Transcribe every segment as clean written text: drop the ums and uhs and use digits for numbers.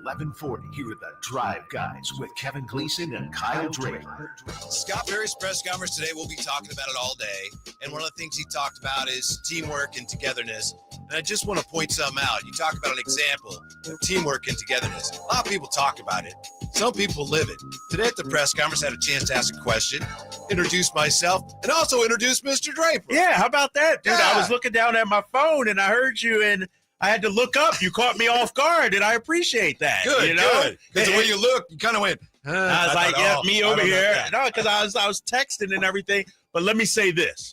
1140. Here are the Drive Guys with Kevin Gleason and Kyle Draper. Scott Perry's press conference today, we'll be talking about it all day. And one of the things he talked about is teamwork and togetherness. And I just want to point some out. You talk about an example of teamwork and togetherness. A lot of people talk about it. Some people live it. Today at the press conference, I had a chance to ask a question, introduce myself, and also introduce Mr. Draper. Yeah, how about that, dude? Yeah. I was looking down at my phone and I heard you and I had to look up. You caught me off guard, and I appreciate that. Good, you know? good. Because the way you looked, you kind of went, I was like, thought, me I over don't know here. that. No, because I was texting and everything. But let me say this.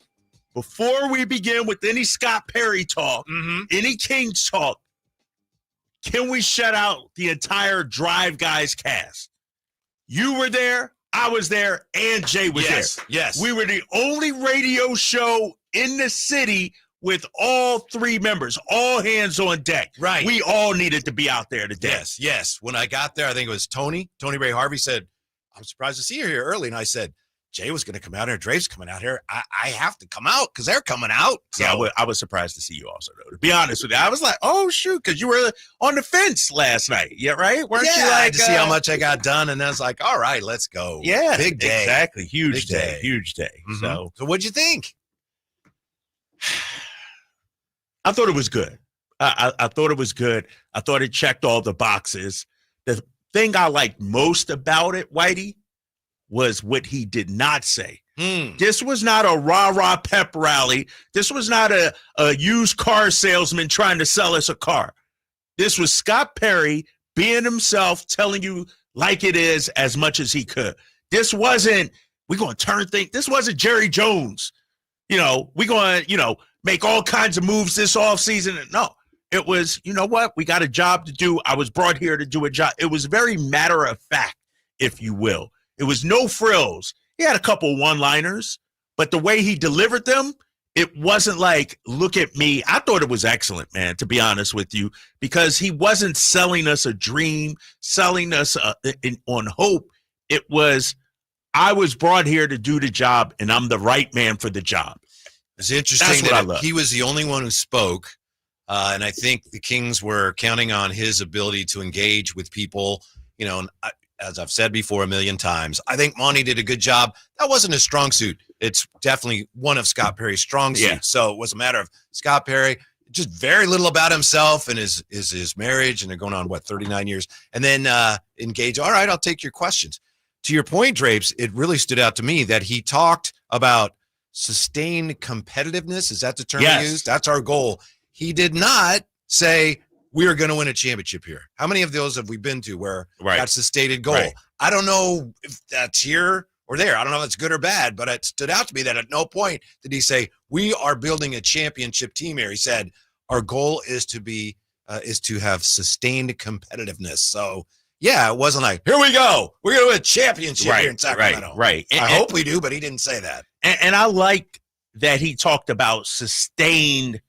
Before we begin with any Scott Perry talk, any Kings talk, can we shout out the entire Drive Guys cast? You were there, I was there, and Jay was there. Yes. We were the only radio show in the city with all three members, all hands on deck. Right. We all needed to be out there today. Yes. When I got there, I think it was Tony Ray Harvey said, I'm surprised to see you here early. And I said, Jay was going to come out here. Drape's coming out here. I have to come out because they're coming out. So. Yeah, I was surprised to see you also, though. To be honest with you, I was like, oh, shoot, because you were on the fence last night. Yeah, right? Weren't you I like had to see how much I got done. And I was like, all right, let's go. Yeah. Big day. Exactly. Huge Big day. day. Huge day. So what'd you think? I thought it was good. I thought it was good. I thought it checked all the boxes. The thing I liked most about it, Whitey, was what he did not say. This was not a rah-rah pep rally. This was not a used car salesman trying to sell us a car. This was Scott Perry being himself, telling you like it is as much as he could. This wasn't, we're going to turn things. This wasn't Jerry Jones. We're going to, make all kinds of moves this offseason. No, it was, you know what? We got a job to do. I was brought here to do a job. It was very matter of fact, if you will. It was no frills. He had a couple one-liners, but the way he delivered them, it wasn't like, look at me. I thought it was excellent, man, to be honest with you, because he wasn't selling us a dream, selling us on hope. It was, I was brought here to do the job, and I'm the right man for the job. It's interesting that he was the only one who spoke, and I think the Kings were counting on his ability to engage with people. And as I've said before a million times, I think Monty did a good job. That wasn't his strong suit. It's definitely one of Scott Perry's strong suits. Yeah. So it was a matter of Scott Perry, just very little about himself and his marriage, and they're going on, 39 years, and then engage. All right, I'll take your questions. To your point, Drapes, it really stood out to me that he talked about sustained competitiveness. Is that the term he used? That's our goal. He did not say we are going to win a championship here. How many of those have we been to where that's the stated goal? Right. I don't know if that's here or there. I don't know if it's good or bad, but it stood out to me that at no point did he say we are building a championship team here. He said our goal is to have sustained competitiveness. So yeah, it wasn't like, here we go, we're going to win a championship here in Sacramento. Right. I hope we do, but he didn't say that. And I like that he talked about sustained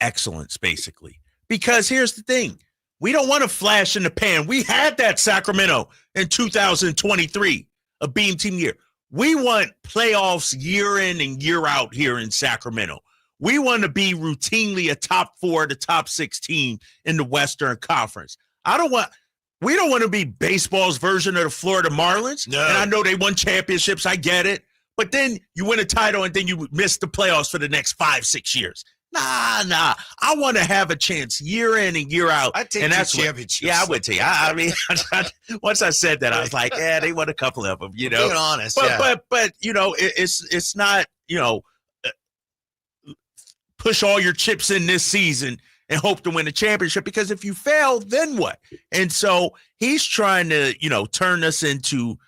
excellence, basically. Because here's the thing. We don't want to flash in the pan. We had that Sacramento in 2023, a beam team year. We want playoffs year in and year out here in Sacramento. We want to be routinely a top 4 to top 6 team in the Western Conference. We don't want to be baseball's version of the Florida Marlins. No. And I know they won championships. I get it. But then you win a title and then you miss the playoffs for the next 5-6 years. Nah. I want to have a chance year in and year out. I'd take and that's championships. Yeah, I would take. I mean, once I said that, I was like, yeah, they won a couple of them, Being honest, but it's not, push all your chips in this season and hope to win a championship, because if you fail, then what? And so he's trying to, turn us into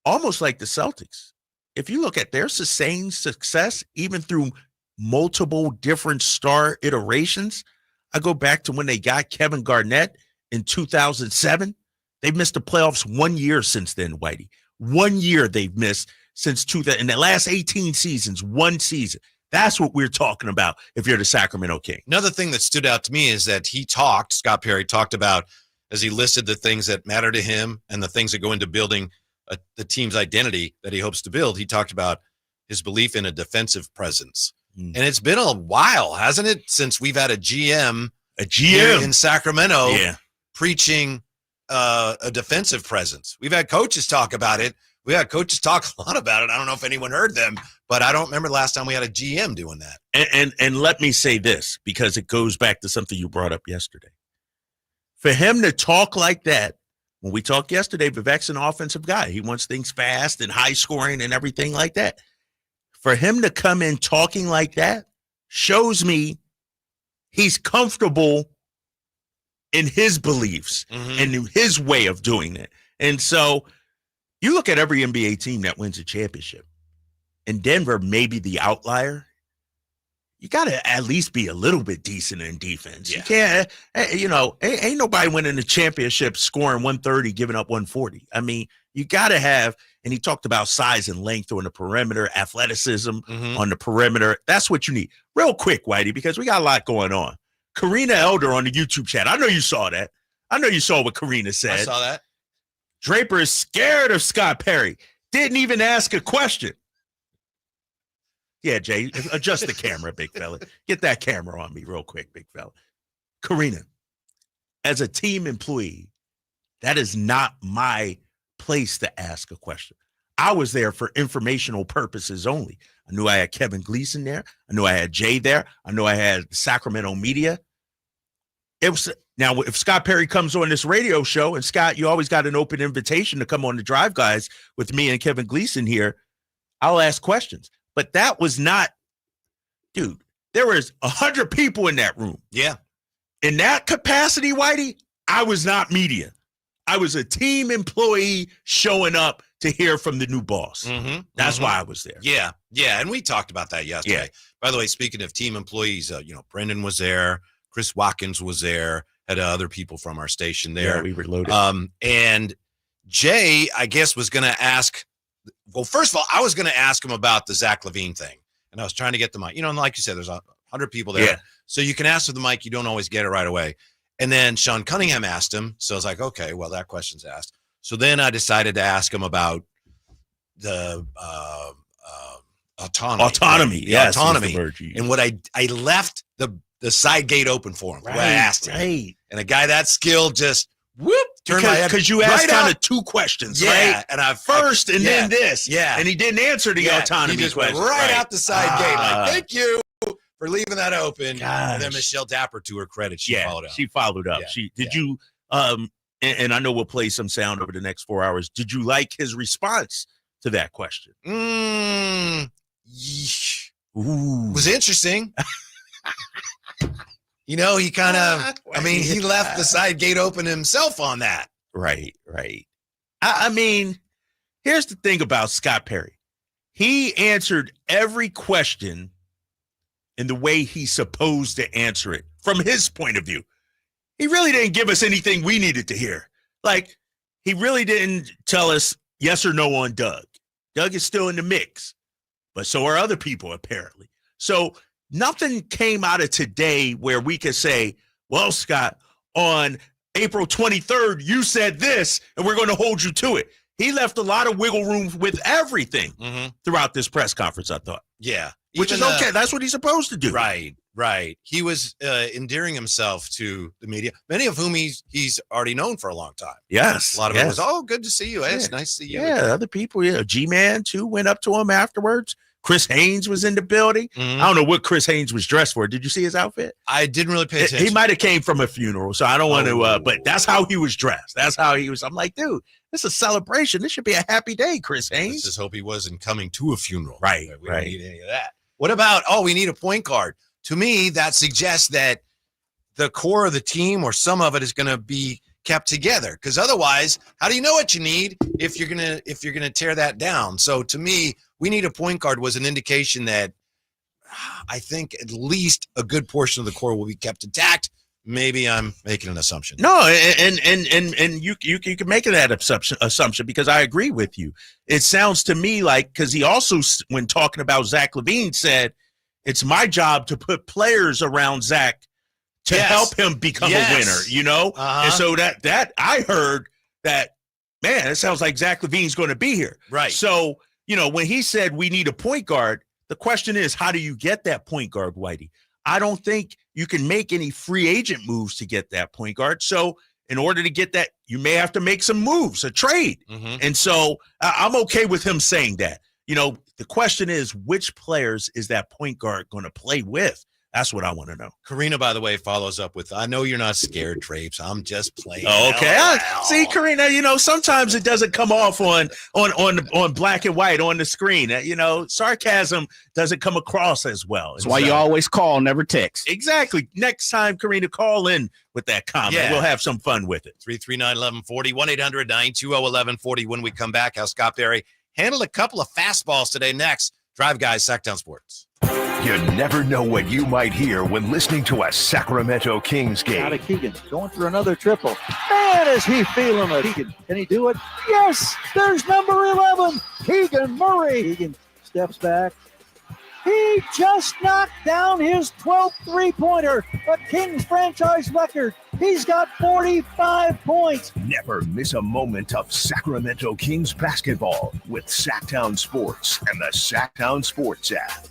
almost like the Celtics. If you look at their sustained success, even through multiple different star iterations, I go back to when they got Kevin Garnett in 2007. They've missed the playoffs 1 year since then, Whitey. 1 year they've missed since 2000. In the last 18 seasons, one season. That's what we're talking about if you're the Sacramento King. Another thing that stood out to me is that Scott Perry talked about, as he listed the things that matter to him and the things that go into building the team's identity that he hopes to build. He talked about his belief in a defensive presence. And it's been a while, hasn't it, since we've had a GM here in Sacramento preaching a defensive presence. We've had coaches talk about it. We had coaches talk a lot about it. I don't know if anyone heard them, but I don't remember the last time we had a GM doing that. And let me say this, because it goes back to something you brought up yesterday. For him to talk like that, when we talked yesterday, Vivek's an offensive guy. He wants things fast and high scoring and everything like that. For him to come in talking like that shows me he's comfortable in his beliefs and his way of doing it. And so you look at every NBA team that wins a championship, and Denver may be the outlier. You got to at least be a little bit decent in defense. Yeah. You can't, ain't nobody winning the championship scoring 130, giving up 140. I mean, you got to have, and he talked about size and length on the perimeter, athleticism on the perimeter. That's what you need. Real quick, Whitey, because we got a lot going on. Karina Elder on the YouTube chat. I know you saw that. I know you saw what Karina said. I saw that. Draper is scared of Scott Perry. Didn't even ask a question. Yeah, Jay, adjust the camera, big fella. Get that camera on me real quick, big fella. Karina, as a team employee, that is not my place to ask a question. I was there for informational purposes only. I knew I had Kevin Gleason there. I knew I had Jay there. I knew I had Sacramento media. It was now if Scott Perry comes on this radio show, and Scott, you always got an open invitation to come on the Drive Guys with me and Kevin Gleason here, I'll ask questions. But that was not, dude, there was 100 people in that room. Yeah. In that capacity, Whitey, I was not media. I was a team employee showing up to hear from the new boss. That's why I was there. Yeah. Yeah. And we talked about that yesterday. Yeah. By the way, speaking of team employees, Brendan was there. Chris Watkins was there. Had other people from our station there. Yeah, we were loaded. And Jay, I guess, was going to ask. Well, first of all, I was going to ask him about the Zach LaVine thing. And I was trying to get the mic. And like you said, there's 100 people there. Yeah. So you can ask with the mic. You don't always get it right away. And then Sean Cunningham asked him. So I was like, okay, well, that question's asked. So then I decided to ask him about the autonomy. Autonomy, yes. Autonomy. And what I left the side gate open for him. Right, I asked him. Right. And a guy that skilled just turned my head. Because you asked kind of two questions, right? And I first and then this. Yeah. And he didn't answer the autonomy he just question. Went right out the side gate. Like, thank you for leaving that open. Gosh. And then Michelle Dapper, to her credit, she followed up. She followed up. Yeah. You and I know we'll play some sound over the next 4 hours. Did you like his response to that question? Ooh. Was interesting. He kind of, he left the side gate open himself on that. Right. I mean, here's the thing about Scott Perry. He answered every question in the way he's supposed to answer it from his point of view. He really didn't give us anything we needed to hear. Like, he really didn't tell us yes or no on Doug. Doug is still in the mix, but so are other people, apparently. So nothing came out of today where we could say, well, Scott, on April 23rd, you said this, and we're going to hold you to it. He left a lot of wiggle room with everything throughout this press conference, I thought. Yeah. Which is okay. That's what he's supposed to do. Right. He was endearing himself to the media, many of whom he's already known for a long time. Yes. A lot of it was, good to see you. Hey, it's nice to see you. Yeah, other people. Yeah, G-Man, too, went up to him afterwards. Chris Haynes was in the building. I don't know what Chris Haynes was dressed for. Did you see his outfit? I didn't really pay attention. He might have came from a funeral, so I don't want to, but that's how he was dressed. That's how he was. I'm like, dude, this is a celebration. This should be a happy day, Chris Haynes. Let's just hope he wasn't coming to a funeral. Right. We don't need any of that. What about, we need a point guard? To me, that suggests that the core of the team or some of it is going to be kept together, because otherwise, how do you know what you need if you're gonna tear that down? So to me, we need a point guard was an indication that I think at least a good portion of the core will be kept intact. Maybe I'm making an assumption. No, and you can make that assumption because I agree with you. It sounds to me like, because he also, when talking about Zach LaVine, said it's my job to put players around Zach to help him become a winner, And so that I heard that, man, it sounds like Zach LaVine's going to be here. Right. So, when he said we need a point guard, the question is, how do you get that point guard, Whitey? I don't think you can make any free agent moves to get that point guard. So in order to get that, you may have to make some moves, a trade. Mm-hmm. And so I'm okay with him saying that. The question is, which players is that point guard going to play with? That's what I want to know. Karina, by the way, follows up with, I know you're not scared, Drapes. I'm just playing. Oh, okay. See, Karina, sometimes it doesn't come off on black and white on the screen. Sarcasm doesn't come across as well. That's why you always call, never text. Exactly. Next time, Karina, call in with that comment. Yeah. We'll have some fun with it. 339-1140, 1-800-920-1140. When we come back, how Scott Perry handled a couple of fastballs today. Next, Drive Guys, Sacktown Sports. You never know what you might hear when listening to a Sacramento Kings game. Out of Keegan, going for another triple. Man, is he feeling it. Keegan, can he do it? Yes, there's number 11, Keegan Murray. Keegan steps back. He just knocked down his 12th three-pointer, a Kings franchise record. He's got 45 points. Never miss a moment of Sacramento Kings basketball with Sacktown Sports and the Sacktown Sports app.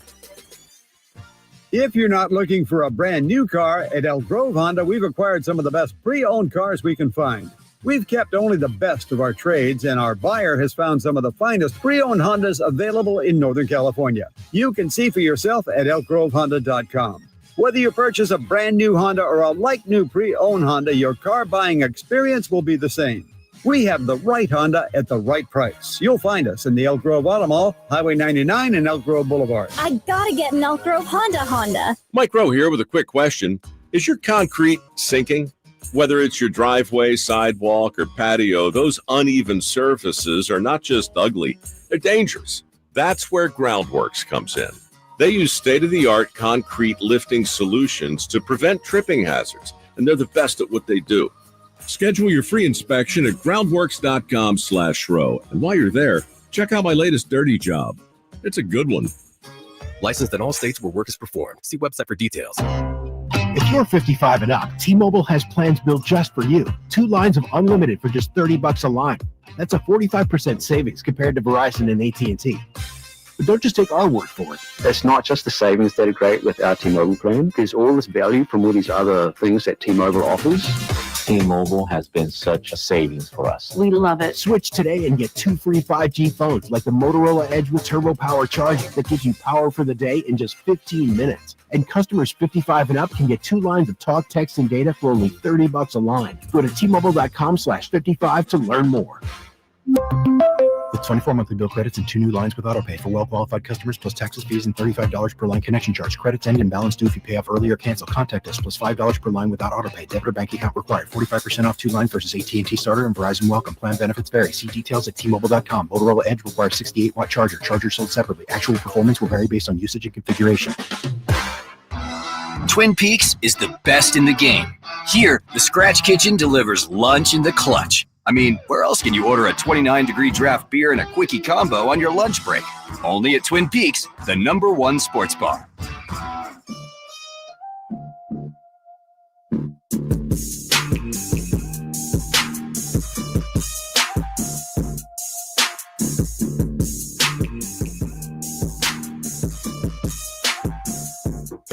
If you're not looking for a brand new car, at Elk Grove Honda, we've acquired some of the best pre-owned cars we can find. We've kept only the best of our trades, and our buyer has found some of the finest pre-owned Hondas available in Northern California. You can see for yourself at elkgrovehonda.com. Whether you purchase a brand new Honda or a like-new pre-owned Honda, your car buying experience will be the same. We have the right Honda at the right price. You'll find us in the Elk Grove Auto Mall, Highway 99 and Elk Grove Boulevard. I gotta get an Elk Grove Honda. Mike Rowe here with a quick question. Is your concrete sinking? Whether it's your driveway, sidewalk, or patio, those uneven surfaces are not just ugly, they're dangerous. That's where Groundworks comes in. They use state-of-the-art concrete lifting solutions to prevent tripping hazards, and they're the best at what they do. Schedule your free inspection at groundworks.com/row. And while you're there, check out my latest dirty job. It's a good one. Licensed in all states where work is performed. See website for details. If you're 55 and up, T-Mobile has plans built just for you. 2 lines of unlimited for just $30 a line. That's a 45% savings compared to Verizon and AT&T. But don't just take our word for it. It's not just the savings that are great with our T-Mobile plan. There's all this value from all these other things that T-Mobile offers. T-Mobile has been such a savings for us. We love it. Switch today and get 2 free 5G phones like the Motorola Edge with Turbo Power charging that gives you power for the day in just 15 minutes. And customers 55 and up can get 2 lines of talk, text, and data for only $30 a line. Go to T-Mobile.com/55 to learn more. With 24 monthly bill credits and 2 new lines with autopay for well-qualified customers, plus taxes, fees, and $35 per line connection charge. Credits end and balance due if you pay off early or cancel. Contact us, plus $5 per line without autopay. Debit or bank account required. 45% off 2 lines versus AT&T Starter and Verizon Welcome. Plan benefits vary. See details at T-Mobile.com. Motorola Edge requires 68-watt charger. Chargers sold separately. Actual performance will vary based on usage and configuration. Twin Peaks is the best in the game. Here, the Scratch Kitchen delivers lunch in the clutch. I mean, where else can you order a 29-degree draft beer and a quickie combo on your lunch break? Only at Twin Peaks, the #1 sports bar.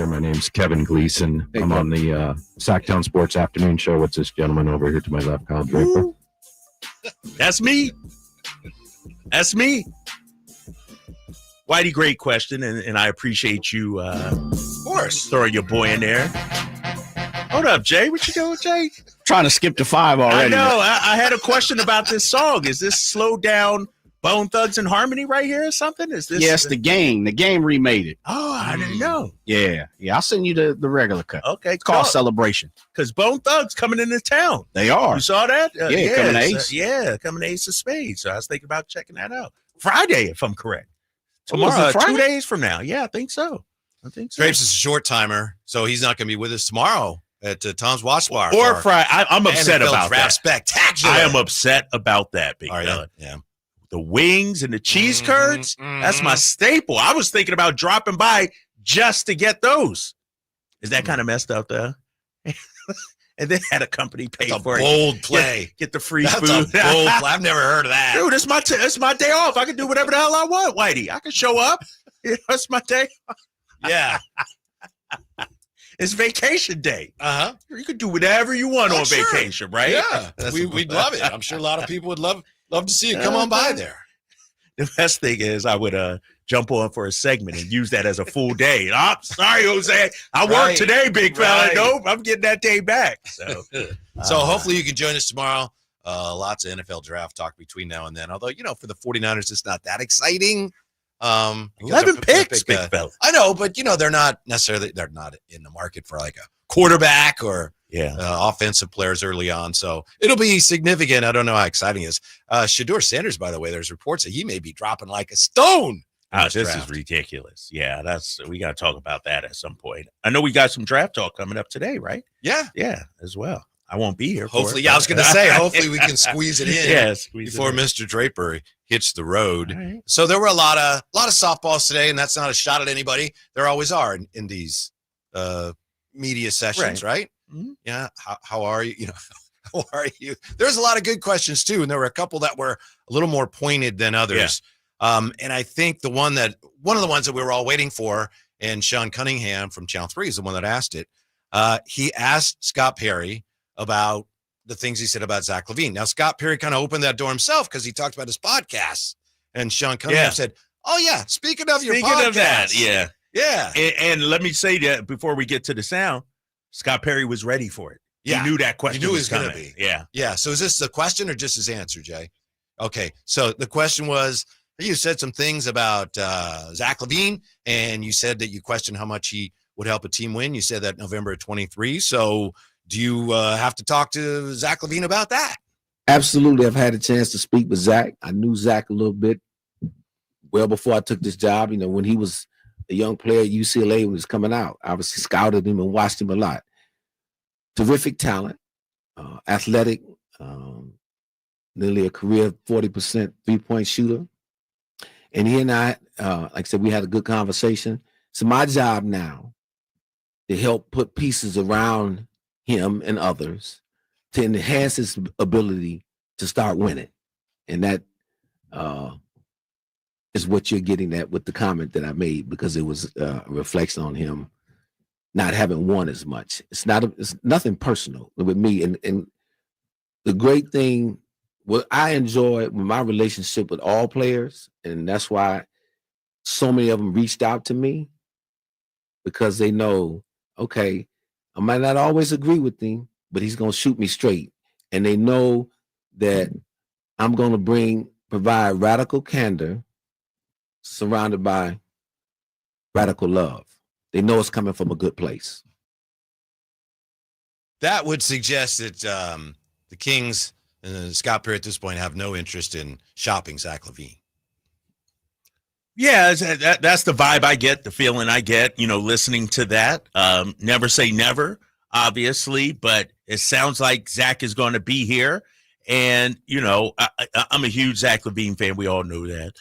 My name's Kevin Gleason. Hey, I'm on the Sacktown Sports Afternoon Show. What's this gentleman over here to my left, Kyle Draper? That's me. That's me. Whitey, great question, and I appreciate you, of course, throwing your boy in there. Hold up, Jay. What you doing, Jay? Trying to skip to 5 already. I know. I had a question about this song. Is this slow down Bone Thugs and Harmony right here or something? Is this? Yes, the game. The game remade it. Oh, I didn't know. Yeah. I'll send you the regular cut. Okay, it's called Celebration. Because Bone Thugs coming into town. They are. You saw that? Yeah, coming Ace. Coming Ace of Spades. So I was thinking about checking that out. Friday, if I'm correct. Tomorrow, Tomorrow, Friday? 2 days from now. Yeah, I think so. Drapes is a short timer, so he's not going to be with us tomorrow at Tom's Watch Bar. Or Friday. I'm upset about that. Spectacular. I am upset about that, Big Are Dog. you? Yeah. The wings and the cheese curds, that's my staple. I was thinking about dropping by just to get those. Is that kind of messed up, though? And then had a company pay for it. Bold play. Get the free That's food. a bold play. I've never heard of that. Dude, it's my day off. I can do whatever the hell I want, Whitey. I can show up. It's my day. Yeah. It's vacation day. You could do whatever you want on vacation, right? Yeah, we'd love it. I'm sure a lot of people would love to see it. Come on by there. The best thing is I would jump on for a segment and use that as a full day. Oh, sorry, Jose. I worked today, big fella. Nope, I'm getting that day back. So, hopefully you can join us tomorrow. Lots of NFL draft talk between now and then. Although, for the 49ers, it's not that exciting. 11 picks, big fella. I know, but, they're not in the market for like a quarterback or offensive players early on. So it'll be significant. I don't know how exciting it is. Shedeur Sanders, by the way, there's reports that he may be dropping like a stone. This is ridiculous. Yeah, we got to talk about that at some point. I know we got some draft talk coming up today, right? Yeah, as well. I won't be here. Hopefully, I was going to say, hopefully we can squeeze it in before Mr. Draper hits the road. Right. So there were a lot of softballs today, and that's not a shot at anybody. There always are in these media sessions, right? Mm-hmm. Yeah. How are you? How are you? There's a lot of good questions too, and there were a couple that were a little more pointed than others. And I think one of the ones that we were all waiting for, and Sean Cunningham from Channel 3 is the one that asked it. He asked Scott Perry about the things he said about Zach LaVine. Now, Scott Perry kind of opened that door himself because he talked about his podcast, and Sean Cunningham said, "Oh yeah, speaking of that, yeah." And let me say that before we get to the sound, Scott Perry was ready for it. Yeah, he knew that question. He knew it was going coming. to be. Yeah. So is this the question or just his answer, Jay? Okay. So the question was, you said some things about Zach LaVine, and you said that you questioned how much he would help a team win. You said that November of 23. So do you have to talk to Zach LaVine about that? Absolutely. I've had a chance to speak with Zach. I knew Zach a little bit well before I took this job. When he was a young player at UCLA, when he was coming out, I obviously scouted him and watched him a lot. Terrific talent, athletic, nearly a career 40% three-point shooter. And he and I, like I said, we had a good conversation. So my job now to help put pieces around him and others to enhance his ability to start winning. And that is what you're getting at with the comment that I made, because it was a reflection on him not having won as much. It's nothing personal with me. And the great thing, what I enjoy with my relationship with all players, and that's why so many of them reached out to me, because they know, okay, I might not always agree with him, but he's going to shoot me straight. And they know that I'm going to provide radical candor surrounded by radical love. They know it's coming from a good place. That would suggest that the Kings and Scott Perry at this point have no interest in shopping Zach LaVine. Yeah, that's the vibe I get, the feeling I get, listening to that. Never say never, obviously, but it sounds like Zach is going to be here. And, I'm a huge Zach LaVine fan. We all know that.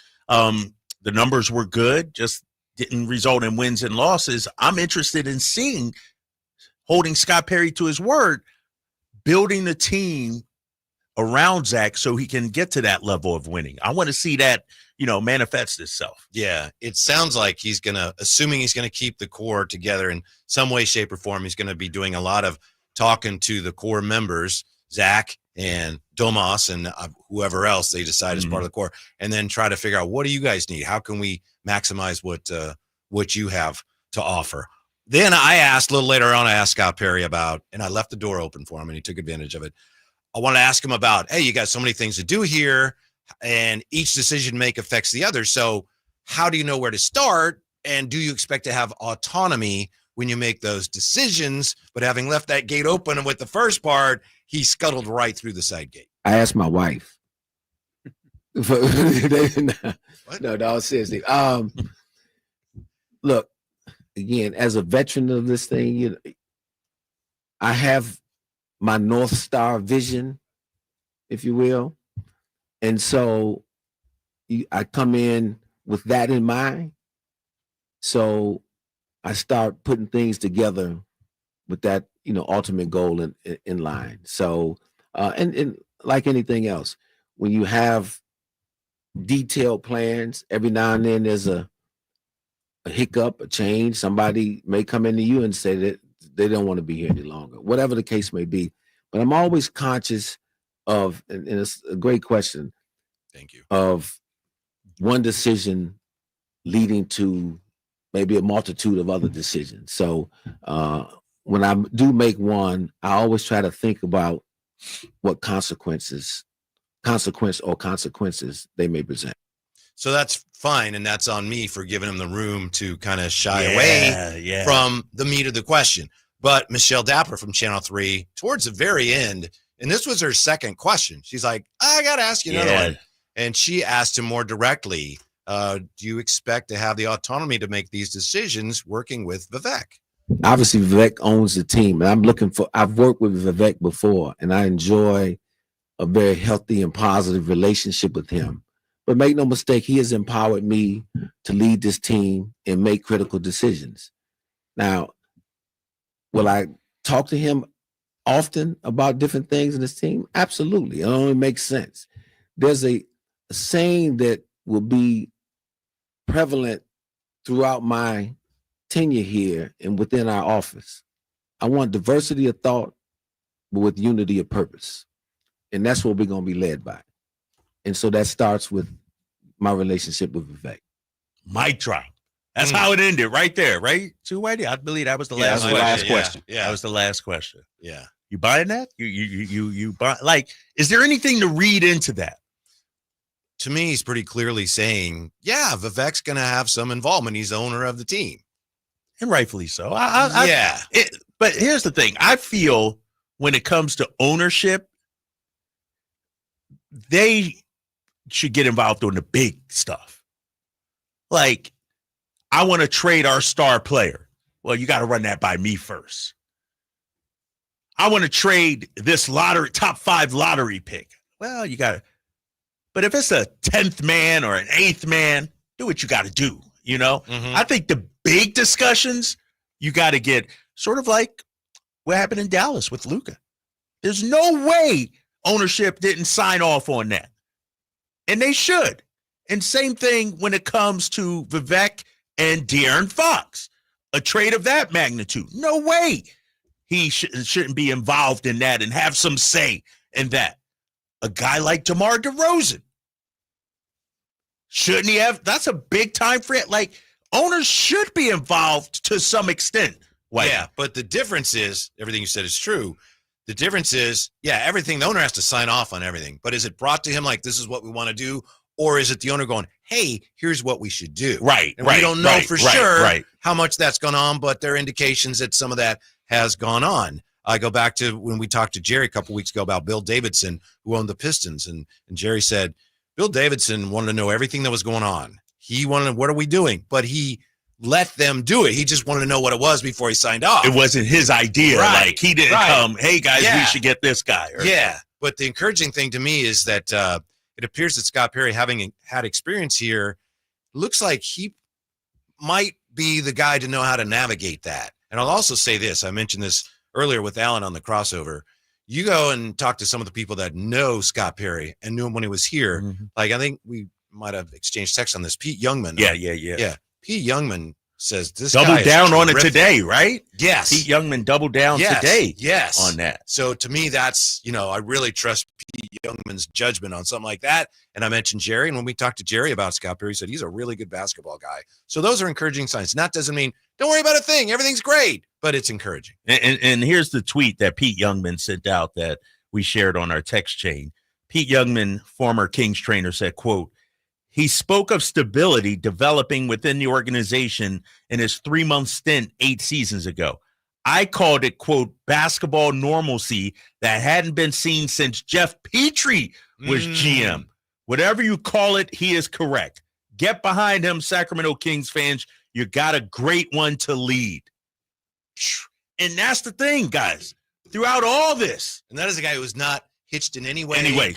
The numbers were good, just didn't result in wins and losses. I'm interested in holding Scott Perry to his word, building the team around Zach so he can get to that level of winning. I want to see that, manifest itself. Yeah, it sounds like assuming he's going to keep the core together in some way, shape, or form, he's going to be doing a lot of talking to the core members, Zach and Domas and whoever else they decide is part of the core, and then try to figure out, what do you guys need? How can we maximize what you have to offer? Then I asked, a little later on, I asked Scott Perry about, and I left the door open for him and he took advantage of it. I want to ask him about, hey, you got so many things to do here, and each decision make affects the other. So how do you know where to start? And do you expect to have autonomy when you make those decisions? But having left that gate open with the first part, he scuttled right through the side gate. I asked my wife. No, seriously. Look, again, as a veteran of this thing, I have my North Star vision, if you will. And so I come in with that in mind. So I start putting things together with that, ultimate goal in line. So, and like anything else, when you have detailed plans, every now and then there's a hiccup, a change. Somebody may come into you and say that they don't want to be here any longer, whatever the case may be. But I'm always conscious of, and it's a great question. Thank you. Of one decision leading to maybe a multitude of other decisions. So when I do make one, I always try to think about what consequences they may present. So that's fine, and that's on me for giving him the room to kind of shy away from the meat of the question. But Michelle Dapper from Channel 3, towards the very end, and this was her second question, she's like, I got to ask you another one. And she asked him more directly, do you expect to have the autonomy to make these decisions working with Vivek? Obviously, Vivek owns the team, and I've worked with Vivek before, and I enjoy a very healthy and positive relationship with him. But make no mistake, he has empowered me to lead this team and make critical decisions. Now, will I talk to him often about different things in this team? Absolutely. It only makes sense. There's a saying that will be prevalent throughout my tenure here and within our office. I want diversity of thought, but with unity of purpose. And that's what we're going to be led by. And so that starts with my relationship with Vivek. Mic drop. That's how it ended right there, right? Too Whitey? I believe that was the last question. Yeah. That was the last question. Yeah. You buying that? You buy, like, is there anything to read into that? To me, he's pretty clearly saying, yeah, Vivek's going to have some involvement. He's the owner of the team. And rightfully so. But here's the thing. I feel when it comes to ownership, they should get involved on the big stuff. Like, I want to trade our star player. Well, you got to run that by me first. I want to trade this top 5 lottery pick. Well, you got to. But if it's a 10th man or an 8th man, do what you got to do. You know, I think the big discussions, you got to get sort of like what happened in Dallas with Luka. There's no way ownership didn't sign off on that. And they should. And same thing when it comes to Vivek and De'Aaron Fox. A trade of that magnitude. No way he shouldn't be involved in that and have some say in that. A guy like DeMar DeRozan. Shouldn't he have? That's a big time for it. Like, owners should be involved to some extent. Yeah, but the difference is, everything you said is true. The difference is, everything, the owner has to sign off on everything. But is it brought to him like, this is what we want to do? Or is it the owner going, hey, here's what we should do? Right. And we don't know for sure how much that's gone on, but there are indications that some of that has gone on. I go back to when we talked to Jerry a couple weeks ago about Bill Davidson, who owned the Pistons. And Jerry said, Bill Davidson wanted to know everything that was going on. He wanted to know, what are we doing? But he let them do it. He just wanted to know what it was before he signed off. It wasn't his idea. Like, he didn't come, hey, guys, we should get this guy. But the encouraging thing to me is that it appears that Scott Perry, having had experience here, looks like he might be the guy to know how to navigate that. And I'll also say this. I mentioned this earlier with Alan on the crossover. You go and talk to some of the people that know Scott Perry and knew him when he was here. Like, I think we might have exchanged text on this. Pete Youngman. Yeah. Pete Youngman says this double guy down on it terrific. today, right? Yes. Pete Youngman doubled down today. Yes. On that. So to me, that's, I really trust Pete Youngman's judgment on something like that. And I mentioned Jerry. And when we talked to Jerry about Scott Perry, he said he's a really good basketball guy. So those are encouraging signs. And that doesn't mean don't worry about a thing. Everything's great, but it's encouraging. And here's the tweet that Pete Youngman sent out that we shared on our text chain. Pete Youngman, former Kings trainer, said, quote, he spoke of stability developing within the organization in his 3-month stint 8 seasons ago. I called it, quote, basketball normalcy that hadn't been seen since Jeff Petrie was GM. Whatever you call it, he is correct. Get behind him, Sacramento Kings fans. You got a great one to lead. And that's the thing, guys. Throughout all this. And that is a guy who was not hitched in any way currently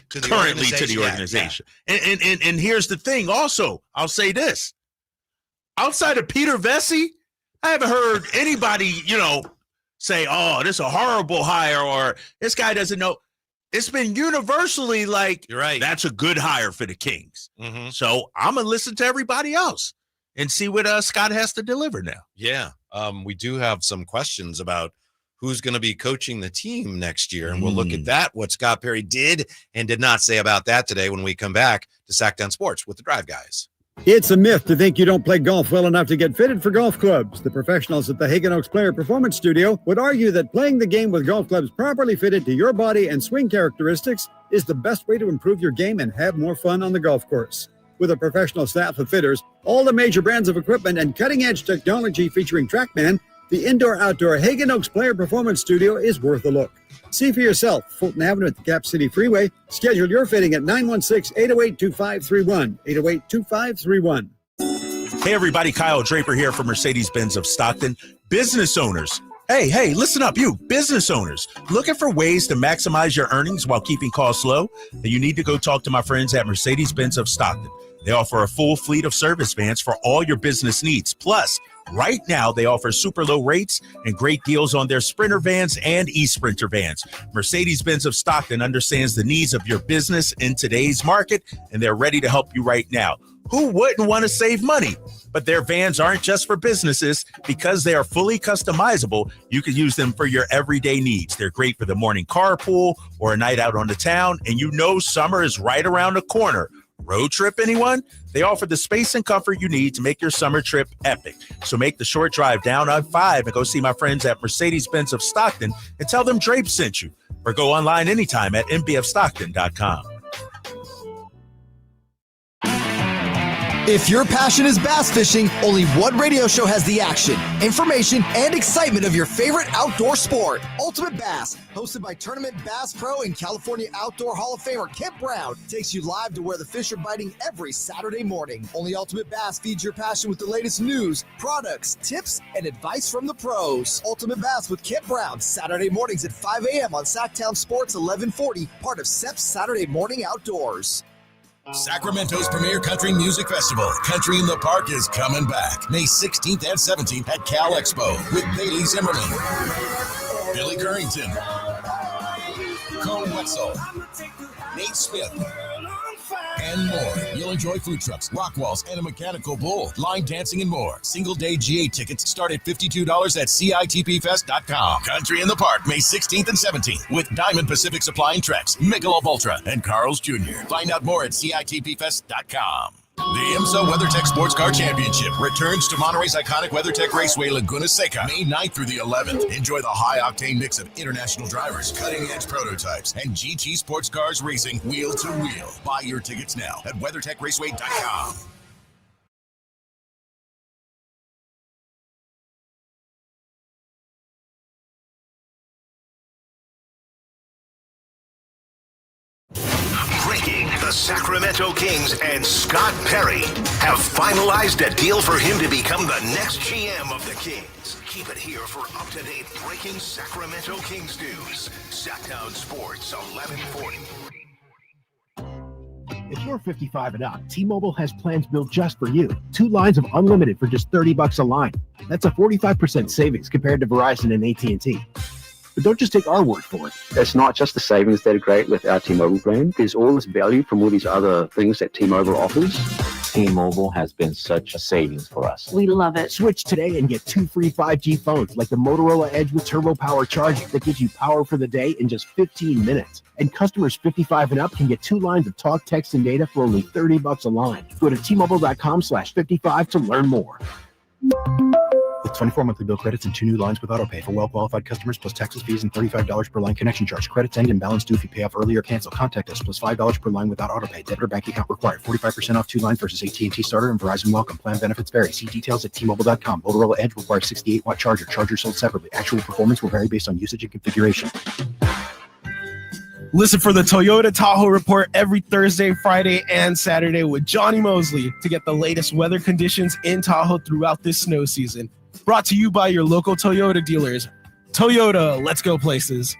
to the organization. And here's the thing also, I'll say this. Outside of Peter Vesey, I haven't heard anybody, say, oh, this is a horrible hire or this guy doesn't know. It's been universally like, you're right, that's a good hire for the Kings. So I'm going to listen to everybody else and see what Scott has to deliver now. Yeah. We do have some questions about who's going to be coaching the team next year. And we'll look at that, what Scott Perry did and did not say about that today when we come back to Sacktown Sports with the Drive Guys. It's a myth to think you don't play golf well enough to get fitted for golf clubs. The professionals at the Hagen Oaks Player Performance Studio would argue that playing the game with golf clubs properly fitted to your body and swing characteristics is the best way to improve your game and have more fun on the golf course. With a professional staff of fitters, all the major brands of equipment, and cutting-edge technology featuring TrackMan, the indoor-outdoor Hagen Oaks Player Performance Studio is worth a look. See for yourself, Fulton Avenue at the Cap City Freeway. Schedule your fitting at 916-808-2531, 808-2531. Hey, everybody, Kyle Draper here from Mercedes-Benz of Stockton. Business owners. Hey, listen up, you business owners. Looking for ways to maximize your earnings while keeping costs low? Then you need to go talk to my friends at Mercedes-Benz of Stockton. They offer a full fleet of service vans for all your business needs. Plus, right now, they offer super low rates and great deals on their Sprinter vans and e-Sprinter vans. Mercedes-Benz of Stockton understands the needs of your business in today's market, and they're ready to help you right now. Who wouldn't want to save money? But their vans aren't just for businesses. Because they are fully customizable, you can use them for your everyday needs. They're great for the morning carpool or a night out on the town, and you know summer is right around the corner. Road trip, anyone? They offer the space and comfort you need to make your summer trip epic. So make the short drive down I-5 and go see my friends at Mercedes-Benz of Stockton and tell them Drape sent you. Or go online anytime at mbfstockton.com. If your passion is bass fishing, only one radio show has the action, information, and excitement of your favorite outdoor sport. Ultimate Bass, hosted by Tournament Bass Pro and California Outdoor Hall of Famer Kent Brown, takes you live to where the fish are biting every Saturday morning. Only Ultimate Bass feeds your passion with the latest news, products, tips, and advice from the pros. Ultimate Bass with Kent Brown, Saturday mornings at 5 a.m. on Sacktown Sports 1140, part of SEP's Saturday Morning Outdoors. Sacramento's premier country music festival, Country in the Park, is coming back May 16th and 17th at Cal Expo with Bailey Zimmerman, Billy Currington, Cole Wetzel, Nate Smith, and more. You'll enjoy food trucks, rock walls, and a mechanical bull, line dancing, and more. Single-day GA tickets start at $52 at CITPFest.com. Country in the Park, May 16th and 17th with Diamond Pacific Supply and Trex, Michelob Ultra, and Carl's Jr. Find out more at CITPFest.com. The IMSA WeatherTech Sports Car Championship returns to Monterey's iconic WeatherTech Raceway, Laguna Seca, May 9th through the 11th. Enjoy the high-octane mix of international drivers, cutting-edge prototypes, and GT sports cars racing wheel to wheel. Buy your tickets now at WeatherTechRaceway.com. Breaking: the Sacramento Kings and Scott Perry have finalized a deal for him to become the next GM of the Kings. Keep it here for up-to-date breaking Sacramento Kings news. Sacktown Sports 1140. If you're 55 and up, T-Mobile has plans built just for you. 2 lines of unlimited for just $30 a line. That's a 45% savings compared to Verizon and AT&T. But don't just take our word for it. It's not just the savings that are great with our T-Mobile plan. There's all this value from all these other things that T-Mobile offers. T-Mobile has been such a savings for us. We love it. Switch today and get 2 free 5G phones like the Motorola Edge with turbo power charging that gives you power for the day in just 15 minutes. And customers 55 and up can get 2 lines of talk, text, and data for only $30 a line. Go to T-Mobile.com/55 to learn more. With 24 monthly bill credits and 2 new lines with autopay for well-qualified customers, plus taxes, fees, and $35 per line connection charge. Credits end and balance due if you pay off early or cancel. Contact us, plus $5 per line without autopay. Debit or bank account required. 45% off 2 lines versus AT&T Starter and Verizon Welcome. Plan benefits vary. See details at T-Mobile.com. Motorola Edge requires 68-watt charger. Charger sold separately. Actual performance will vary based on usage and configuration. Listen for the Toyota Tahoe Report every Thursday, Friday, and Saturday with Johnny Mosley to get the latest weather conditions in Tahoe throughout this snow season. Brought to you by your local Toyota dealers. Toyota, let's go places.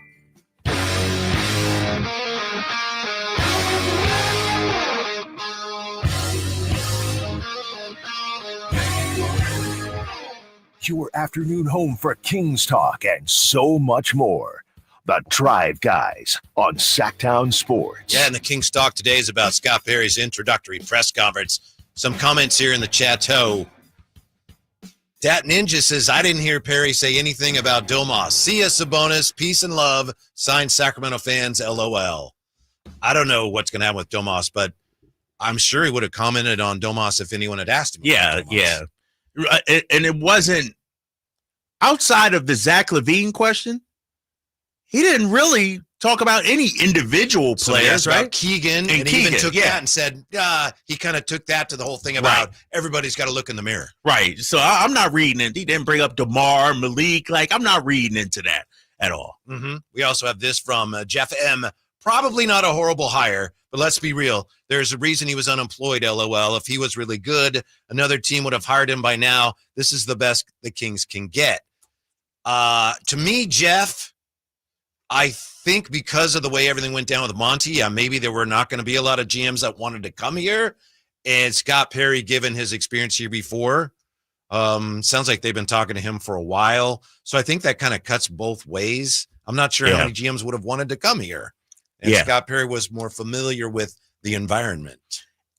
Your afternoon home for Kings Talk and so much more. The Drive Guys on Sacktown Sports. Yeah, and the Kings Talk today is about Scott Perry's introductory press conference. Some comments here in the chateau. Dat Ninja says, I didn't hear Perry say anything about Domas. See ya, Sabonis. Peace and love. Signed, Sacramento fans, LOL. I don't know what's going to happen with Domas, but I'm sure he would have commented on Domas if anyone had asked him. Yeah. And it wasn't outside of the Zach LaVine question. He didn't really talk about any individual players, right? Keegan, and he even took that and said, he kind of took that to the whole thing about everybody's got to look in the mirror. Right. So I'm not reading it. He didn't bring up DeMar, Malik. Like, I'm not reading into that at all. Mm-hmm. We also have this from Jeff M. Probably not a horrible hire, but let's be real. There's a reason he was unemployed, LOL. If he was really good, another team would have hired him by now. This is the best the Kings can get. To me, Jeff, I think because of the way everything went down with Monty, maybe there were not going to be a lot of GMs that wanted to come here. And Scott Perry, given his experience here before, sounds like they've been talking to him for a while. So I think that kind of cuts both ways. I'm not sure how many GMs would have wanted to come here. And Scott Perry was more familiar with the environment.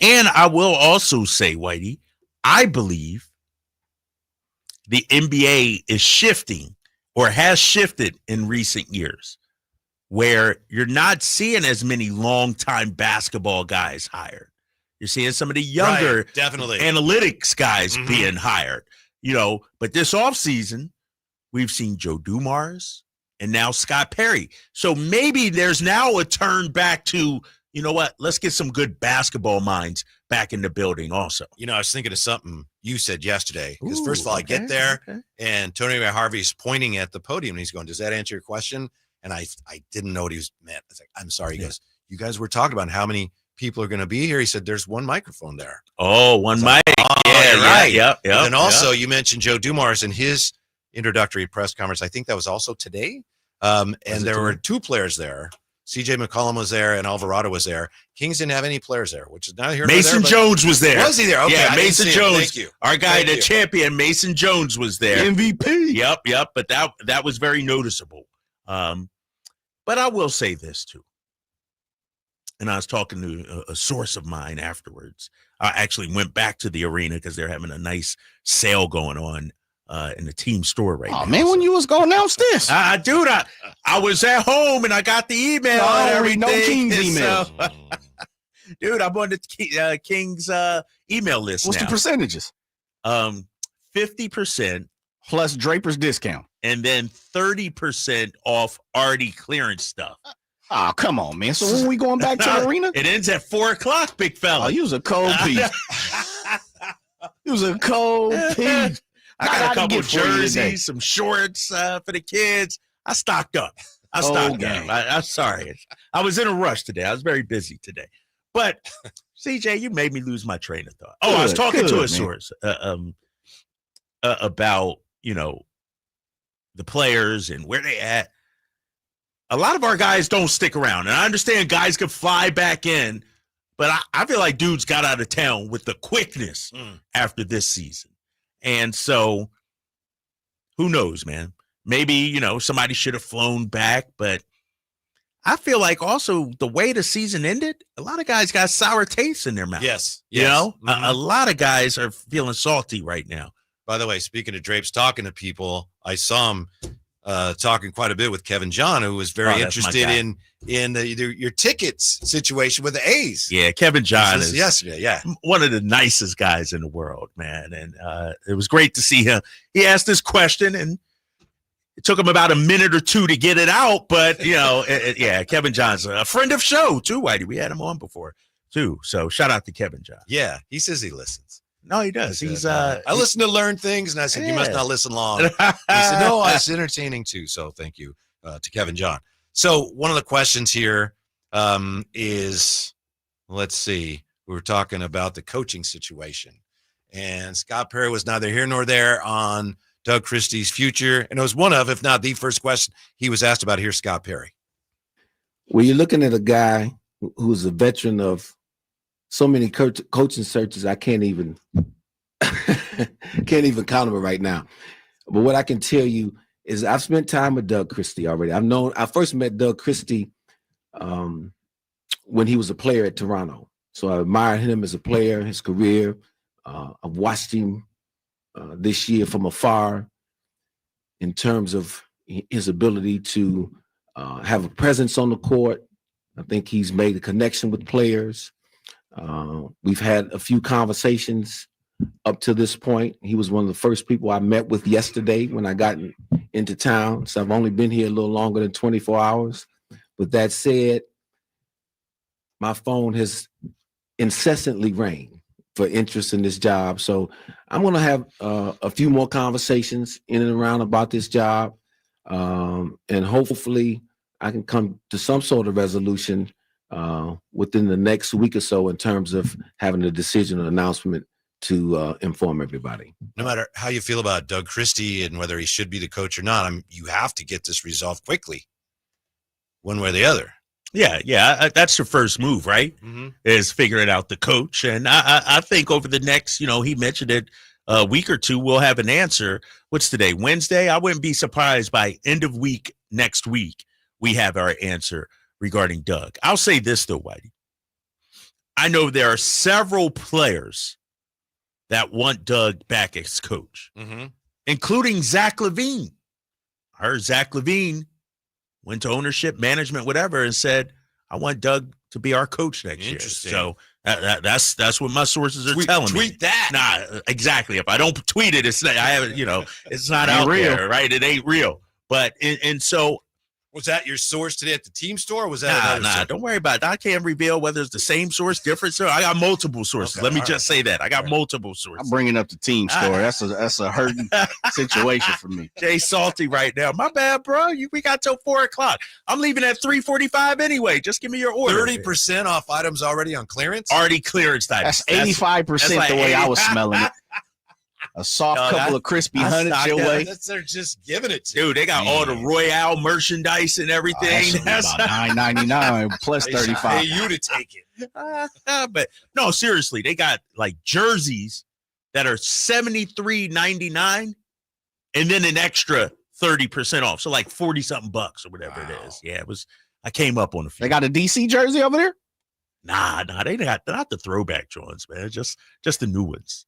And I will also say, Whitey, I believe the NBA is shifting or has shifted in recent years, where you're not seeing as many longtime basketball guys hired. You're seeing some of the younger definitely analytics guys being hired, but this offseason, we've seen Joe Dumars and now Scott Perry. So maybe there's now a turn back to, you know what, let's get some good basketball minds back in the building also. I was thinking of something you said yesterday, because first of all, I get there and Tony Harvey's pointing at the podium and he's going, does that answer your question? And I didn't know what he was meant. I was like, I'm sorry. He goes, you guys were talking about how many people are going to be here. He said, there's one microphone there. Oh, one mic. Right. Yep. And also you mentioned Joe Dumars in his introductory press conference. I think that was also today. And there were two players there. CJ McCollum was there and Alvarado was there. Kings didn't have any players there, which is neither here nor there. Mason Jones was there. Was he there? Okay, yeah, Mason Jones. Thank you. Our guy, the champion, Mason Jones was there. MVP. Yep. But that was very noticeable. But I will say this too. And I was talking to a source of mine afterwards. I actually went back to the arena because they're having a nice sale going on in the team store right now. Oh man, when you was going to announce this? Dude, I was at home and I got the email and everything. No Kings email. Dude, I'm on the Kings email list. What's the percentages? 50% plus Draper's discount, and then 30% off already clearance stuff. Oh, come on, man. So when we going back to the arena? It ends at 4:00, big fella. Oh, you was a cold piece. You was a cold piece. I got a couple of jerseys, some shorts for the kids. I stocked up. I'm sorry. I was in a rush today. I was very busy today. But, CJ, you made me lose my train of thought. I was talking to a source about, the players and where they at. A lot of our guys don't stick around. And I understand guys could fly back in, but I feel like dudes got out of town with the quickness after this season. And so, who knows, man? Maybe, somebody should have flown back, but I feel like also the way the season ended, a lot of guys got sour tastes in their mouth. Yes. A lot of guys are feeling salty right now. By the way, speaking of Drapes talking to people, I saw him talking quite a bit with Kevin John, who was very interested in your tickets situation with the A's. Yeah, Kevin John is yesterday. Yeah, one of the nicest guys in the world, man. And it was great to see him. He asked this question, and it took him about a minute or two to get it out. But Kevin John's a friend of show too, Whitey. We had him on before too. So shout out to Kevin John. Yeah, he says he listens. No, he does. I listen to learn things, and I said, you must not listen long. He said, no, it's entertaining too. So thank you to Kevin John. So one of the questions here is, let's see, we were talking about the coaching situation. And Scott Perry was neither here nor there on Doug Christie's future. And it was one of, if not the first question he was asked about. Here's Scott Perry. Well, you're looking at a guy who's a veteran of so many coaching searches, I can't even count them right now. But what I can tell you is I've spent time with Doug Christie already. I first met Doug Christie when he was a player at Toronto. So I admired him as a player, his career. I've watched him this year from afar in terms of his ability to have a presence on the court. I think he's made a connection with players. We've had a few conversations up to this point. He was one of the first people I met with yesterday when I got into town. So I've only been here a little longer than 24 hours. With that said, my phone has incessantly rang for interest in this job. So I'm going to have a few more conversations in and around about this job. And hopefully I can come to some sort of resolution within the next week or so in terms of having a decision or announcement to inform everybody. No matter how you feel about Doug Christie and whether he should be the coach or not, you have to get this resolved quickly, one way or the other. Yeah. That's your first move, right? Mm-hmm. Is figuring out the coach. And I think over the next, he mentioned it, a week or two, we'll have an answer. What's today? Wednesday? I wouldn't be surprised by end of week next week, we have our answer regarding Doug. I'll say this, though, Whitey. I know there are several players that want Doug back as coach, including Zach LaVine. I heard Zach LaVine went to ownership, management, whatever, and said, I want Doug to be our coach next year. So that's what my sources are telling me. Tweet that. Nah, exactly. If I don't tweet it, it's not, I haven't, it's not out real. there, right? It ain't real. But, and so. Was that your source today at the team store? Or was that Nah, don't worry about it. I can't reveal whether it's the same source, different source. I got multiple sources. Okay, Let me all just say that. I got multiple sources. I'm bringing up the team store. That's a hurting situation for me. Jay salty right now. My bad, bro. We got till 4:00. I'm leaving at 3:45 anyway. Just give me your order. 30% off items already on clearance? Already clearance items. That's 85% like the way 80. I was smelling it. A soft couple of crispy hundreds your way. They're just giving it to you. Dude, they got all the Royale merchandise and everything. That's about $9.99 plus $35. Pay you to take it. But no, seriously, they got like jerseys that are $73.99 and then an extra 30% off. So like 40-something bucks or whatever it is. Yeah, it was. I came up on a few. They got a DC jersey over there? Nah, they got not the throwback joints, man. Just the new ones.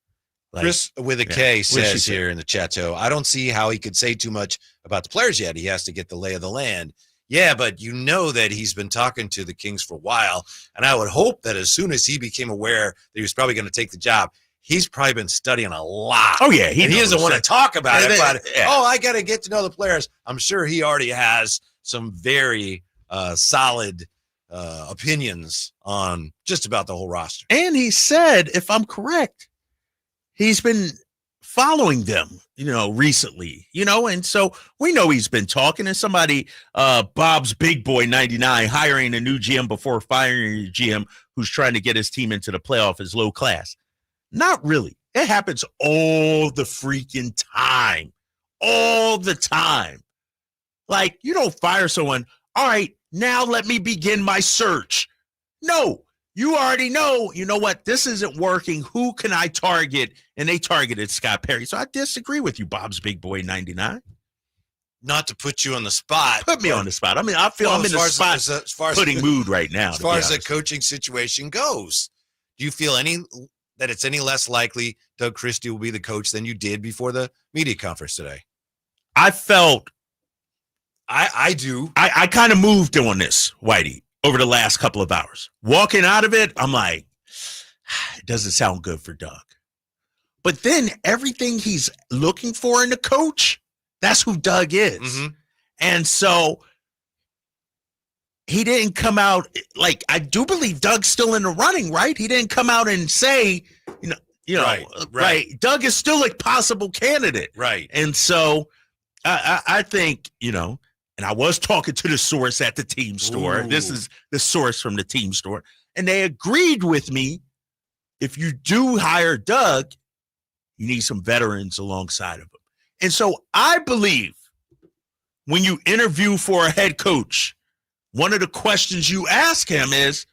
Like, Chris with a K says here in the chat, I don't see how he could say too much about the players yet. He has to get the lay of the land. Yeah, but you know that he's been talking to the Kings for a while, and I would hope that as soon as he became aware that he was probably going to take the job, he's probably been studying a lot. Oh, yeah. He doesn't want to talk about it, but, yeah. I got to get to know the players. I'm sure he already has some very solid opinions on just about the whole roster. And he said, if I'm correct, he's been following them, recently, and so we know he's been talking to somebody, Bob's Big Boy 99, hiring a new GM before firing a GM who's trying to get his team into the playoff is low class. Not really. It happens all the freaking time. All the time. Like, you don't fire someone, all right, now let me begin my search. No. You already know, you know what, this isn't working. Who can I target? And they targeted Scott Perry. So I disagree with you, Bob's Big Boy 99. Not to put you on the spot. Put me on the spot. I mean, I feel I'm in the spot as far as putting mood right now. As far as the coaching situation goes, do you feel that it's any less likely Doug Christie will be the coach than you did before the media conference today? I felt. I do. I kind of moved on this, Whitey, over the last couple of hours. Walking out of it, I'm like, it doesn't sound good for Doug. But then everything he's looking for in a coach, that's who Doug is. Mm-hmm. And so he didn't come out, like, I do believe Doug's still in the running, right? He didn't come out and say, right. Doug is still a possible candidate. Right. And so I think, and I was talking to the source at the team store. Ooh. This is the source from the team store. And they agreed with me. If you do hire Doug, you need some veterans alongside of him. And so I believe when you interview for a head coach, one of the questions you ask him is,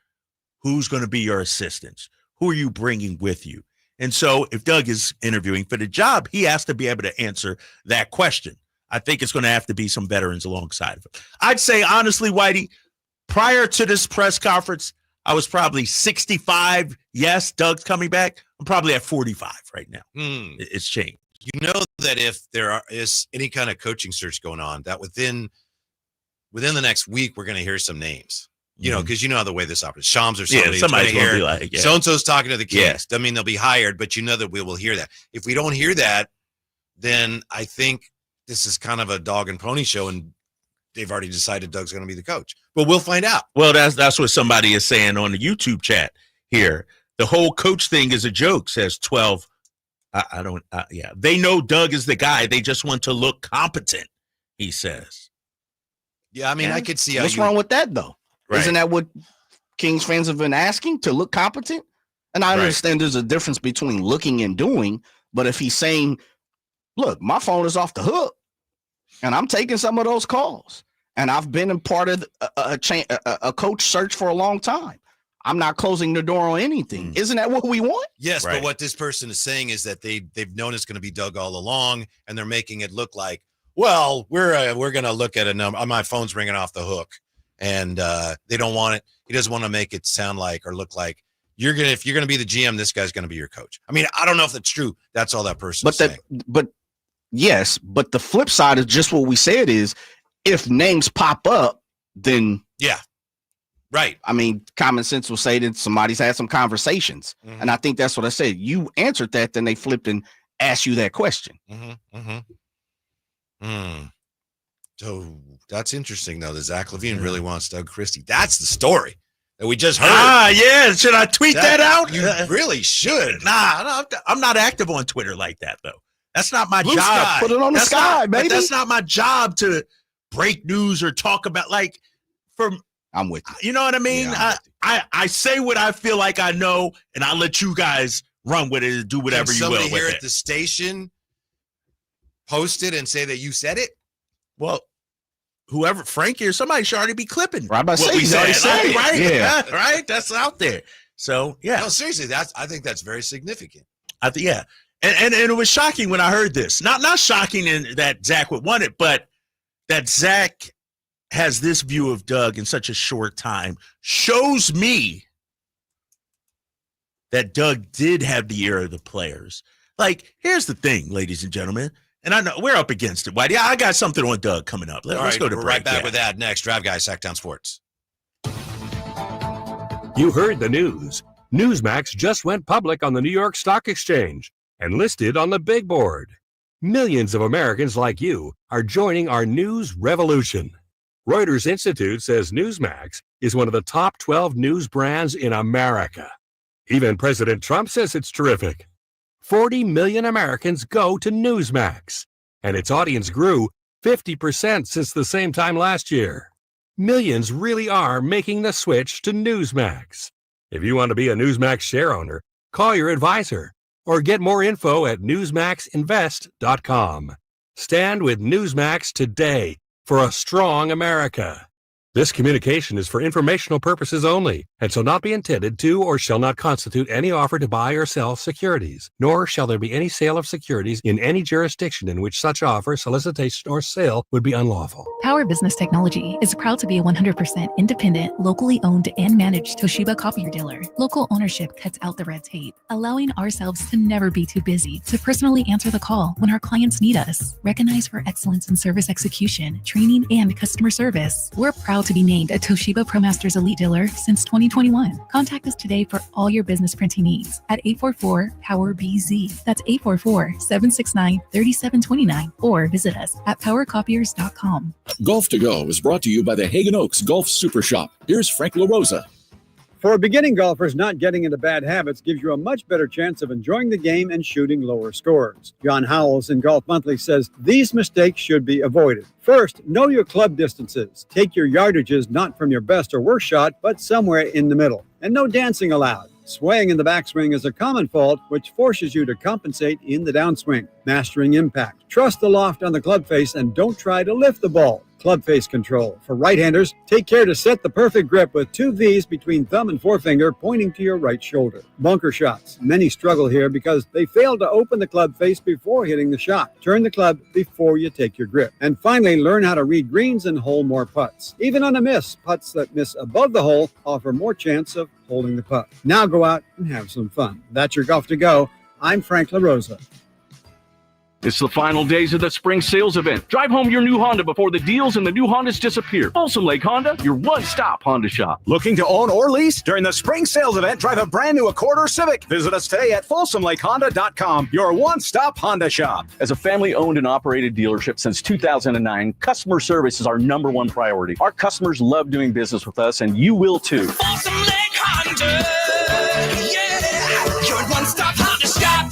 who's going to be your assistants? Who are you bringing with you? And so if Doug is interviewing for the job, he has to be able to answer that question. I think it's going to have to be some veterans alongside of him. I'd say, honestly, Whitey, prior to this press conference, I was probably 65. Yes, Doug's coming back. I'm probably at 45 right now. It's changed. You know that if is any kind of coaching search going on, that within the next week, we're going to hear some names. You know, because you know the way this operates. Shams or somebody's going to hear, be like, so-and-so's talking to the Kings. Doesn't mean they'll be hired, but you know that we will hear that. If we don't hear that, then I think this is kind of a dog and pony show, and they've already decided Doug's going to be the coach. But we'll find out. Well, that's what somebody is saying on the YouTube chat here. The whole coach thing is a joke, says 12. They know Doug is the guy. They just want to look competent, he says. Yeah, I mean, I could see how what's wrong with that, though? Right. Isn't that what Kings fans have been asking, to look competent? And I understand there's a difference between looking and doing, but if he's saying, look, my phone is off the hook and I'm taking some of those calls, and I've been a part of a coach search for a long time, I'm not closing the door on anything. Isn't that what we want? Yes, but what this person is saying is that they've known it's going to be Doug all along, and they're making it look like, well, we're going to look at a number. My phone's ringing off the hook. And they don't want it. He doesn't want to make it sound like or look like if you're gonna be the GM, this guy's gonna be your coach. I mean, I don't know if that's true. That's all that person is saying. But the flip side is just what we said is, if names pop up, then right. I mean, common sense will say that somebody's had some conversations, and I think that's what I said. You answered that, then they flipped and asked you that question. So that's interesting, though, that Zach LaVine really wants Doug Christie. That's the story that we just heard. Yeah. Should I tweet that out? You really should. Nah, I'm not active on Twitter like that, though. That's not my Blue job. sky. Put it on the sky, baby. That's not my job to break news or talk about, I'm with you. You know what I mean? Yeah, I say what I feel like I know, and I let you guys run with it and do whatever you will with it. Somebody here at the station post it and say that you said it? Well, whoever, Frankie or somebody should already be clipping. Right, about what we said, right? Yeah. Right? That's out there. So, yeah. No, seriously, I think that's very significant. And it was shocking when I heard this. Not shocking in that Zach would want it, but that Zach has this view of Doug in such a short time shows me that Doug did have the ear of the players. Like, here's the thing, ladies and gentlemen. And I know we're up against it, Whitey. I got something on Doug coming up. Let's go to break. Right back with that next. Drive Guys, Sacktown Sports. You heard the news. Newsmax just went public on the New York Stock Exchange and listed on the big board. Millions of Americans like you are joining our news revolution. Reuters Institute says Newsmax is one of the top 12 news brands in America. Even President Trump says it's terrific. 40 million Americans go to Newsmax, and its audience grew 50% since the same time last year. Millions really are making the switch to Newsmax. If you want to be a Newsmax share owner, call your advisor or get more info at newsmaxinvest.com. Stand with Newsmax today for a strong America. This communication is for informational purposes only and shall not be intended to or shall not constitute any offer to buy or sell securities, nor shall there be any sale of securities in any jurisdiction in which such offer, solicitation, or sale would be unlawful. Power Business Technology is proud to be a 100% independent, locally owned and managed Toshiba copier dealer. Local ownership cuts out the red tape, allowing ourselves to never be too busy to personally answer the call when our clients need us. Recognized for excellence in service execution, training, and customer service, we're proud to be named a Toshiba ProMasters Elite Dealer since 2021. Contact us today for all your business printing needs at 844-POWER-BZ. That's 844-769-3729, or visit us at powercopiers.com. Golf to Go is brought to you by the Hagen Oaks Golf Super Shop. Here's Frank LaRosa. For beginning golfers, not getting into bad habits gives you a much better chance of enjoying the game and shooting lower scores. John Howells in Golf Monthly says these mistakes should be avoided. First, know your club distances. Take your yardages not from your best or worst shot, but somewhere in the middle. And no dancing allowed. Swaying in the backswing is a common fault, which forces you to compensate in the downswing. Mastering impact. Trust the loft on the club face and don't try to lift the ball. Club face control. For right-handers, take care to set the perfect grip with 2 V's between thumb and forefinger pointing to your right shoulder. Bunker shots. Many struggle here because they fail to open the club face before hitting the shot. Turn the club before you take your grip. And finally, learn how to read greens and hole more putts. Even on a miss, putts that miss above the hole offer more chance of holding the putt. Now go out and have some fun. That's your Golf to Go. I'm Frank LaRosa. It's the final days of the spring sales event. Drive home your new Honda before the deals and the new Hondas disappear. Folsom Lake Honda, your one-stop Honda shop. Looking to own or lease? During the spring sales event, drive a brand new Accord or Civic. Visit us today at FolsomLakeHonda.com, your one-stop Honda shop. As a family-owned and operated dealership since 2009, customer service is our number one priority. Our customers love doing business with us, and you will too. Folsom Lake Honda, yeah, your one-stop Honda shop.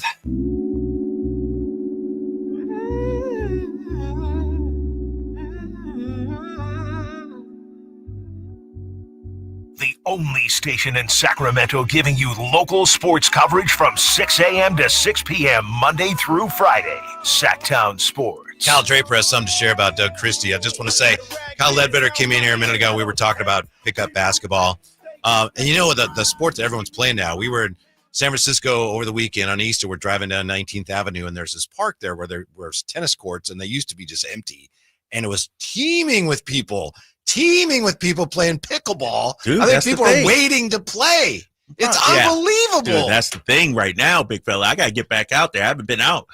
The only station in Sacramento giving you local sports coverage from 6 a.m. to 6 p.m. Monday through Friday. Sacktown Sports. Kyle Draper has something to share about Doug Christie. I just want to say, Kyle Ledbetter came in here a minute ago. We were talking about pickup basketball. And you know, the sport that everyone's playing now. We were in San Francisco over the weekend on Easter. We're driving down 19th Avenue, and there's this park there where there's tennis courts, and they used to be just empty. And it was teeming with people playing pickleball. Dude, I think people are waiting to play. It's unbelievable. Dude, that's the thing right now, big fella. I got to get back out there. I haven't been out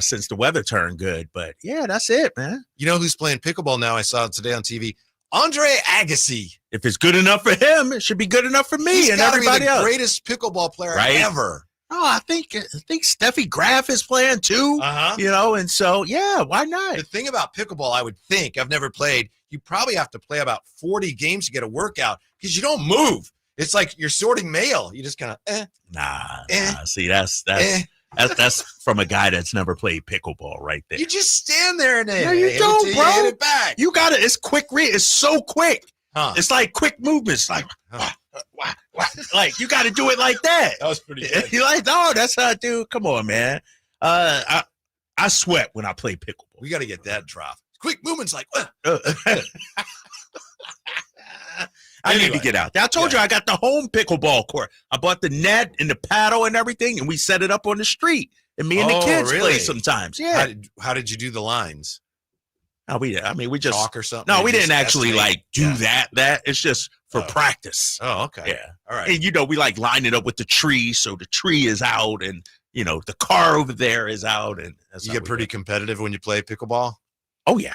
since the weather turned good. But, yeah, that's it, man. You know who's playing pickleball now? I saw it today on TV. Andre Agassi. If it's good enough for him, it should be good enough for me and everybody else. Greatest pickleball player ever. Oh, I think Steffi Graf is playing too. You know, and so why not? The thing about pickleball, I would think, I've never played. You probably have to play about 40 games to get a workout because you don't move. It's like you're sorting mail. You just kind of Nah. See, that's from a guy that's never played pickleball, right there. You just stand there and no, you don't, bro. Hit it back. You got it. It's quick. It's so quick. It's like quick movements. Like, like you got to do it like that. That was pretty good. You're like, no, that's how I do. Come on, man. I sweat when I play pickleball. We got to get that drop. Quick movements like, I need to get out there. I told you I got the home pickleball court. I bought the net and the paddle and everything, and we set it up on the street. And me and the kids play sometimes. Yeah. How did you do the lines? No, we just talk or something. No, we didn't actually do that. It's just for practice. Oh, okay. Yeah. All right. And we like line it up with the tree, so the tree is out, and the car over there is out, and you get pretty competitive when you play pickleball. Oh yeah,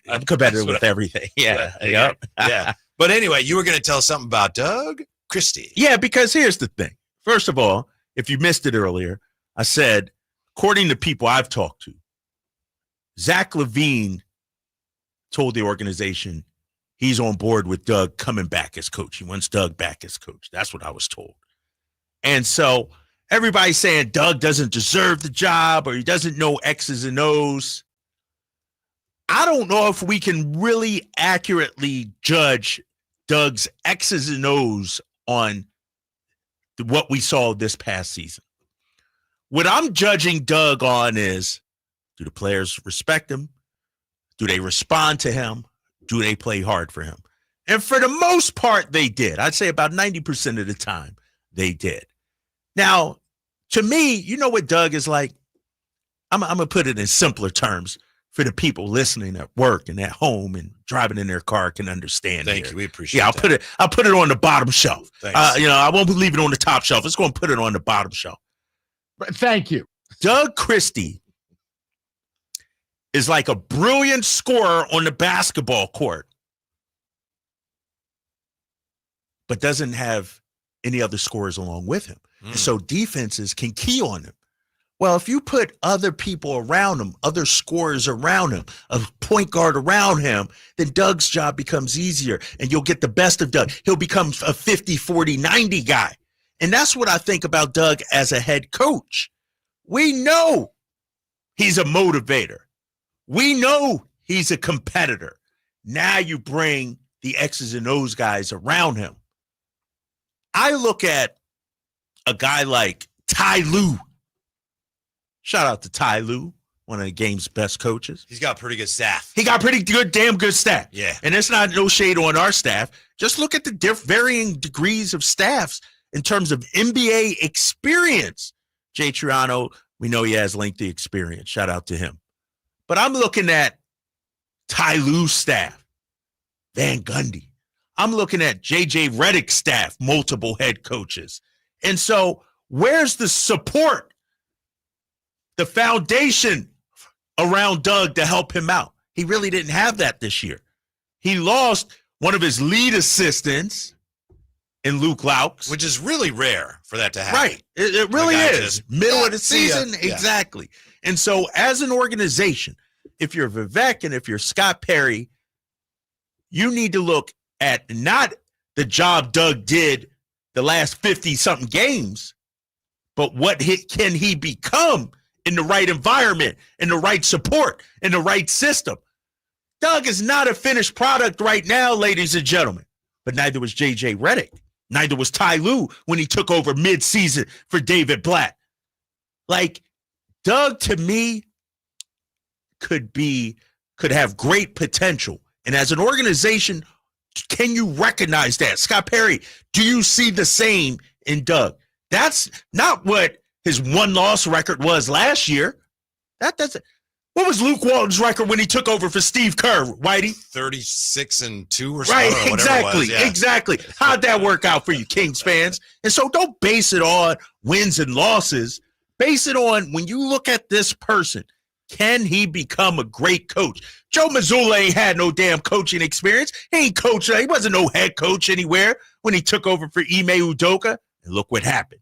I'm competitive with everything. Yeah. Yeah. But anyway, you were going to tell us something about Doug Christie. Yeah, because here's the thing. First of all, if you missed it earlier, I said, according to people I've talked to, Zach LaVine told the organization he's on board with Doug coming back as coach. He wants Doug back as coach. That's what I was told. And so everybody's saying Doug doesn't deserve the job or he doesn't know X's and O's. I don't know if we can really accurately judge Doug's X's and O's on what we saw this past season. What I'm judging Doug on is, do the players respect him? Do they respond to him? Do they play hard for him? And for the most part, they did. I'd say about 90% of the time, they did. Now, to me, you know what Doug is like? I'm going to put it in simpler terms for the people listening at work and at home and driving in their car can understand. Thank you. We appreciate it. I'll put it on the bottom shelf. Thanks. I won't leave it on the top shelf. It's going to put it on the bottom shelf. Thank you. Doug Christie is like a brilliant scorer on the basketball court, but doesn't have any other scorers along with him. And so defenses can key on him. Well, if you put other people around him, other scorers around him, a point guard around him, then Doug's job becomes easier and you'll get the best of Doug. He'll become a 50, 40, 90 guy. And that's what I think about Doug as a head coach. We know he's a motivator. We know he's a competitor. Now you bring the X's and O's guys around him. I look at a guy like Ty Lue. Shout out to Ty Lue, one of the game's best coaches. He's got pretty good staff. He got pretty good, damn good staff. Yeah. And it's not no shade on our staff. Just look at the varying degrees of staffs in terms of NBA experience. Jay Triano, we know he has lengthy experience. Shout out to him. But I'm looking at Ty Lue's staff, Van Gundy. I'm looking at J.J. Redick's staff, multiple head coaches. And so where's the support the foundation around Doug to help him out. He really didn't have that this year. He lost one of his lead assistants in Luke Laux. Which is really rare for that to happen. Right. It really is. Middle of the season. Yeah. Exactly. And so as an organization, if you're Vivek and if you're Scott Perry, you need to look at not the job Doug did the last 50-something games, but what can he become in the right environment, in the right support, in the right system. Doug is not a finished product right now, ladies and gentlemen, but neither was J.J. Redick. Neither was Ty Lue when he took over mid-season for David Blatt. Like, Doug, to me, could have great potential. And as an organization, can you recognize that? Scott Perry, do you see the same in Doug? That's not what his one-loss record was last year. What was Luke Walton's record when he took over for Steve Kerr, Whitey? 36-2 or something. Right, exactly, exactly. How'd that work out for you, Kings fans? And so don't base it on wins and losses. Base it on when you look at this person, can he become a great coach? Joe Mazzulla ain't had no damn coaching experience. He ain't coached. He wasn't no head coach anywhere when he took over for Ime Udoka. And look what happened.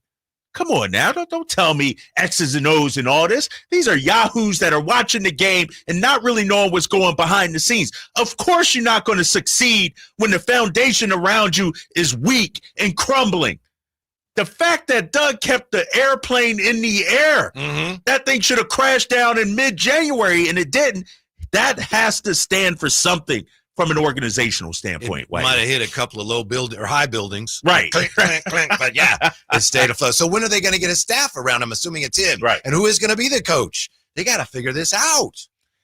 Come on now. Don't tell me X's and O's and all this. These are yahoos that are watching the game and not really knowing what's going behind the scenes. Of course you're not going to succeed when the foundation around you is weak and crumbling. The fact that Doug kept the airplane in the air, that thing should have crashed down in mid-January, and it didn't. That has to stand for something from an organizational standpoint. Might have hit a couple of high buildings. Right. Clink, clink, clink, but yeah, it stayed afloat. So when are they going to get a staff around? I'm assuming it's him. Right. And who is going to be the coach? They got to figure this out.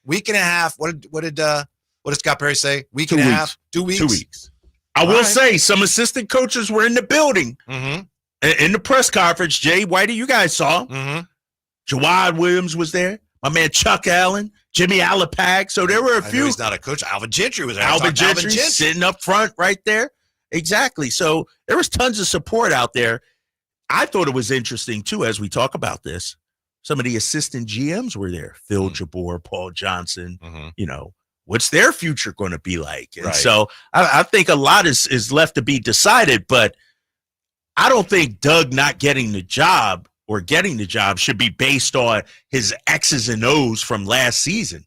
Week and a half. What did Scott Perry say? Week and a half? 2 weeks? 2 weeks. I will say some assistant coaches were in the building. In the press conference, Jay, Whitey, you guys saw. Jawad Williams was there. My man Chuck Allen, Jimmy Alapag. So there were a few. He's not a coach. Alvin Gentry was there. Alvin Gentry sitting up front right there. Exactly. So there was tons of support out there. I thought it was interesting, too, as we talk about this. Some of the assistant GMs were there. Phil Jabor, Paul Johnson. You know, what's their future going to be like? And so I think a lot is left to be decided, but I don't think Doug not getting the job or getting the job should be based on his X's and O's from last season.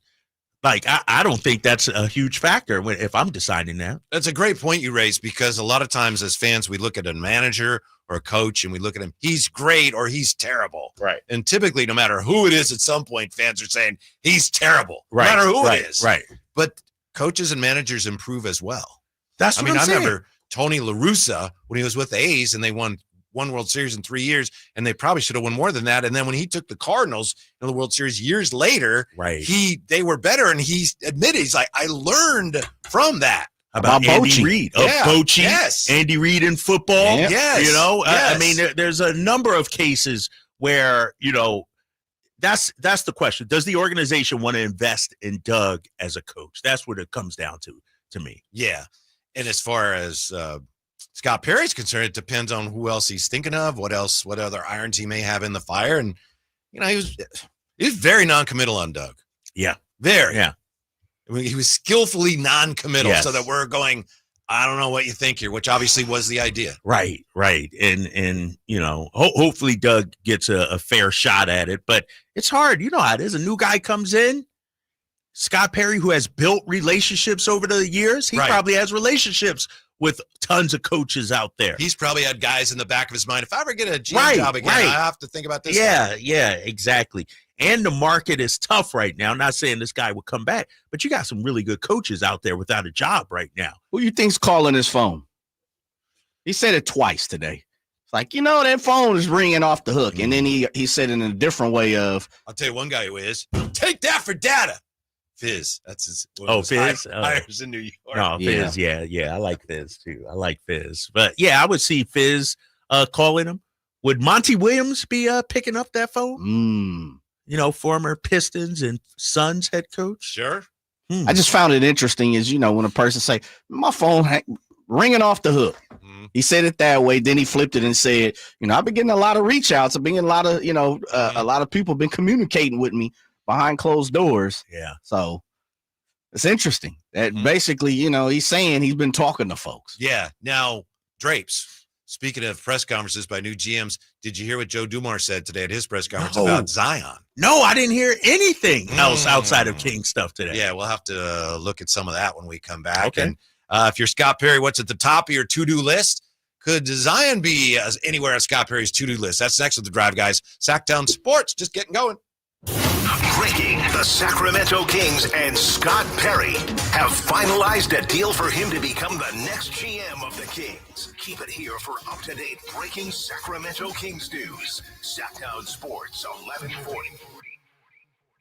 Like, I don't think that's a huge factor if I'm deciding that. That's a great point you raised, because a lot of times as fans, we look at a manager or a coach and we look at him, he's great or he's terrible. Right. And typically, no matter who it is, at some point, fans are saying he's terrible, Right. no matter who Right. it is. Right. But coaches and managers improve as well. That's what I'm I saying. remember Tony La Russa when he was with the A's and they won one World Series in 3 years, and they probably should have won more than that. And then when he took the Cardinals in the World Series years later, they were better, and he admitted, he's like, I learned from that. About Andy Reid, Bochy, yes. Andy Reid in football. Yes. You know, Yes. I mean, there's a number of cases where, you know, that's the question. Does the organization want to invest in Doug as a coach? That's what it comes down to me. Yeah. And as far as Scott Perry's concerned, it depends on who else he's thinking of, what other irons he may have in the fire. And, you know, he was very non-committal on Doug. Yeah. Very. Yeah. I mean, he was skillfully non-committal, Yes. so that we're going, I don't know what you think here, which obviously was the idea. Right. And you know, hopefully Doug gets a fair shot at it, but it's hard. You know how it is. A new guy comes in, Scott Perry, who has built relationships over the years, he probably has relationships with tons of coaches out there. He's probably had guys in the back of his mind, if I ever get a GM job again, I have to think about this. Yeah, exactly. And the market is tough right now. I'm not saying this guy will come back, but you got some really good coaches out there without a job right now. Who you think's calling his phone? He said it twice today. It's like, you know, that phone is ringing off the hook. And then he said it in a different way of, I'll tell you one guy who is. Take that for data. Fizz. That's his. Fizz? Hires in New York. No, Fizz. Yeah. I like Fizz too. I like Fizz. But yeah, I would see Fizz calling him. Would Monty Williams be picking up that phone? You know, former Pistons and Suns head coach. Sure. I just found it interesting is, you know, when a person say, my phone ringing off the hook. He said it that way. Then he flipped it and said, I've been getting a lot of reach outs. I've been getting a lot of, a lot of people been communicating with me behind closed doors. Yeah. So it's interesting that basically, he's saying he's been talking to folks. Yeah. Now, Drapes, speaking of press conferences by new GMs, did you hear what Joe Dumars said today at his press conference about Zion? No, I didn't hear anything else outside of King stuff today. Yeah, we'll have to look at some of that when we come back. Okay. And if you're Scott Perry, what's at the top of your to-do list? Could Zion be anywhere on Scott Perry's to-do list? That's next with the Drive, guys. Sacktown Sports, just getting going. Breaking: the Sacramento Kings and Scott Perry have finalized a deal for him to become the next GM of the Kings. Keep it here for up-to-date breaking Sacramento Kings news. Sacktown Sports, 1140.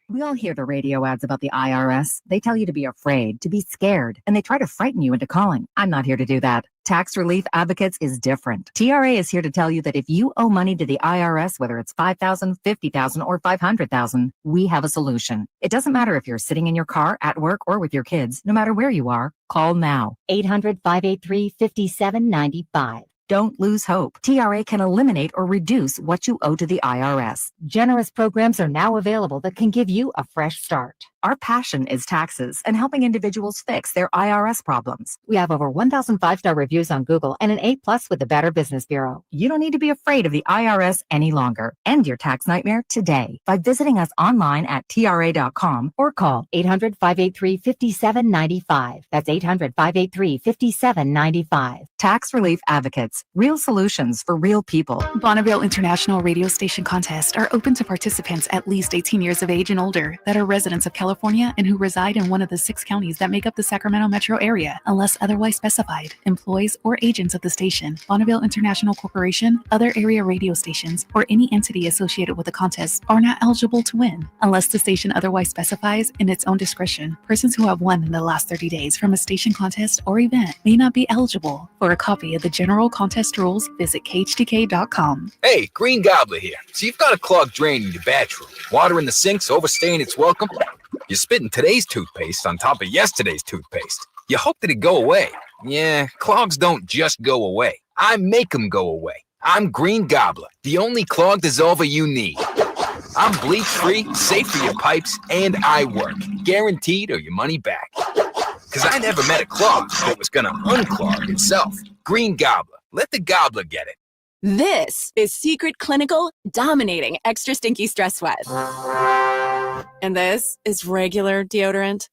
We all hear the radio ads about the IRS. They tell you to be afraid, to be scared, and they try to frighten you into calling. I'm not here to do that. Tax Relief Advocates is different. TRA is here to tell you that if you owe money to the IRS, whether it's $5,000, $50,000, or $500,000, we have a solution. It doesn't matter if you're sitting in your car, at work, or with your kids. No matter where you are, call now. 800-583-5795. Don't lose hope. TRA can eliminate or reduce what you owe to the IRS. Generous programs are now available that can give you a fresh start. Our passion is taxes and helping individuals fix their IRS problems. We have over 1,000 five-star reviews on Google and an A+ with the Better Business Bureau. You don't need to be afraid of the IRS any longer. End your tax nightmare today by visiting us online at TRA.com or call 800-583-5795. That's 800-583-5795. Tax Relief Advocates. Real solutions for real people. Bonneville International Radio Station contests are open to participants at least 18 years of age and older that are residents of California and who reside in one of the 6 counties that make up the Sacramento metro area, unless otherwise specified. Employees or agents of the station, Bonneville International Corporation, other area radio stations, or any entity associated with the contest are not eligible to win, unless the station otherwise specifies in its own discretion. Persons who have won in the last 30 days from a station contest or event may not be eligible. For a copy of the general contest rules, visit khdk.com. Hey, Green Gobbler here. So you've got a clogged drain in your bathroom. Water in the sinks overstaying its welcome. You're spitting today's toothpaste on top of yesterday's toothpaste. You hope that it go away. Yeah, clogs don't just go away. I make them go away. I'm Green Gobbler, the only clog dissolver you need. I'm bleach-free, safe for your pipes, and I work. Guaranteed or your money back. Because I never met a clog that was going to unclog itself. Green Gobbler. Let the gobbler get it. This is Secret Clinical Dominating Extra Stinky Stress Sweat. And this is regular deodorant.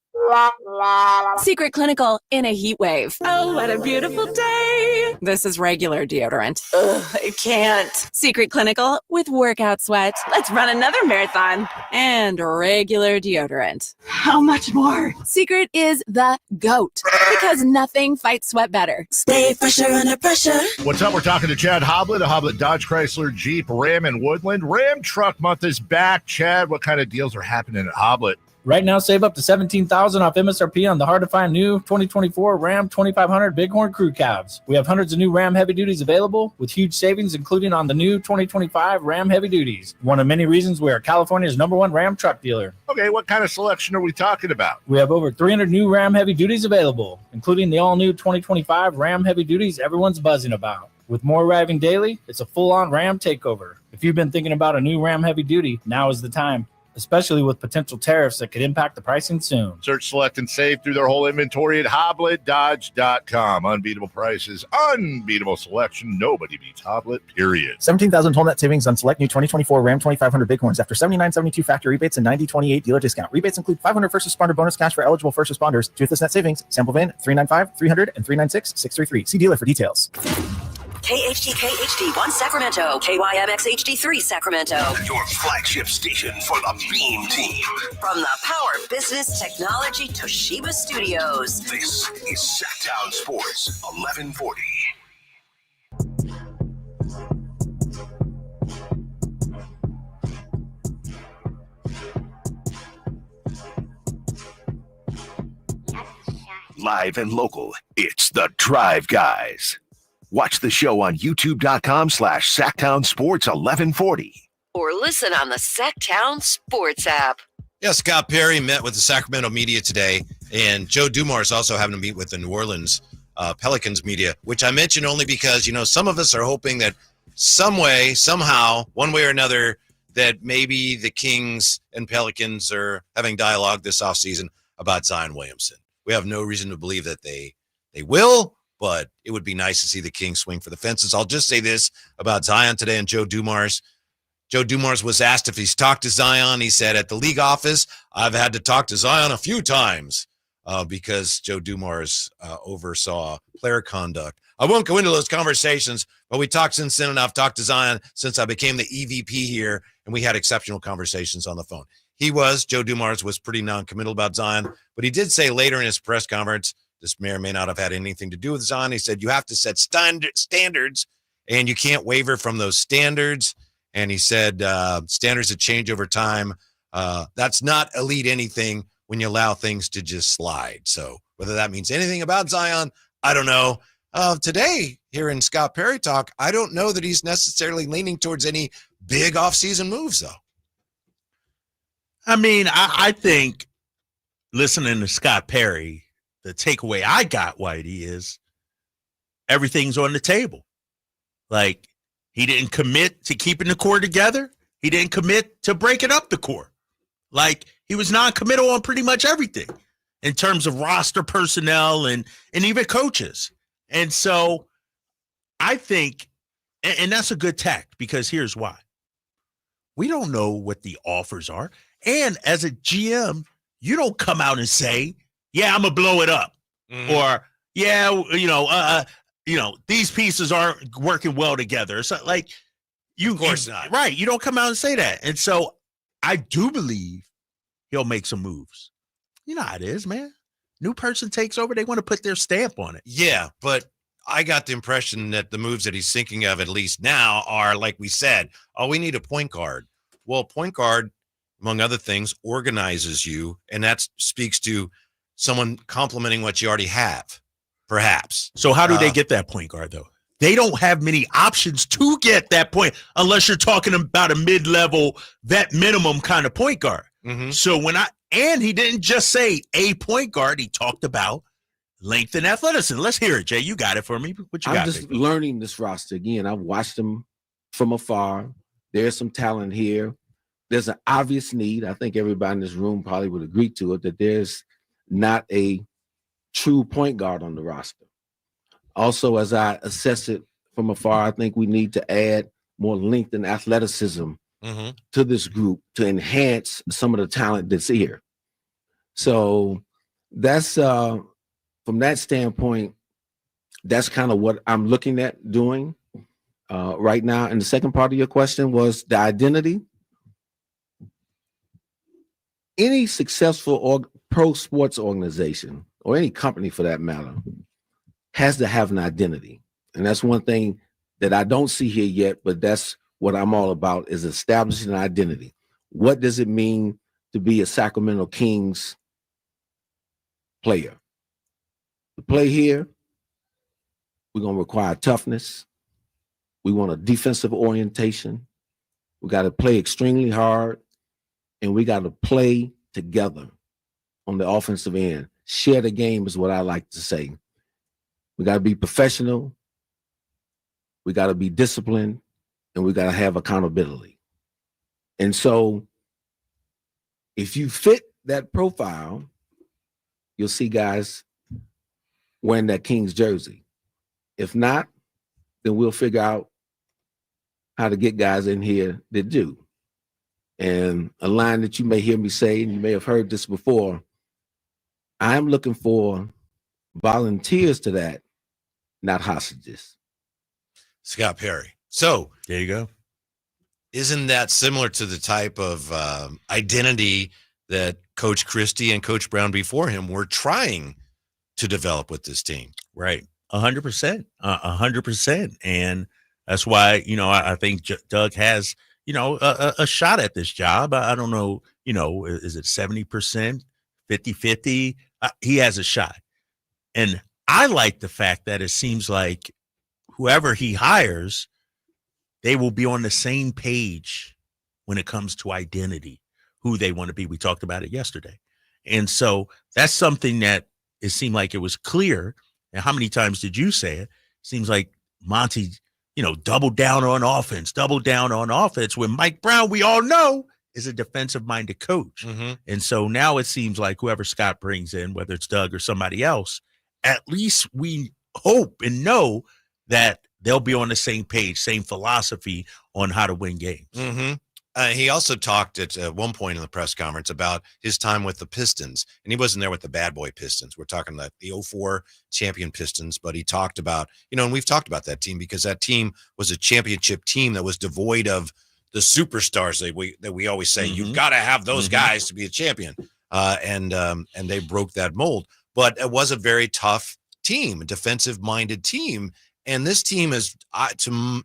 Secret Clinical in a heat wave. Oh, what a beautiful day. This is regular deodorant. Ugh, I can't. Secret Clinical with workout sweat. Let's run another marathon. And regular deodorant. How much more? Secret is the GOAT because nothing fights sweat better. Stay fresher under pressure. What's up? We're talking to Chad Hoblet of Hoblet Dodge Chrysler Jeep Ram and Woodland. Ram Truck Month is back. Chad, what kind of deals are happening at Hoblet? Right now, save up to $17,000 off MSRP on the hard-to-find new 2024 Ram 2500 Bighorn Crew Cabs. We have hundreds of new Ram Heavy Duties available with huge savings, including on the new 2025 Ram Heavy Duties. One of many reasons we are California's #1 Ram truck dealer. Okay, what kind of selection are we talking about? We have over 300 new Ram Heavy Duties available, including the all-new 2025 Ram Heavy Duties everyone's buzzing about. With more arriving daily, it's a full-on Ram takeover. If you've been thinking about a new Ram Heavy Duty, now is the time, especially with potential tariffs that could impact the pricing soon. Search, select, and save through their whole inventory at HobletDodge.com. Unbeatable prices, unbeatable selection. Nobody beats Hoblet, period. $17,000 total net savings on select new 2024 Ram 2500 Bighorns after $79.72 factory rebates and $90.28 dealer discount. Rebates include $500 first responder bonus cash for eligible first responders. Toothless net savings. Sample VIN 395, 300, and 396-633. See dealer for details. KHTK HD1 Sacramento, KYMX HD3 Sacramento. Your flagship station for the Beam Team. From the Power Business Technology Toshiba Studios. This is Sacktown Sports, 1140. Live and local, it's the Drive Guys. Watch the show on youtube.com/Sacktown Sports 1140. Or listen on the Sacktown Sports app. Yeah, Scott Perry met with the Sacramento media today, and Joe Dumars also having to meet with the New Orleans Pelicans media, which I mention only because, some of us are hoping that some way, somehow, one way or another, that maybe the Kings and Pelicans are having dialogue this offseason about Zion Williamson. We have no reason to believe that they will, but it would be nice to see the Kings swing for the fences. I'll just say this about Zion today and Joe Dumars. Joe Dumars was asked if he's talked to Zion. He said, at the league office, I've had to talk to Zion a few times because Joe Dumars oversaw player conduct. I won't go into those conversations, but we talked since then, and I've talked to Zion since I became the EVP here, and we had exceptional conversations on the phone. Joe Dumars was pretty non-committal about Zion, but he did say later in his press conference, this may or may not have had anything to do with Zion. He said, you have to set standards, and you can't waver from those standards. And he said, standards that change over time. That's not elite anything when you allow things to just slide. So whether that means anything about Zion, I don't know. Today, here in Scott Perry Talk, I don't know that he's necessarily leaning towards any big offseason moves, though. I mean, I think listening to Scott Perry, the takeaway I got, Whitey, is everything's on the table. Like, he didn't commit to keeping the core together. He didn't commit to breaking up the core. Like, he was non-committal on pretty much everything in terms of roster personnel and even coaches. And so I think, and that's a good tact, because here's why. We don't know what the offers are. And as a GM, you don't come out and say, yeah, I'm going to blow it up. Mm-hmm. Or, yeah, these pieces aren't working well together. So, like, of course not. Right. You don't come out and say that. And so I do believe he'll make some moves. You know how it is, man. New person takes over. They want to put their stamp on it. Yeah, but I got the impression that the moves that he's thinking of, at least now, are, like we said, we need a point guard. Well, point guard, among other things, organizes you, and that speaks to someone complementing what you already have, perhaps. So how do they get that point guard, though? They don't have many options to get that point unless you're talking about a mid-level vet minimum kind of point guard. Mm-hmm. So he didn't just say a point guard. He talked about length and athleticism. Let's hear it, Jay. You got it for me. What you got? I'm just learning this roster again. I've watched them from afar. There's some talent here. There's an obvious need. I think everybody in this room probably would agree to it, that there's not a true point guard on the roster. Also, as I assess it from afar, I think we need to add more length and athleticism to this group to enhance some of the talent that's here. So that's from that standpoint, that's kind of what I'm looking at doing right now. And the second part of your question was the identity. Any successful or pro sports organization, or any company for that matter, has to have an identity. And that's one thing that I don't see here yet, but that's what I'm all about, is establishing an identity. What does it mean to be a Sacramento Kings player? To play here, we're going to require toughness. We want a defensive orientation. We got to play extremely hard, and we got to play together on the offensive end. Share the game is what I like to say. We got to be professional. We got to be disciplined, and we got to have accountability. And so if you fit that profile, you'll see guys wearing that Kings jersey. If not, then we'll figure out how to get guys in here that do. And a line that you may hear me say, and you may have heard this before, I'm looking for volunteers to that, not hostages. Scott Perry. So there you go. Isn't that similar to the type of identity that Coach Christie and Coach Brown before him were trying to develop with this team? Right. 100%. 100%. And that's why, I think Doug has, a shot at this job. I don't know, is it 70%, 50-50? He has a shot. And I like the fact that it seems like whoever he hires, they will be on the same page when it comes to identity, who they want to be. We talked about it yesterday. And so that's something that it seemed like it was clear. And how many times did you say it? Seems like Monty, doubled down on offense, when Mike Brown, we all know, is a defensive-minded coach. Mm-hmm. And so now it seems like whoever Scott brings in, whether it's Doug or somebody else, at least we hope and know that they'll be on the same page, same philosophy on how to win games. Mm-hmm. He also talked at one point in the press conference about his time with the Pistons, and he wasn't there with the bad boy Pistons. We're talking the 04 champion Pistons, but he talked about, and we've talked about that team because that team was a championship team that was devoid of the superstars that we always say, you've got to have those guys to be a champion. And they broke that mold, but it was a very tough team, a defensive minded team. And this team is, to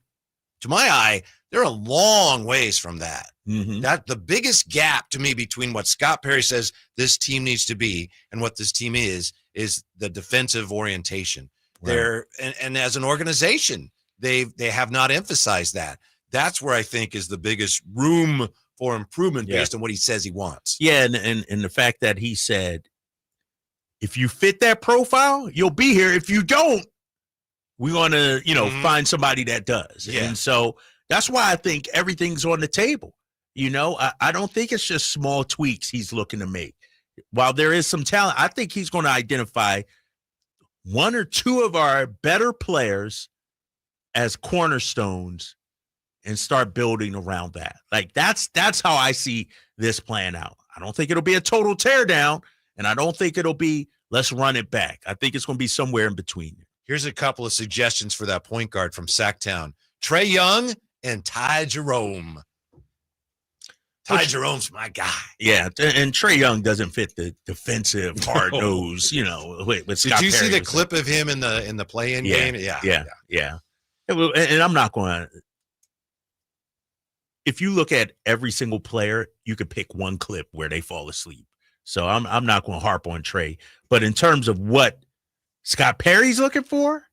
my eye, they're a long ways from that. That the biggest gap to me between what Scott Perry says this team needs to be and what this team is the defensive orientation. Right. And as an organization, they have not emphasized that. That's where I think is the biggest room for improvement based on what he says he wants. Yeah, and the fact that he said, if you fit that profile, you'll be here. If you don't, we want to, find somebody that does. Yeah. And so that's why I think everything's on the table. I don't think it's just small tweaks he's looking to make. While there is some talent, I think he's going to identify one or two of our better players as cornerstones and start building around that. Like that's how I see this playing out. I don't think it'll be a total teardown, and I don't think it'll be let's run it back. I think it's going to be somewhere in between. Here's a couple of suggestions for that point guard from Sacktown: Trae Young and Ty Jerome. Jerome's my guy. Yeah, and Trae Young doesn't fit the defensive hard nose. With Scott Did you see Perry the clip of him in the play-in game? Yeah. And I'm not going to. If you look at every single player, you could pick one clip where they fall asleep. So I'm not going to harp on Trae. But in terms of what Scott Perry's looking for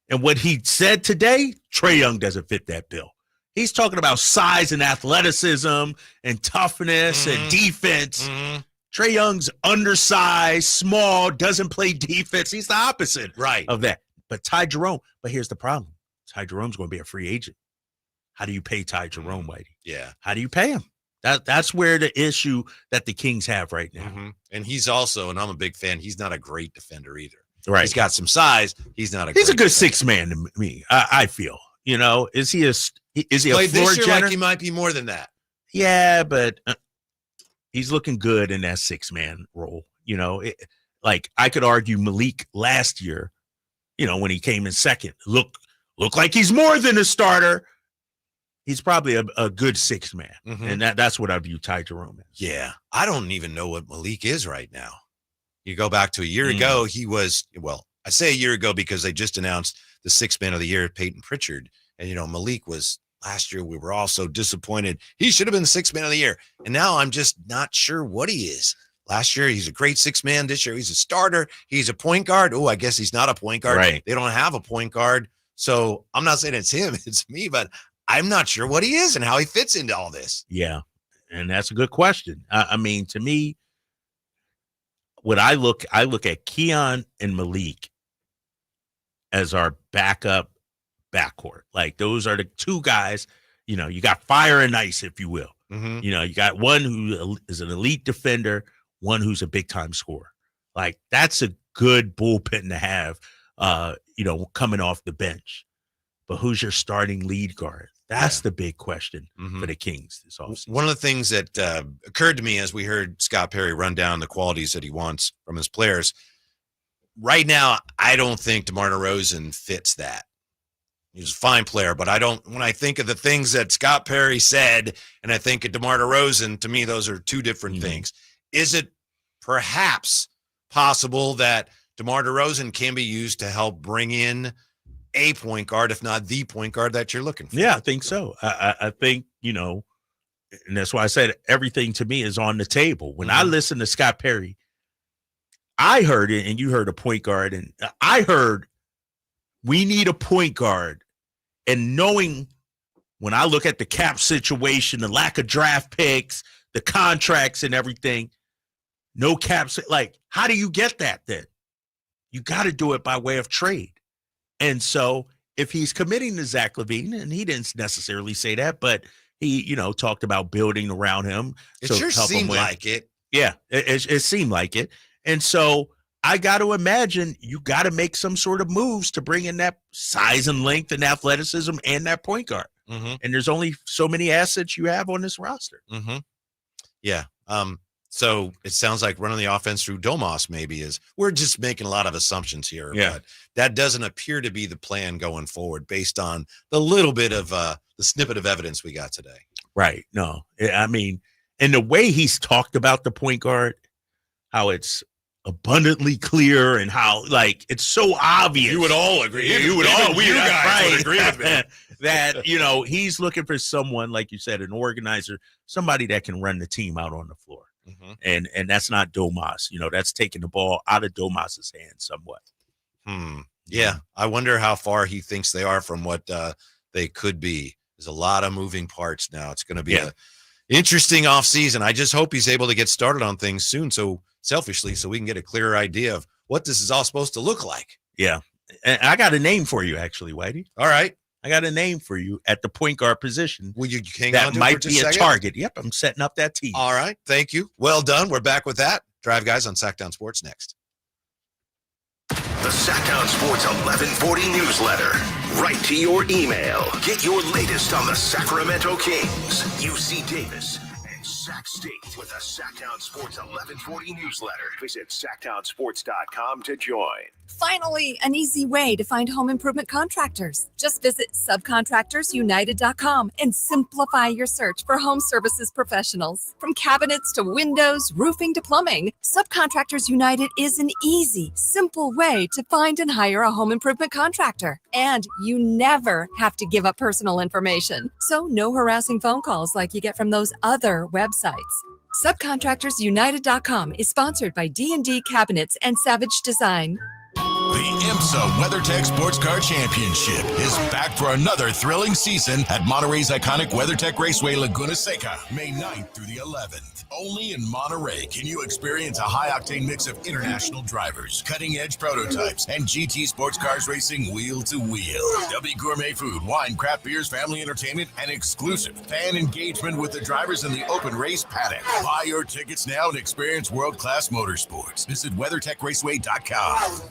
and what he said today, Trae Young doesn't fit that bill. He's talking about size and athleticism and toughness and defense. Trae Young's undersized, small, doesn't play defense. He's the opposite of that. But Ty Jerome, but here's the problem. Ty Jerome's going to be a free agent. How do you pay Ty Jerome, Whitey? Yeah. How do you pay him? That's where the issue that the Kings have right now. And he's also, and I'm a big fan, he's not a great defender either. Right. He's got some size. He's not a He's great a good defender. 6 man to me. I feel. Is he a Played floor this year general? like he might be more than that. Yeah, but he's looking good in that 6 man role. Like I could argue Malik last year, when he came in second, look like he's more than a starter. He's probably a good 6 man, and that's what I view Ty Jerome as. Yeah, I don't even know what Malik is right now. You go back to a year ago, he was, I say a year ago because they just announced the 6th man of the year, Peyton Pritchard. And, Malik was last year. We were all so disappointed. He should have been the 6th man of the year. And now I'm just not sure what he is. Last year, he's a great 6 man. This year, he's a starter. He's a point guard. Oh, I guess he's not a point guard. Right. They don't have a point guard. So I'm not saying it's him, it's me, but I'm not sure what he is and how he fits into all this. Yeah. And that's a good question. I mean, to me, what I look at Keon and Malik as our backup backcourt. Like those are the 2 guys, you got fire and ice, if you will. You got one who is an elite defender, one who's a big time scorer. Like that's a good bullpen to have, coming off the bench. But who's your starting lead guard? That's the big question for the Kings this offseason. One of the things that occurred to me as we heard Scott Perry run down the qualities that he wants from his players, right now, I don't think DeMar DeRozan fits that. He's a fine player, but when I think of the things that Scott Perry said and I think of DeMar DeRozan, to me, those are 2 different things. Is it perhaps possible that DeMar DeRozan can be used to help bring in a point guard, if not the point guard that you're looking for? Yeah, I think so. I think, and that's why I said everything to me is on the table. When I listen to Scott Perry, I heard it, and you heard a point guard, and I heard we need a point guard. And knowing when I look at the cap situation, the lack of draft picks, the contracts and everything, no caps, like, how do you get that then? you got to do it by way of trade. And so if he's committing to Zach LaVine, and he didn't necessarily say that, but he, talked about building around him. It sure seemed like it. Yeah, it seemed like it. And so I got to imagine you got to make some sort of moves to bring in that size and length and athleticism and that point guard. Mm-hmm. And there's only so many assets you have on this roster. Mm-hmm. Yeah. So it sounds like running the offense through Domas we're just making a lot of assumptions here. Yeah. But that doesn't appear to be the plan going forward based on the little bit of the snippet of evidence we got today. Right. No, I mean, and the way he's talked about the point guard, how it's abundantly clear and how it's so obvious. You would all agree. You would all, you guys would agree with me. That, he's looking for someone, like you said, an organizer, somebody that can run the team out on the floor. Mm-hmm. And that's not Domas. That's taking the ball out of Domas's hands somewhat. Yeah. I wonder how far he thinks they are from what they could be. There's a lot of moving parts now. It's going to be a interesting offseason. I just hope he's able to get started on things soon. So we can get a clearer idea of what this is all supposed to look like. Yeah. And I got a name for you, actually, Whitey. All right. I got a name for you at the point guard position. Will you hang on to might it for just be a second? target. Yep, I'm setting up that team. All right, thank you. Well done. We're back with that. Drive Guys on Sacktown Sports next. The Sacktown Sports 1140 newsletter. Right to your email. Get your latest on the Sacramento Kings, UC Davis, and Sac State with the Sacktown Sports 1140 newsletter. Visit sacktownsports.com to join. Finally, an easy way to find home improvement contractors. Just visit subcontractorsunited.com and simplify your search for home services professionals. From cabinets to windows, roofing to plumbing, Subcontractors United is an easy, simple way to find and hire a home improvement contractor. And you never have to give up personal information. So no harassing phone calls like you get from those other websites. Subcontractorsunited.com is sponsored by D&D Cabinets and Savage Design. The IMSA WeatherTech Sports Car Championship is back for another thrilling season at Monterey's iconic WeatherTech Raceway Laguna Seca, May 9th through the 11th. Only in Monterey can you experience a high-octane mix of international drivers, cutting-edge prototypes, and GT sports cars racing wheel to wheel. There'll be gourmet food, wine, craft beers, family entertainment, and exclusive fan engagement with the drivers in the open race paddock. Buy your tickets now and experience world-class motorsports. Visit WeatherTechRaceway.com.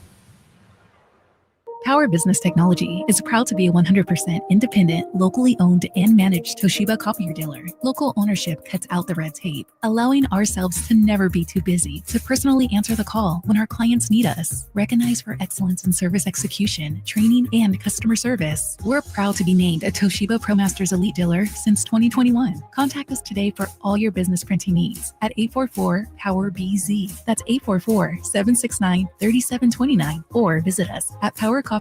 Power Business Technology is proud to be a 100% independent, locally owned and managed Toshiba copier dealer. Local ownership cuts out the red tape, allowing ourselves to never be too busy to personally answer the call when our clients need us. Recognized for excellence in service execution, training, and customer service, we're proud to be named a Toshiba ProMasters Elite Dealer since 2021. Contact us today for all your business printing needs at 844-POWER-BZ. That's 844-769-3729, or visit us at powercopiers.com.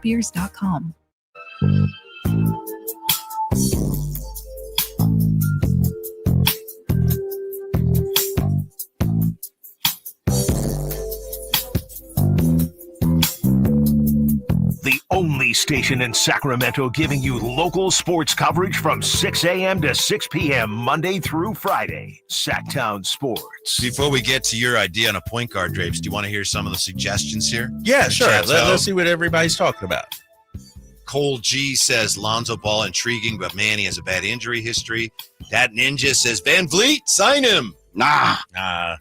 The only station in Sacramento giving you local sports coverage from 6 a.m. to 6 p.m. Monday through Friday. Sacktown Sports. Before we get to your idea on a point guard, Drapes, do you want to hear some of the suggestions here? Yeah, sure. Chat's Let's see what everybody's talking about. Cole G says Lonzo Ball intriguing, but man, he has a bad injury history. That Ninja says Van Vliet, sign him. Nah. Van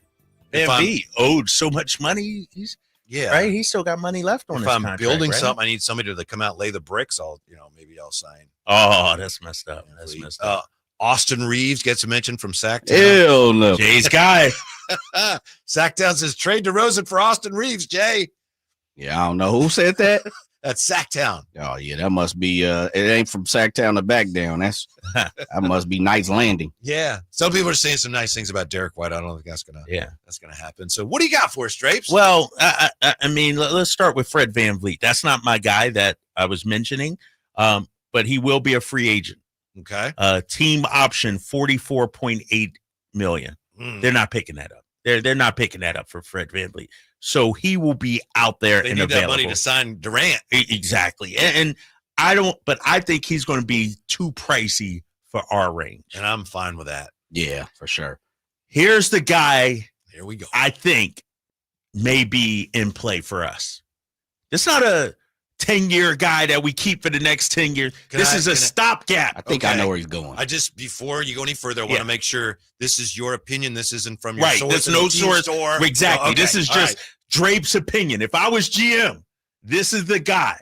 Vliet owed so much money. Right? He still got money left on his contract. If I'm building right? something, I need somebody to come out, lay the bricks. Maybe I'll sign. Oh, that's messed up. That's messed up. Austin Reeves gets a mention from Sacktown. Hell no. Jay's guy. Sacktown says trade DeRozan for Austin Reeves, Jay. Yeah, I don't know who said that. That's Sacktown. Oh, yeah, that must be it ain't from Sacktown to back down. That must be Knight's Landing. Yeah. Some people are saying some nice things about Derek White. I don't think that's gonna happen. So what do you got for us, Drapes? Well, I mean, let's start with Fred Van Vliet. That's not my guy that I was mentioning, but he will be a free agent. Okay. Team option $44.8 million. They're not picking that up. They're not picking that up for Fred Van Vliet. So he will be out there they and need available. That money to sign Durant. Exactly. And I think he's going to be too pricey for our range. And I'm fine with that. Yeah, for sure. Here's the guy. Here we go. I think may be in play for us. It's not a 10-year guy that we keep for the next 10 years. This is a stopgap. I think I know where he's going. I just, before you go any further, I want to make sure this is your opinion. This isn't from your Right. source. There's no source. Store. Exactly. Oh, okay. This is All just right. Drape's opinion. If I was GM, this is the guy.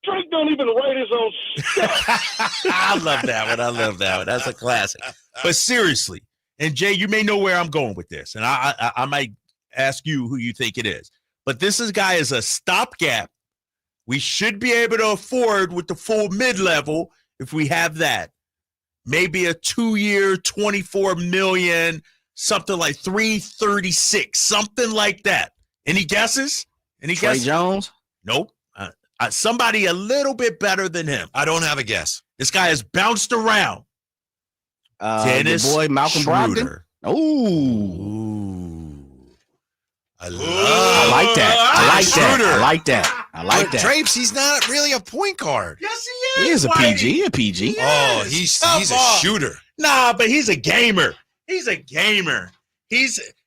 Drake don't even write his own stuff. I love that one. That's a classic. But seriously, and Jay, you may know where I'm going with this, and I might ask you who you think it is. But this guy is a stopgap. We should be able to afford with the full mid-level if we have that. Maybe a 2-year, $24 million, something like $336, something like that. Any guesses? Trey Jones? Nope. Somebody a little bit better than him. I don't have a guess. This guy has bounced around. Dennis the boy Malcolm Schroeder. Brogdon. Ooh. I like that. I like that. Drapes, he's not really a point guard. Yes, He is a PG. Oh, he's a shooter. Nah, but he's a gamer. He's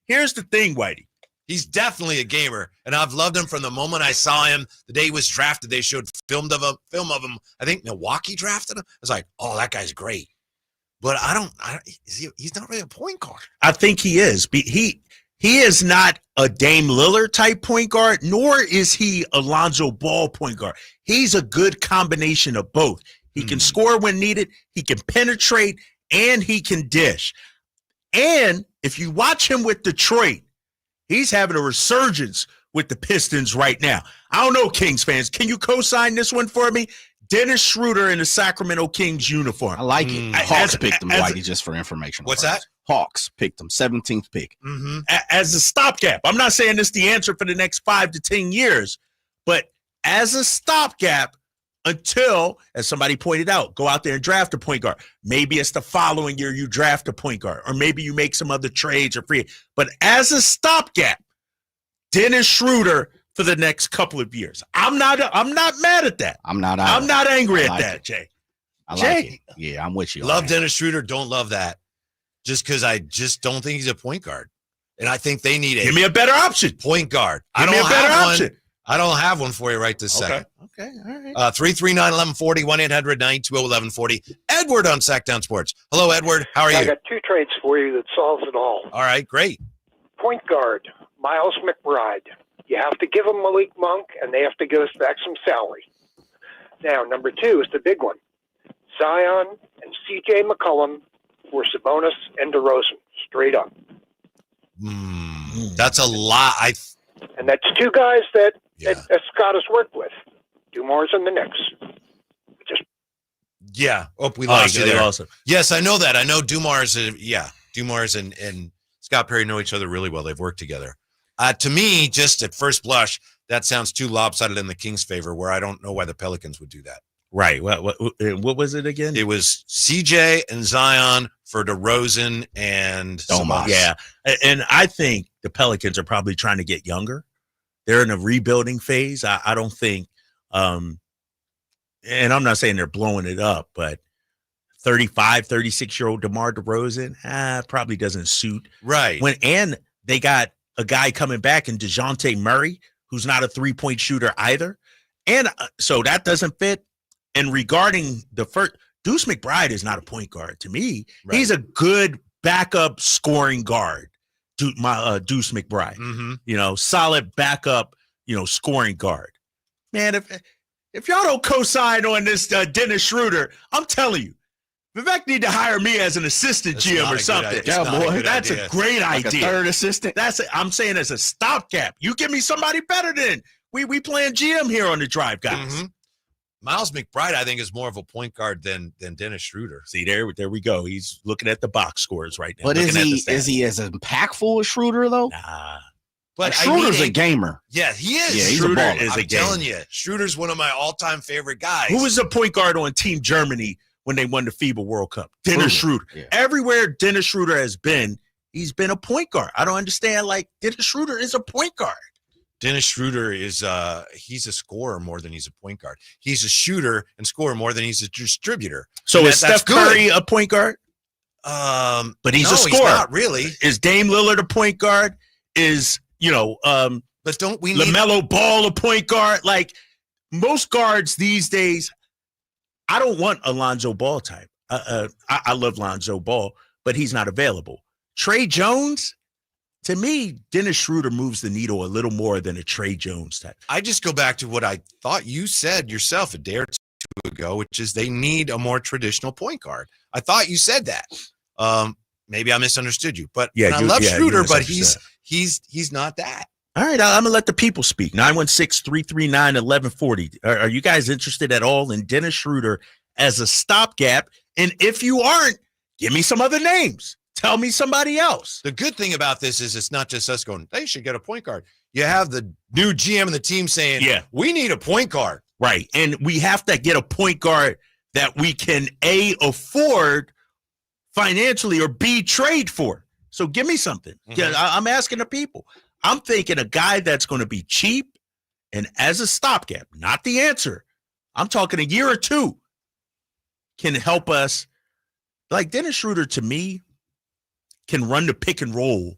here's the thing, Whitey. He's definitely a gamer, and I've loved him from the moment I saw him. The day he was drafted, they showed film of him. I think Milwaukee drafted him. I was like, oh, that guy's great. But he's not really a point guard. I think he is. He is not a Dame Lillard type point guard, nor is he a Lonzo Ball point guard. He's a good combination of both. He can score when needed, he can penetrate, and he can dish. And if you watch him with Detroit, he's having a resurgence with the Pistons right now. I don't know, Kings fans. Can you co-sign this one for me? Dennis Schroeder in the Sacramento Kings uniform. I like it. Hawks picked him, Whitey, just for information. What's that? Hawks picked him, 17th pick. Mm-hmm. As a stopgap. I'm not saying this is the answer for the next 5 to 10 years, but as a stopgap until, as somebody pointed out, go out there and draft a point guard. Maybe it's the following year you draft a point guard, or maybe you make some other trades or free. But as a stopgap, Dennis Schroeder for the next couple of years. I'm not mad at that. I'm not angry at like that, it. Jay. I like it. Yeah, I'm with you. Love Dennis Schroeder. Don't love that. Just because I just don't think he's a point guard. And I think they need Give me a better option. Point guard. Give me a better option. I don't have one for you right this second. Okay, all right. 339-1140, 1-800-920-1140. Edward on Sacktown Sports. Hello, Edward. How are I you? got 2 trades for you that solves it all. All right, great. Point guard, Miles McBride. You have to give him Malik Monk, and they have to give us back some salary. Now, number 2 is the big one. Zion and C.J. McCollum for Sabonis and DeRozan, straight up. That's a lot. And that's 2 guys that Scott has worked with. Dumars and the Knicks. Yeah. Oh, we lost you there. Awesome. Yes, I know that. I know Dumars. Dumars and Scott Perry know each other really well. They've worked together. To me, just at first blush, that sounds too lopsided in the Kings' favor, where I don't know why the Pelicans would do that. Right. What was it again? It was CJ and Zion for DeRozan and Sabonis. Yeah. And I think the Pelicans are probably trying to get younger. They're in a rebuilding phase. I don't think, and I'm not saying they're blowing it up, but 35, 36-year-old DeMar DeRozan probably doesn't suit. Right. And they got a guy coming back in DeJounte Murray, who's not a three-point shooter either. And so that doesn't fit. And regarding the first, Deuce McBride is not a point guard to me. Right. He's a good backup scoring guard. Deuce McBride, solid backup, scoring guard. Man, if y'all don't co-sign on this Dennis Schroeder, I'm telling you, Vivek need to hire me as an assistant GM or something. That's a great idea. A third assistant. I'm saying as a stopgap. You give me somebody better than we playing GM here on the Drive, guys. Mm-hmm. Miles McBride, I think, is more of a point guard than Dennis Schroeder. See, there we go. He's looking at the box scores right now. But is he as impactful as Schroeder, though? Nah. But Schroeder's a gamer. Yeah, he is. Yeah, he's Schroeder a baller. I'm telling you, Schroeder's one of my all-time favorite guys. Who was the point guard on Team Germany when they won the FIBA World Cup? Dennis Schroeder. Yeah. Everywhere Dennis Schroeder has been, he's been a point guard. I don't understand. Dennis Schroeder is a point guard. Dennis Schroeder is he's a scorer more than he's a point guard. He's a shooter and scorer more than he's a distributor. So is Steph Curry a point guard? But he's a scorer. He's not really. Is Dame Lillard a point guard? Is But don't we need LaMelo Ball, a point guard? Like most guards these days, I don't want a Lonzo Ball type. I love Lonzo Ball, but he's not available. Trey Jones, to me, Dennis Schroeder moves the needle a little more than a Trey Jones type. I just go back to what I thought you said yourself a day or two ago, which is they need a more traditional point guard. I thought you said that. Maybe I misunderstood you, but I love Schroeder, but he's not that. All right, I'm going to let the people speak. 916-339-1140. Are you guys interested at all in Dennis Schroeder as a stopgap? And if you aren't, give me some other names. Tell me somebody else. The good thing about this is it's not just us going, they should get a point guard. You have the new GM of the team saying, we need a point guard. Right, and we have to get a point guard that we can, A, afford financially or B, trade for. So give me something. Yeah, I'm asking the people. I'm thinking a guy that's going to be cheap and as a stopgap, not the answer. I'm talking a year or two can help us. Like Dennis Schroeder, to me, can run the pick and roll.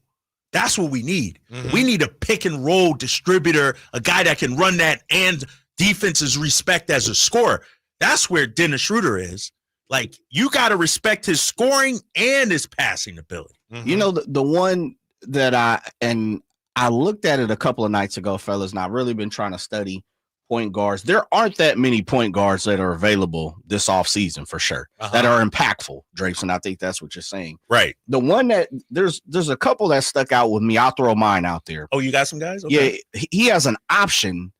That's what we need. We need a pick and roll distributor, a guy that can run that and defenses respect as a scorer. That's where Dennis Schroeder is. Like, you got to respect his scoring and his passing ability. You know, the one that I looked at it a couple of nights ago, fellas, and I've really been trying to study point guards. There aren't that many point guards that are available this offseason for sure that are impactful, Drapes, and I think that's what you're saying. Right. The one that there's a couple that stuck out with me. I'll throw mine out there. Oh, you got some guys? Okay. Yeah, he has an option.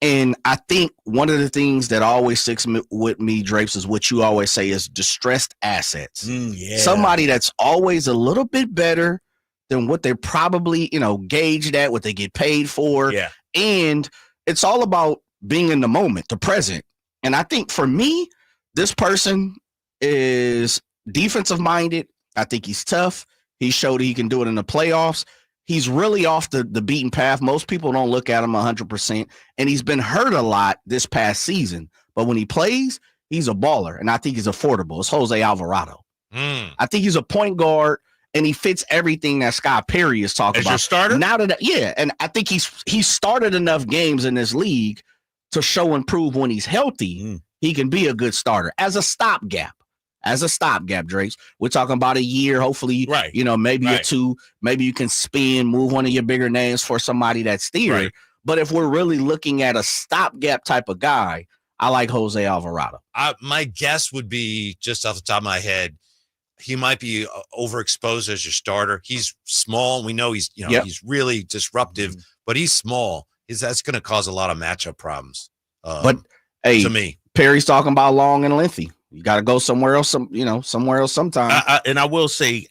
And I think one of the things that always sticks with me, Drapes, is what you always say is distressed assets. Somebody that's always a little bit better than what they're probably, gauged at, what they get paid for. Yeah. And it's all about being in the moment, the present. And I think for me, this person is defensive minded. I think he's tough. He showed he can do it in the playoffs. He's really off the beaten path. Most people don't look at him 100%. And he's been hurt a lot this past season. But when he plays, he's a baller. And I think he's affordable. It's Jose Alvarado. I think he's a point guard. And he fits everything that Scott Perry is talking about. As your starter? Now that, and I think he's started enough games in this league to show and prove when he's healthy, he can be a good starter as a stopgap. Drapes. We're talking about a year, hopefully, right? Maybe a two. Maybe you can spin, move one of your bigger names for somebody that's there. Right. But if we're really looking at a stopgap type of guy, I like Jose Alvarado. My guess would be, just off the top of my head, he might be overexposed as your starter. He's small. We know he's, he's really disruptive, but he's small. That's going to cause a lot of matchup problems. But hey, to me, Perry's talking about long and lengthy. You got to go somewhere else. Somewhere else sometime. And I will say,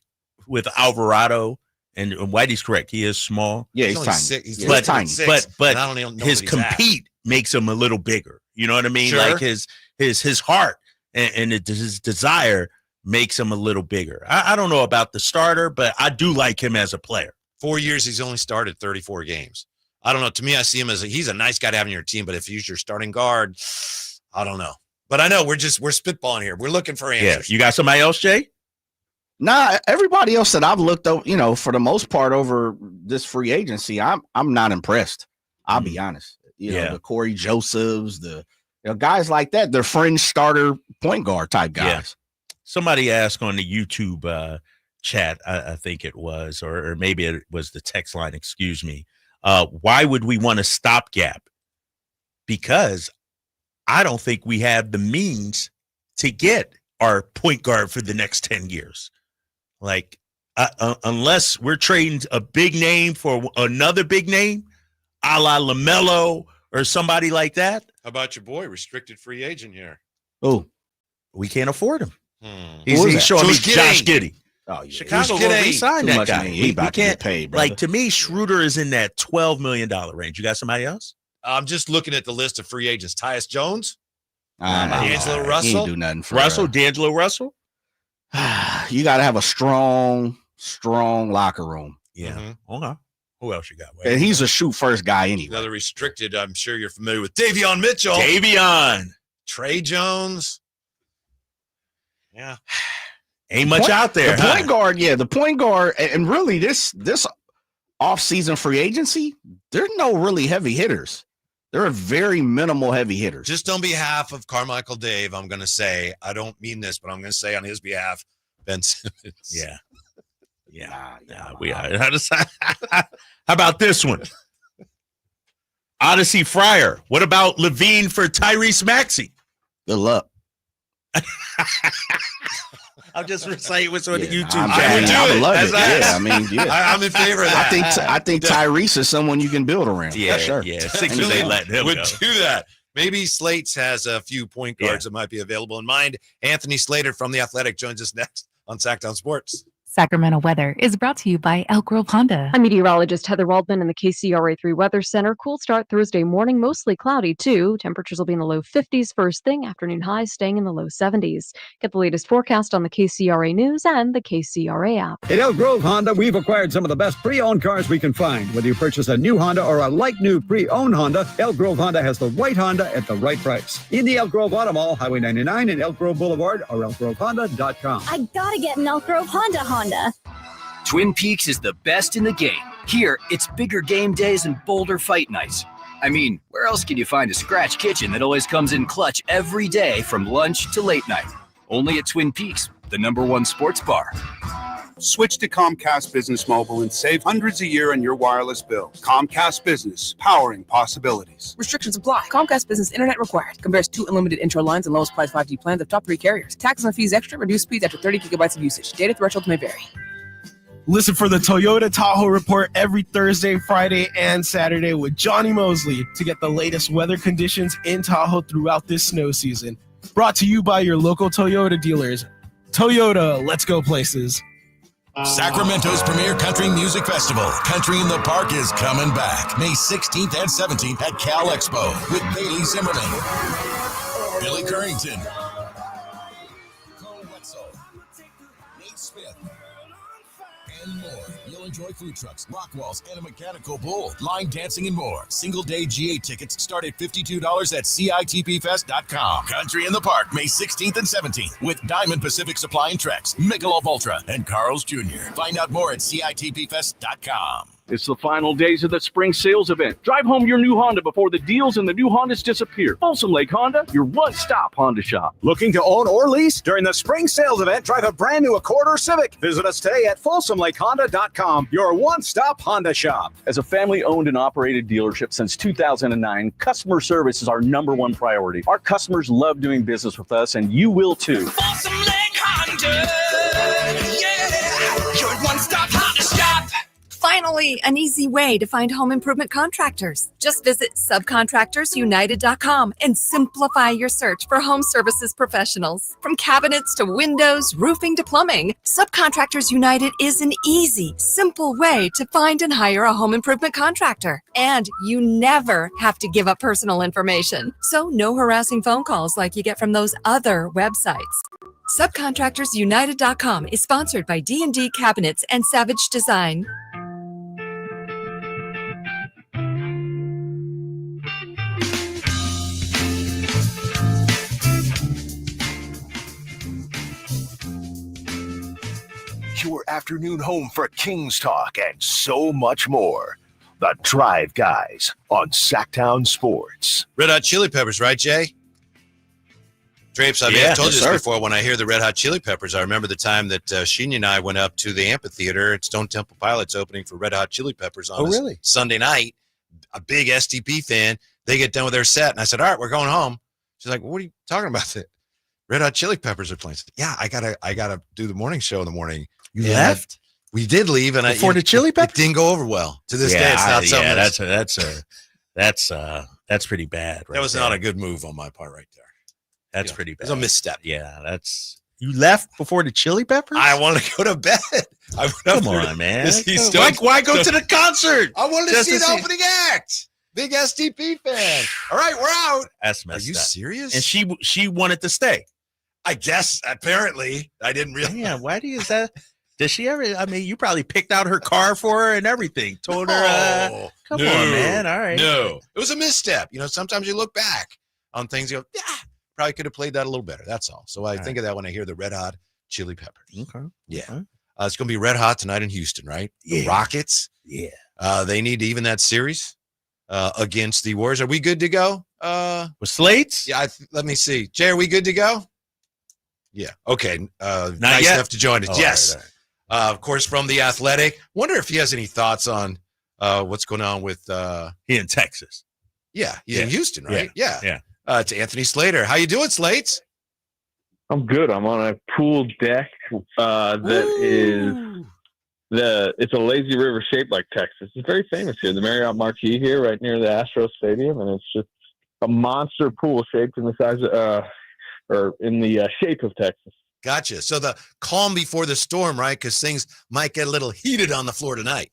with Alvarado, and Whitey's correct, he is small. Yeah, he's tiny. He's tiny. But I don't know his compete makes him a little bigger. You know what I mean? Sure. Like his heart and his desire makes him a little bigger. I don't know about the starter, but I do like him as a player. 4 years, he's only started 34 games. I don't know. To me, I see him as he's a nice guy to have on your team, but if he's your starting guard, I don't know. But I know we're spitballing here. We're looking for answers. Yeah. You got somebody else, Jay? Nah, everybody else that I've looked over, for the most part over this free agency, I'm not impressed. I'll be honest. The Corey Josephs, the guys like that, they're fringe starter point guard type guys. Yeah. Somebody asked on the YouTube chat, I think it was, or maybe it was the text line, excuse me. Why would we want a stopgap? Because I don't think we have the means to get our point guard for the next 10 years. Like, unless we're trading a big name for another big name, a la LaMelo or somebody like that. How about your boy, restricted free agent here? Oh, we can't afford him. He's showing me Josh Giddey. Oh, yeah. Chicago will re-sign that guy. He about to get paid, brother. Like, to me, Schroeder is in that $12 million range. You got somebody else? I'm just looking at the list of free agents. Tyus Jones, D'Angelo Russell. He ain't do nothing for D'Angelo Russell. You got to have a strong locker room. Yeah. Okay. Who else you got? And he's a shoot first guy anyway. Another restricted. I'm sure you're familiar with Davion Mitchell. Trey Jones. Yeah. Ain't much out there. The point guard, and really this off-season free agency, there's no really heavy hitters. There are very minimal heavy hitters. Just on behalf of Carmichael Dave, I'm going to say, I don't mean this, but I'm going to say on his behalf, Ben Simmons. Yeah. We are. How about this one? Odyssey Fryer. What about LaVine for Tyrese Maxey? Good luck. I'll just recite what's on the YouTube. I love it. I'm in favor of that. I think Tyrese is someone you can build around. Yeah, sure. yeah. Sixers ain't letting him would go. do that. Maybe Slate's has a few point guards that might be available in mind. Anthony Slater from The Athletic joins us next on Sacktown Sports. Sacramento weather is brought to you by Elk Grove Honda. I'm meteorologist Heather Waldman in the KCRA3 Weather Center. Cool start Thursday morning, mostly cloudy too. Temperatures will be in the low 50s first thing. Afternoon highs staying in the low 70s. Get the latest forecast on the KCRA News and the KCRA app. At Elk Grove Honda, we've acquired some of the best pre-owned cars we can find. Whether you purchase a new Honda or a like-new pre-owned Honda, Elk Grove Honda has the right Honda at the right price. In the Elk Grove Auto Mall, Highway 99 and Elk Grove Boulevard, or elkgrovehonda.com. I gotta get an Elk Grove Honda. Twin Peaks is the best in the game. Here, it's bigger game days and bolder fight nights. I mean, where else can you find a scratch kitchen that always comes in clutch every day from lunch to late night? Only at Twin Peaks, the #1 sports bar. Switch to Comcast Business Mobile and save hundreds a year on your wireless bill. Comcast Business, powering possibilities. Restrictions apply. Comcast Business Internet required. Compares 2 unlimited intro lines and lowest price 5G plans of top 3 carriers. Taxes and fees extra. Reduced speeds after 30 gigabytes of usage. Data thresholds may vary. Listen for the Toyota Tahoe Report every Thursday, Friday, and Saturday with Johnny Mosley to get the latest weather conditions in Tahoe throughout this snow season. Brought to you by your local Toyota dealers. Toyota, let's go places. Sacramento's premier country music festival, Country in the Park, is coming back May 16th and 17th at Cal Expo with Bailey Zimmerman, Billy Currington, Cole Wetzel, Nate Smith, and more. You'll enjoy food trucks, rock walls, and a mechanical bull, line dancing, and more. Single-day GA tickets start at $52 at CITPFest.com. Country in the Park, May 16th and 17th with Diamond Pacific Supply and Trex, Michelob Ultra, and Carl's Jr. Find out more at CITPFest.com. It's the final days of the spring sales event. Drive home your new Honda before the deals and the new Hondas disappear. Folsom Lake Honda, your one-stop Honda shop. Looking to own or lease? During the spring sales event, drive a brand new Accord or Civic. Visit us today at FolsomLakeHonda.com, your one-stop Honda shop. As a family-owned and operated dealership since 2009, customer service is our #1 priority. Our customers love doing business with us, and you will too. Folsom Lake Honda, yeah, your one-stop Honda shop. Finally, an easy way to find home improvement contractors. Just visit subcontractorsunited.com and simplify your search for home services professionals. From cabinets to windows, roofing to plumbing, Subcontractors United is an easy, simple way to find and hire a home improvement contractor. And you never have to give up personal information. So no harassing phone calls like you get from those other websites. Subcontractorsunited.com is sponsored by D&D Cabinets and Savage Design. Your afternoon home for Kings Talk and so much more. The Drive Guys on Sacktown Sports. Red Hot Chili Peppers, right, Jay? Drapes, I've told you this before. When I hear the Red Hot Chili Peppers, I remember the time that Sheeny and I went up to the amphitheater at Stone Temple Pilots opening for Red Hot Chili Peppers on a Sunday night. A big STP fan. They get done with their set, and I said, all right, we're going home. She's like, what are you talking about? Red Hot Chili Peppers are playing. Said, yeah, I gotta do the morning show in the morning. You left? We did leave, and before the Chili Peppers? It didn't go over well. To this day, it's not something. That's pretty bad. Right, that was not a good move on my part, right there. That's pretty bad. It was a misstep. Yeah, you left before the Chili Peppers. I wanted to go to bed. Come on, man. Why go to the concert? I wanted to see the opening act. Big STP fan. All right, we're out. That's messed up. Are you serious? And she wanted to stay. I guess apparently I didn't realize. Yeah, why do you that? Does she ever? I mean, you probably picked out her car for her and everything. Told her, come on, man. All right. No, it was a misstep. You know, sometimes you look back on things. You go, yeah, probably could have played that a little better. That's all. So I think of that when I hear the Red Hot Chili Peppers. Okay. Yeah. It's going to be red hot tonight in Houston, right? Yeah. The Rockets. Yeah. They need to even that series against the Warriors. Are we good to go? With slates? Yeah, let me see. Jay, are we good to go? Yeah. Okay. Nice yet? enough to join us. Oh, yes. all right. Of course, from The Athletic. Wonder if he has any thoughts on what's going on with he in Texas. Yeah, he's in Houston, right? Yeah. It's Anthony Slater. How you doing, Slates? I'm good. I'm on a pool deck it's a lazy river shaped like Texas. It's very famous here. The Marriott Marquis here, right near the Astros Stadium, and it's just a monster pool shaped in the size or in the shape of Texas. Gotcha. So the calm before the storm, right? Because things might get a little heated on the floor tonight.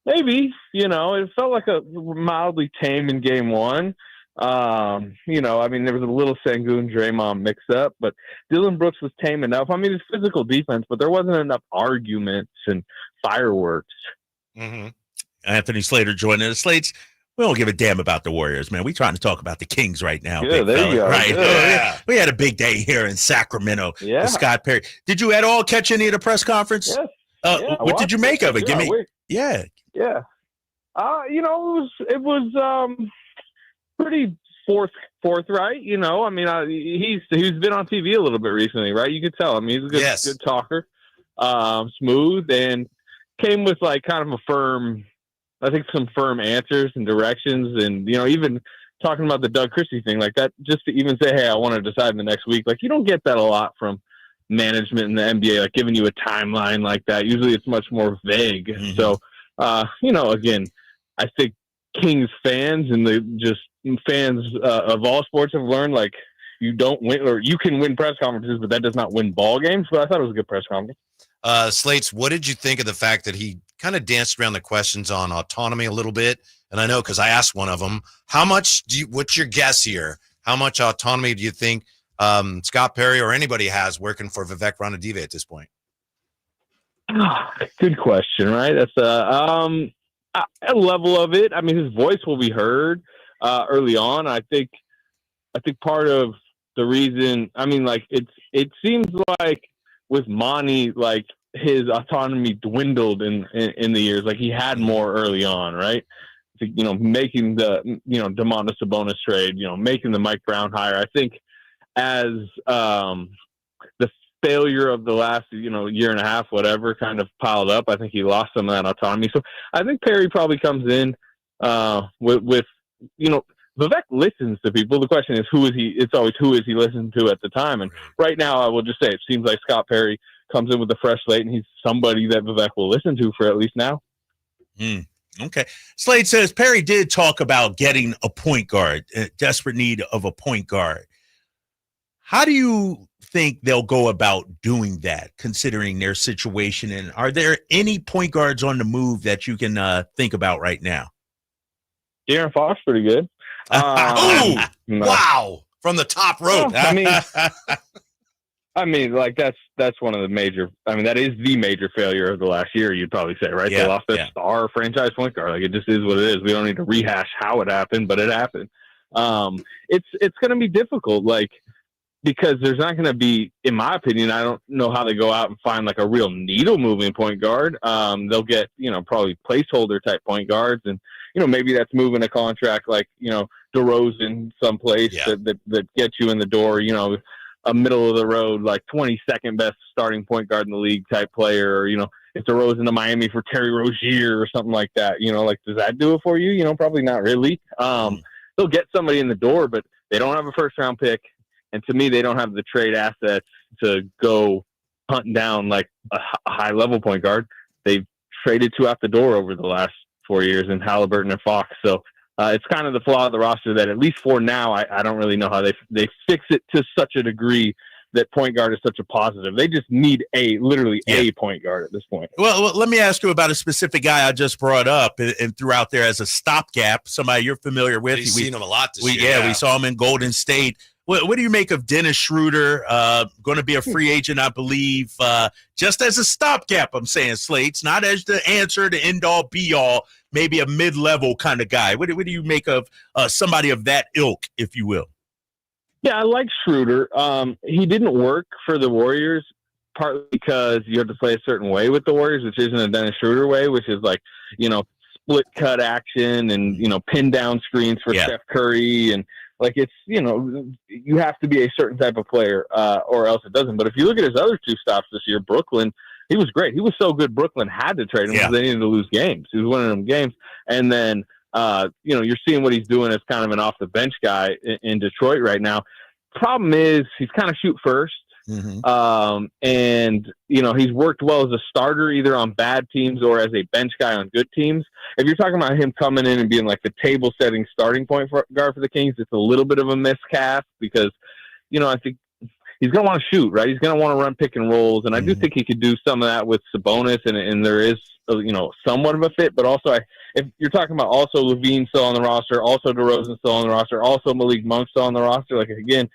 Maybe, it felt like a mildly tame in game one. There was a little Sengun Draymond mix up, but Dylan Brooks was tame enough. I mean, it's physical defense, but there wasn't enough arguments and fireworks. Mm-hmm. Anthony Slater joining us. Slates, we don't give a damn about the Warriors, man. We're trying to talk about the Kings right now. Yeah, there you go. Right. Yeah. We had a big day here in Sacramento Yeah. with Scott Perry. Did you at all catch any of the press conference? Yes. What did you make of it? Yeah. It was pretty forthright. He's been on TV a little bit recently, right? You could tell. I mean, he's a good talker, smooth, and came with like kind of some firm answers and directions, and even talking about the Doug Christie thing like that, just to even say, hey, I want to decide in the next week. Like, you don't get that a lot from management in the NBA, like giving you a timeline like that. Usually it's much more vague. Mm-hmm. So, again, I think Kings fans and fans of all sports have learned, like, you don't win, or you can win press conferences, but that does not win ball games. But I thought it was a good press conference. Slates, what did you think of the fact that he kind of danced around the questions on autonomy a little bit? And I know, because I asked one of them, what's your guess here? How much autonomy do you think Scott Perry or anybody has working for Vivek Ranadive at this point? Good question, right? That's a level of it. I mean, his voice will be heard early on. I think part of the reason, it seems like with Monty, like his autonomy dwindled in the years. Like, he had more early on, right? Making the Domantas Sabonis trade, making the Mike Brown hire. I think as the failure of the last year and a half, whatever, kind of piled up, I think he lost some of that autonomy. So I think Perry probably comes in with Vivek listens to people. The question is, who is he? It's always who is he listening to at the time. And right now, I will just say it seems like Scott Perry comes in with a fresh slate, and he's somebody that Vivek will listen to for at least now. Okay. Slade says Perry did talk about getting a point guard, desperate need of a point guard. How do you think they'll go about doing that, considering their situation? And are there any point guards on the move that you can think about right now? De'Aaron Fox, pretty good. Wow. From the top rope. That's one of the major, that is the major failure of the last year, you'd probably say, right? Yeah, they lost their star franchise point guard. Like, it just is what it is. We don't need to rehash how it happened, but it happened. It's going to be difficult, because there's not going to be, in my opinion, I don't know how they go out and find like a real needle moving point guard. They'll get, probably placeholder type point guards, and, maybe that's moving a contract like, DeRozan someplace that gets you in the door, a middle of the road, like 22nd best starting point guard in the league type player, or, if DeRozan to Miami for Terry Rozier or something like that, does that do it for you? Probably not really. They'll get somebody in the door, but they don't have a first round pick. And to me, they don't have the trade assets to go hunting down like a high level point guard. They've traded two out the door over the last 4 years in Halliburton and Fox. So it's kind of the flaw of the roster that, at least for now, I don't really know how they fix it to such a degree that point guard is such a positive. They just need literally a point guard at this point. Well, let me ask you about a specific guy I just brought up and threw out there as a stopgap, somebody you're familiar with. We've seen him a lot this year. Yeah, we saw him in Golden State. What do you make of Dennis Schroeder? Going to be a free agent, I believe, just as a stopgap, I'm saying, Slates, not as the answer, the end-all, be-all, maybe a mid-level kind of guy. What do you make of somebody of that ilk, if you will? Yeah, I like Schroeder. He didn't work for the Warriors partly because you have to play a certain way with the Warriors, which isn't a Dennis Schroeder way, which is like, split cut action and, pin down screens for Steph Curry. And like, it's, you have to be a certain type of player or else it doesn't. But if you look at his other 2 stops this year, Brooklyn, he was great. He was so good, Brooklyn had to trade him because they needed to lose games. He was winning them games. And then, you're seeing what he's doing as kind of an off the bench guy in Detroit right now. Problem is he's kind of shoot first. And he's worked well as a starter either on bad teams or as a bench guy on good teams. If you're talking about him coming in and being like the table setting starting point guard for the Kings, it's a little bit of a miscast because I think he's going to want to shoot, right? He's going to want to run pick and rolls, and I do think he could do some of that with Sabonis, and there is somewhat of a fit. But also, if you're talking about also LaVine still on the roster, also DeRozan still on the roster, also Malik Monk still on the roster, like again.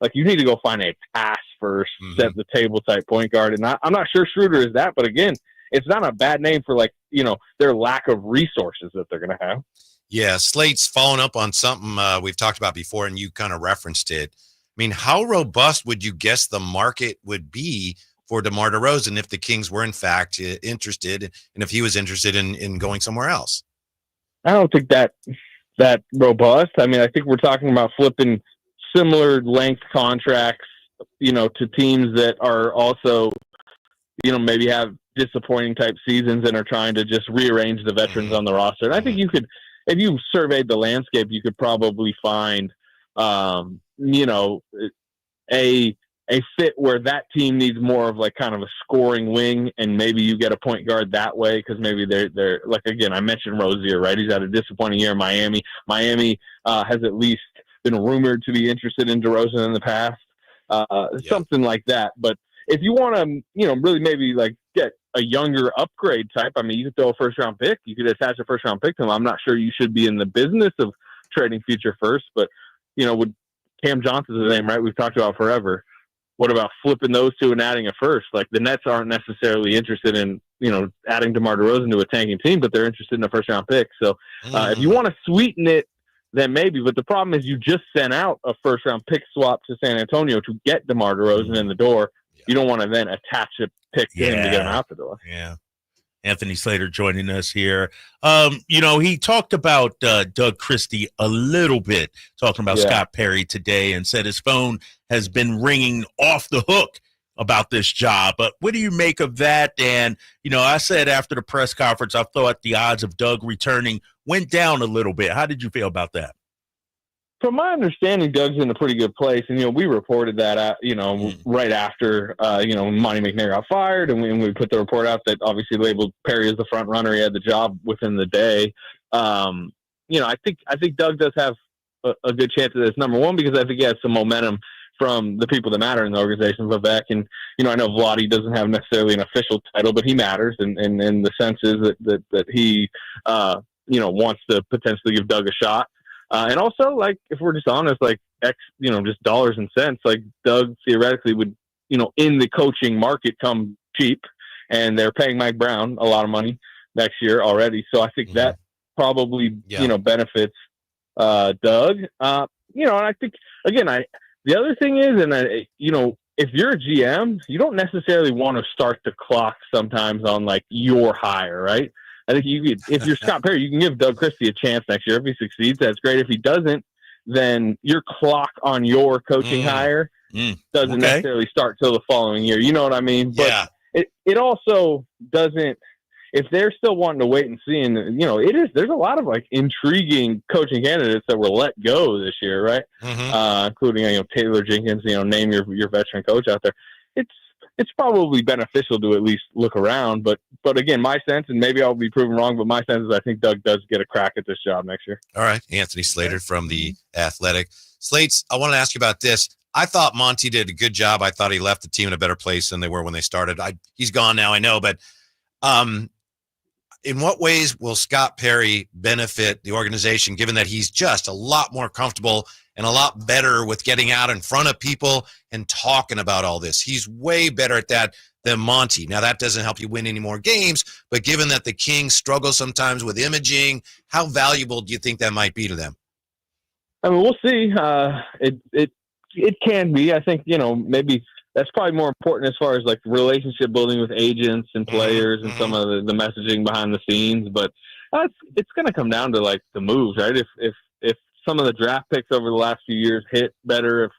Like, you need to go find a pass first, set the table type point guard. And I'm not sure Schroeder is that, but again, it's not a bad name for their lack of resources that they're going to have. Yeah, Slate's following up on something we've talked about before, and you kind of referenced it. I mean, how robust would you guess the market would be for DeMar DeRozan if the Kings were in fact interested, and if he was interested in going somewhere else? I don't think that robust. I mean, I think we're talking about flipping similar length contracts, to teams that are also, maybe have disappointing type seasons and are trying to just rearrange the veterans on the roster. And I think you could, if you surveyed the landscape, you could probably find, a fit where that team needs more of like kind of a scoring wing, and maybe you get a point guard that way because maybe they're like, again, I mentioned Rozier, right? He's had a disappointing year in Miami. Miami has at least been rumored to be interested in DeRozan in the past, something like that. But if you want to, really maybe like get a younger upgrade type, I mean, you could throw a first-round pick. You could attach a first-round pick to him. I'm not sure you should be in the business of trading future first, but, with Cam Johnson's name, right, we've talked about forever. What about flipping those two and adding a first? Like, the Nets aren't necessarily interested in, adding DeMar DeRozan to a tanking team, but they're interested in a first-round pick. So if you want to sweeten it, then maybe. But the problem is you just sent out a first-round pick swap to San Antonio to get DeMar DeRozan in the door. You don't want to then attach a pick to him to get him out the door. Yeah. Anthony Slater joining us here. He talked about Doug Christie a little bit, talking about Scott Perry today, and said his phone has been ringing off the hook about this job. But what do you make of that? And, I said after the press conference, I thought the odds of Doug returning went down a little bit. How did you feel about that? From my understanding, Doug's in a pretty good place. And, we reported that, right after, Monty McNair got fired. And we put the report out that obviously labeled Perry as the front runner. He had the job within the day. I think Doug does have a good chance of this. Number one, because I think he has some momentum from the people that matter in the organization, Vivek. And, I know Vlade doesn't have necessarily an official title, but he matters. And the sense is that he, wants to potentially give Doug a shot. And also, like, if we're just honest, like, just dollars and cents, like, Doug theoretically would, in the coaching market come cheap, and they're paying Mike Brown a lot of money next year already. So I think that probably, benefits Doug. And I think, again, the other thing is, and if you're a GM, you don't necessarily want to start the clock sometimes on, like, your hire, right? I think if you're Scott Perry, you can give Doug Christie a chance next year. If he succeeds, that's great. If he doesn't, then your clock on your coaching hire doesn't necessarily start till the following year. You know what I mean? But it also doesn't, if they're still wanting to wait and see, and there's a lot of like intriguing coaching candidates that were let go this year, right? Including Taylor Jenkins. Name your veteran coach out there. It's probably beneficial to at least look around, but again, my sense, and maybe I'll be proven wrong, but my sense is I think Doug does get a crack at this job next year. All right, Anthony Slater from The Athletic. Slates, I want to ask you about this. I thought Monty did a good job. I thought he left the team in a better place than they were when they started. He's gone now, I know, but in what ways will Scott Perry benefit the organization, given that he's just a lot more comfortable and a lot better with getting out in front of people and talking about all this? He's way better at that than Monty. Now, that doesn't help you win any more games, but given that the Kings struggle sometimes with imaging, how valuable do you think that might be to them? I mean, we'll see. It can be. I think, maybe that's probably more important as far as like relationship building with agents and players and some of the messaging behind the scenes. But it's going to come down to like the moves, right? If some of the draft picks over the last few years hit better, if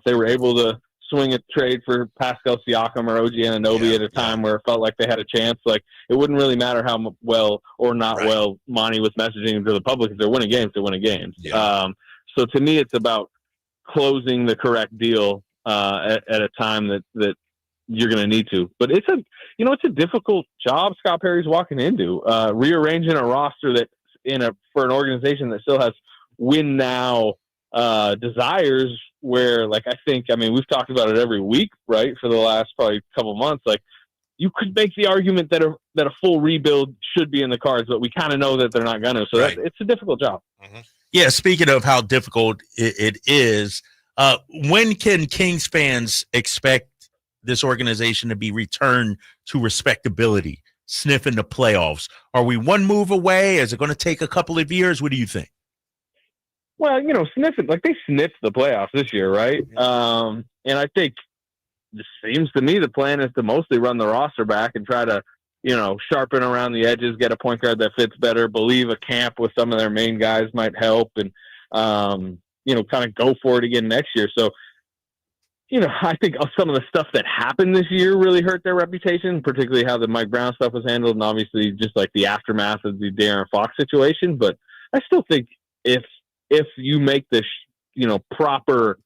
they were able to swing a trade for Pascal Siakam or OG Anunoby at a time where it felt like they had a chance, like it wouldn't really matter how well or not well Monty was messaging to the public. If they're winning games, they're winning games. So to me, it's about closing the correct deal at a time that you're going to need to. But it's a difficult job Scott Perry's walking into, rearranging a roster that for an organization that still has win now desires, where like we've talked about it every week, right, for the last probably couple months. Like you could make the argument that a full rebuild should be in the cards, but we kind of know that they're not going to. So it's a difficult job. Yeah, speaking of how difficult it is, when can Kings fans expect this organization to be returned to respectability, sniffing the playoffs? Are we one move away? Is it going to take a couple of years? What do you think? Well, sniffing, like they sniffed the playoffs this year, right? And I think it seems to me the plan is to mostly run the roster back and try to, sharpen around the edges, get a point guard that fits better, believe a camp with some of their main guys might help, and, kind of go for it again next year. So, I think some of the stuff that happened this year really hurt their reputation, particularly how the Mike Brown stuff was handled, and obviously just like the aftermath of the De'Aaron Fox situation. But I still think if you make this, proper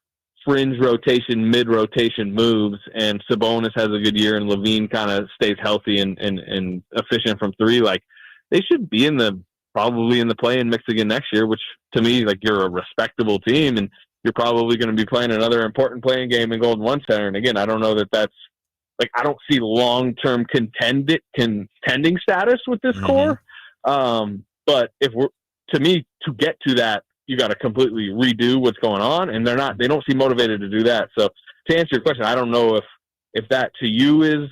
fringe rotation, mid-rotation moves, and Sabonis has a good year and LaVine kind of stays healthy and efficient from three, like they should be probably in the play-in mix again next year, which to me, like you're a respectable team and you're probably going to be playing another important playing game in Golden One Center. And again, I don't know that's like, I don't see long-term contending status with this core. But to get to that, you got to completely redo what's going on, and they don't seem motivated to do that. So to answer your question, I don't know if that to you is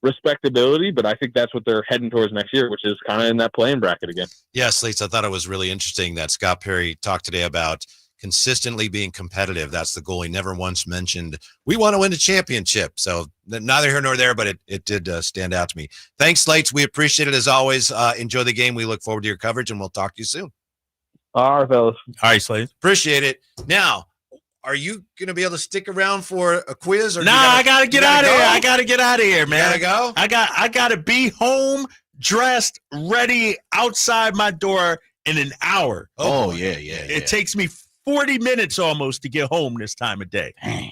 respectability, but I think that's what they're heading towards next year, which is kind of in that playing bracket again. Yeah, Slates, I thought it was really interesting that Scott Perry talked today about consistently being competitive. That's the goal. He never once mentioned, we want to win a championship. So neither here nor there, but it did stand out to me. Thanks, Slates. We appreciate it as always. Enjoy the game. We look forward to your coverage, and we'll talk to you soon. All right, fellas. All right, Slate. Appreciate it. Now, are you going to be able to stick around for a quiz? Or I got to get out of here. I got to get out of here, man. You gotta go? I got to be home, dressed, ready, outside my door in an hour. Oh, yeah. It takes me 40 minutes almost to get home this time of day. Dang.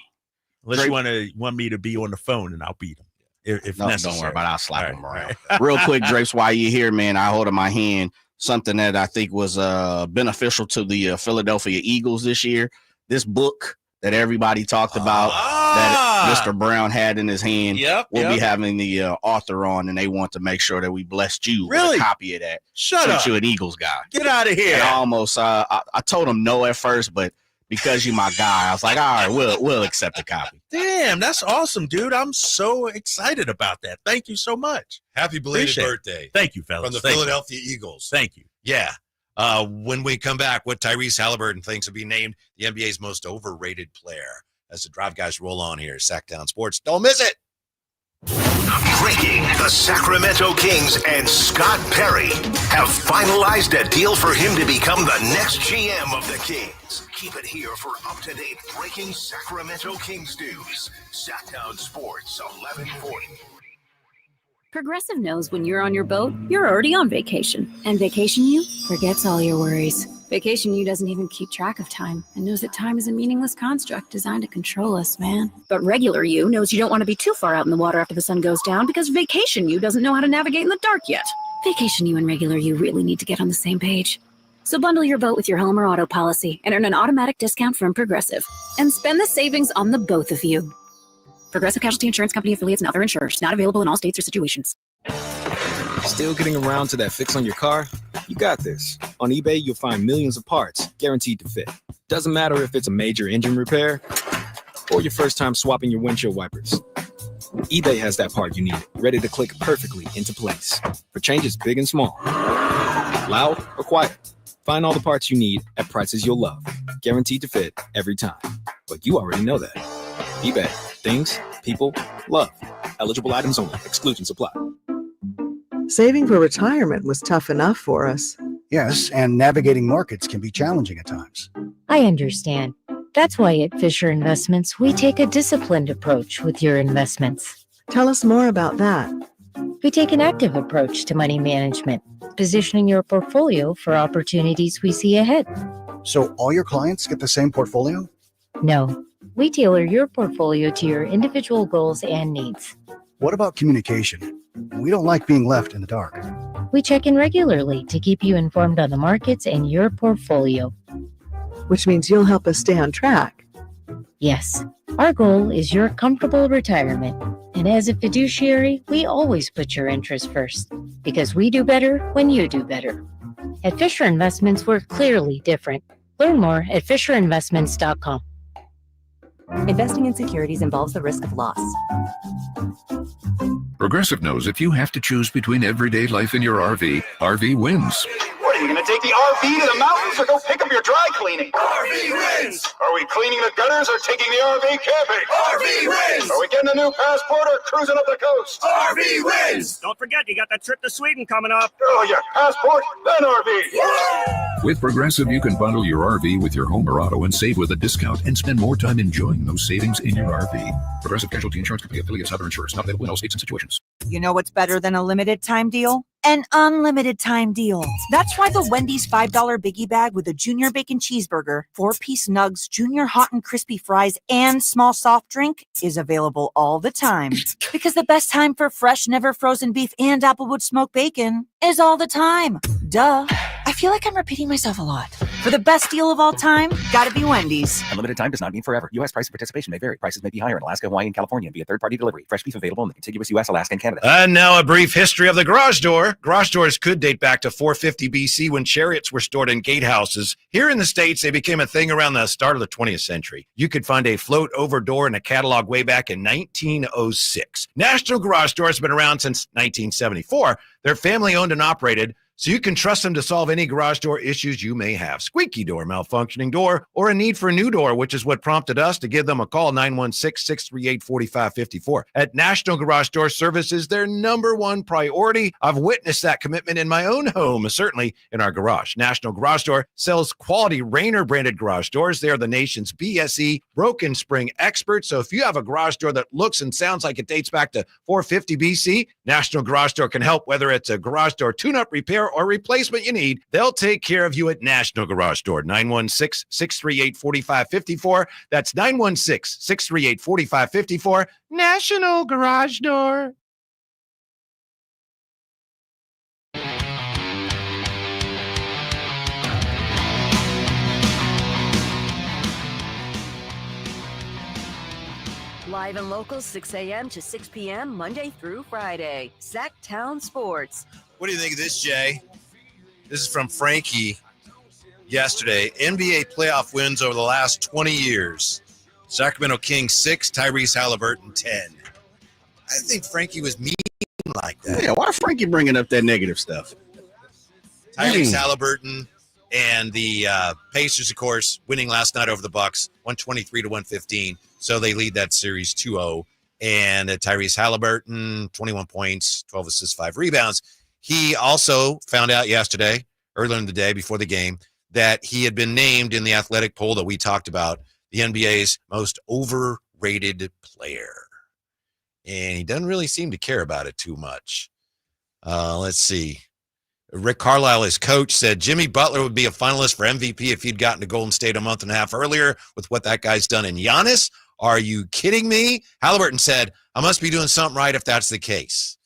Unless you want me to be on the phone, and I'll beat them if necessary. Don't worry about it. I'll slap them around. Real quick, Drapes, while you're here, man, I hold in my hand something that I think was beneficial to the Philadelphia Eagles this year. This book that everybody talked about that Mr. Brown had in his hand. We'll be having the author on, and they want to make sure that we blessed you with a copy of that. Shut up. You an Eagles guy. Get out of here. And I told him no at first, but because you're my guy, I was like, all right, we'll accept a copy. Damn, that's awesome, dude. I'm so excited about that. Thank you so much. Happy belated birthday. Thank you, fellas. From the Philadelphia Eagles. Thank you. Yeah. When we come back, what Tyrese Halliburton thinks will be named the NBA's most overrated player. As the Drive Guys roll on here, Sacktown Sports. Don't miss it. Breaking: the Sacramento Kings and Scott Perry have finalized a deal for him to become the next GM of the Kings. Keep it here for up-to-date breaking Sacramento Kings news. Sacktown Sports, 1140. Progressive knows when you're on your boat, you're already on vacation. And Vacation You forgets all your worries. Vacation You doesn't even keep track of time and knows that time is a meaningless construct designed to control us, man. But Regular You knows you don't want to be too far out in the water after the sun goes down because Vacation You doesn't know how to navigate in the dark yet. Vacation You and Regular You really need to get on the same page. So bundle your boat with your home or auto policy and earn an automatic discount from Progressive. And spend the savings on the both of you. Progressive Casualty Insurance Company affiliates and other insurers. Not available in all states or situations. Still getting around to that fix on your car? You got this. On eBay, you'll find millions of parts guaranteed to fit. Doesn't matter if it's a major engine repair or your first time swapping your windshield wipers. eBay has that part you need, ready to click perfectly into place for changes big and small. Loud or quiet. Find all the parts you need at prices you'll love. Guaranteed to fit every time. But you already know that. eBay. Things, people, love. Eligible items only. Exclusions apply. Saving for retirement was tough enough for us. Yes, and navigating markets can be challenging at times. I understand. That's why at Fisher Investments, we take a disciplined approach with your investments. Tell us more about that. We take an active approach to money management, positioning your portfolio for opportunities we see ahead. So all your clients get the same portfolio? No, we tailor your portfolio to your individual goals and needs. What about communication? We don't like being left in the dark. We check in regularly to keep you informed on the markets and your portfolio. Which means you'll help us stay on track. Yes, our goal is your comfortable retirement. And as a fiduciary, we always put your interests first, because we do better when you do better. At Fisher Investments, we're clearly different. Learn more at FisherInvestments.com. Investing in securities involves the risk of loss. Progressive knows if you have to choose between everyday life and your RV wins. What, are you going to take the RV to the mountains or go pick up your dry cleaning? RV wins! Are we cleaning the gutters or taking the RV camping? RV wins! Are we getting a new passport or cruising up the coast? RV wins! Don't forget, you got that trip to Sweden coming up. Oh, yeah, passport, then RV. With Progressive, you can bundle your RV with your home or auto and save with a discount and spend more time enjoying those savings in your RV. Progressive Casualty Insurance Company affiliates, other insurers, not available in all states and situations. You know what's better than a limited time deal? An unlimited time deal. That's why the Wendy's $5 Biggie Bag with a Junior Bacon Cheeseburger, 4-piece nugs, Junior Hot and Crispy Fries, and small soft drink is available all the time. Because the best time for fresh, never frozen beef and Applewood smoked bacon is all the time. Duh. I feel like I'm repeating myself a lot. For the best deal of all time, gotta be Wendy's. Unlimited time does not mean forever. U.S. price and participation may vary. Prices may be higher in Alaska, Hawaii, and California and via third-party delivery. Fresh beef available in the contiguous U.S., Alaska, and Canada. And now a brief history of the garage door. Garage doors could date back to 450 BC when chariots were stored in gatehouses. Here in the States, they became a thing around the start of the 20th century. You could find a float-over door in a catalog way back in 1906. National Garage Doors have been around since 1974. They're family-owned and operated, so you can trust them to solve any garage door issues you may have. Squeaky door, malfunctioning door, or a need for a new door, which is what prompted us to give them a call, 916-638-4554. At National Garage Door Service is their number one priority. I've witnessed that commitment in my own home, certainly in our garage. National Garage Door sells quality Rainer branded garage doors. They are the nation's BSE broken spring experts. So if you have a garage door that looks and sounds like it dates back to 450 BC, National Garage Door can help, whether it's a garage door tune-up, repair, or replacement you need. They'll take care of you at National Garage Door. 916-638-4554. That's 916-638-4554. National Garage Door. Live and local, 6 a.m. to 6 p.m., Monday through Friday. Sacktown Sports. What do you think of this, Jay? This is from Frankie yesterday. NBA playoff wins over the last 20 years. Sacramento Kings 6, Tyrese Halliburton 10. I think Frankie was mean like that. Yeah, why Frankie bringing up that negative stuff? Tyrese Halliburton and the Pacers, of course, winning last night over the Bucks, 123-115. So they lead that series 2-0. And Tyrese Halliburton, 21 points, 12 assists, 5 rebounds. He also found out yesterday, earlier in the day before the game, that he had been named in the athletic poll that we talked about, the NBA's most overrated player. And he doesn't really seem to care about it too much. Let's see. Rick Carlisle, his coach, said Jimmy Butler would be a finalist for MVP if he'd gotten to Golden State a month and a half earlier with what that guy's done in Giannis. Are you kidding me? Halliburton said, I must be doing something right if that's the case.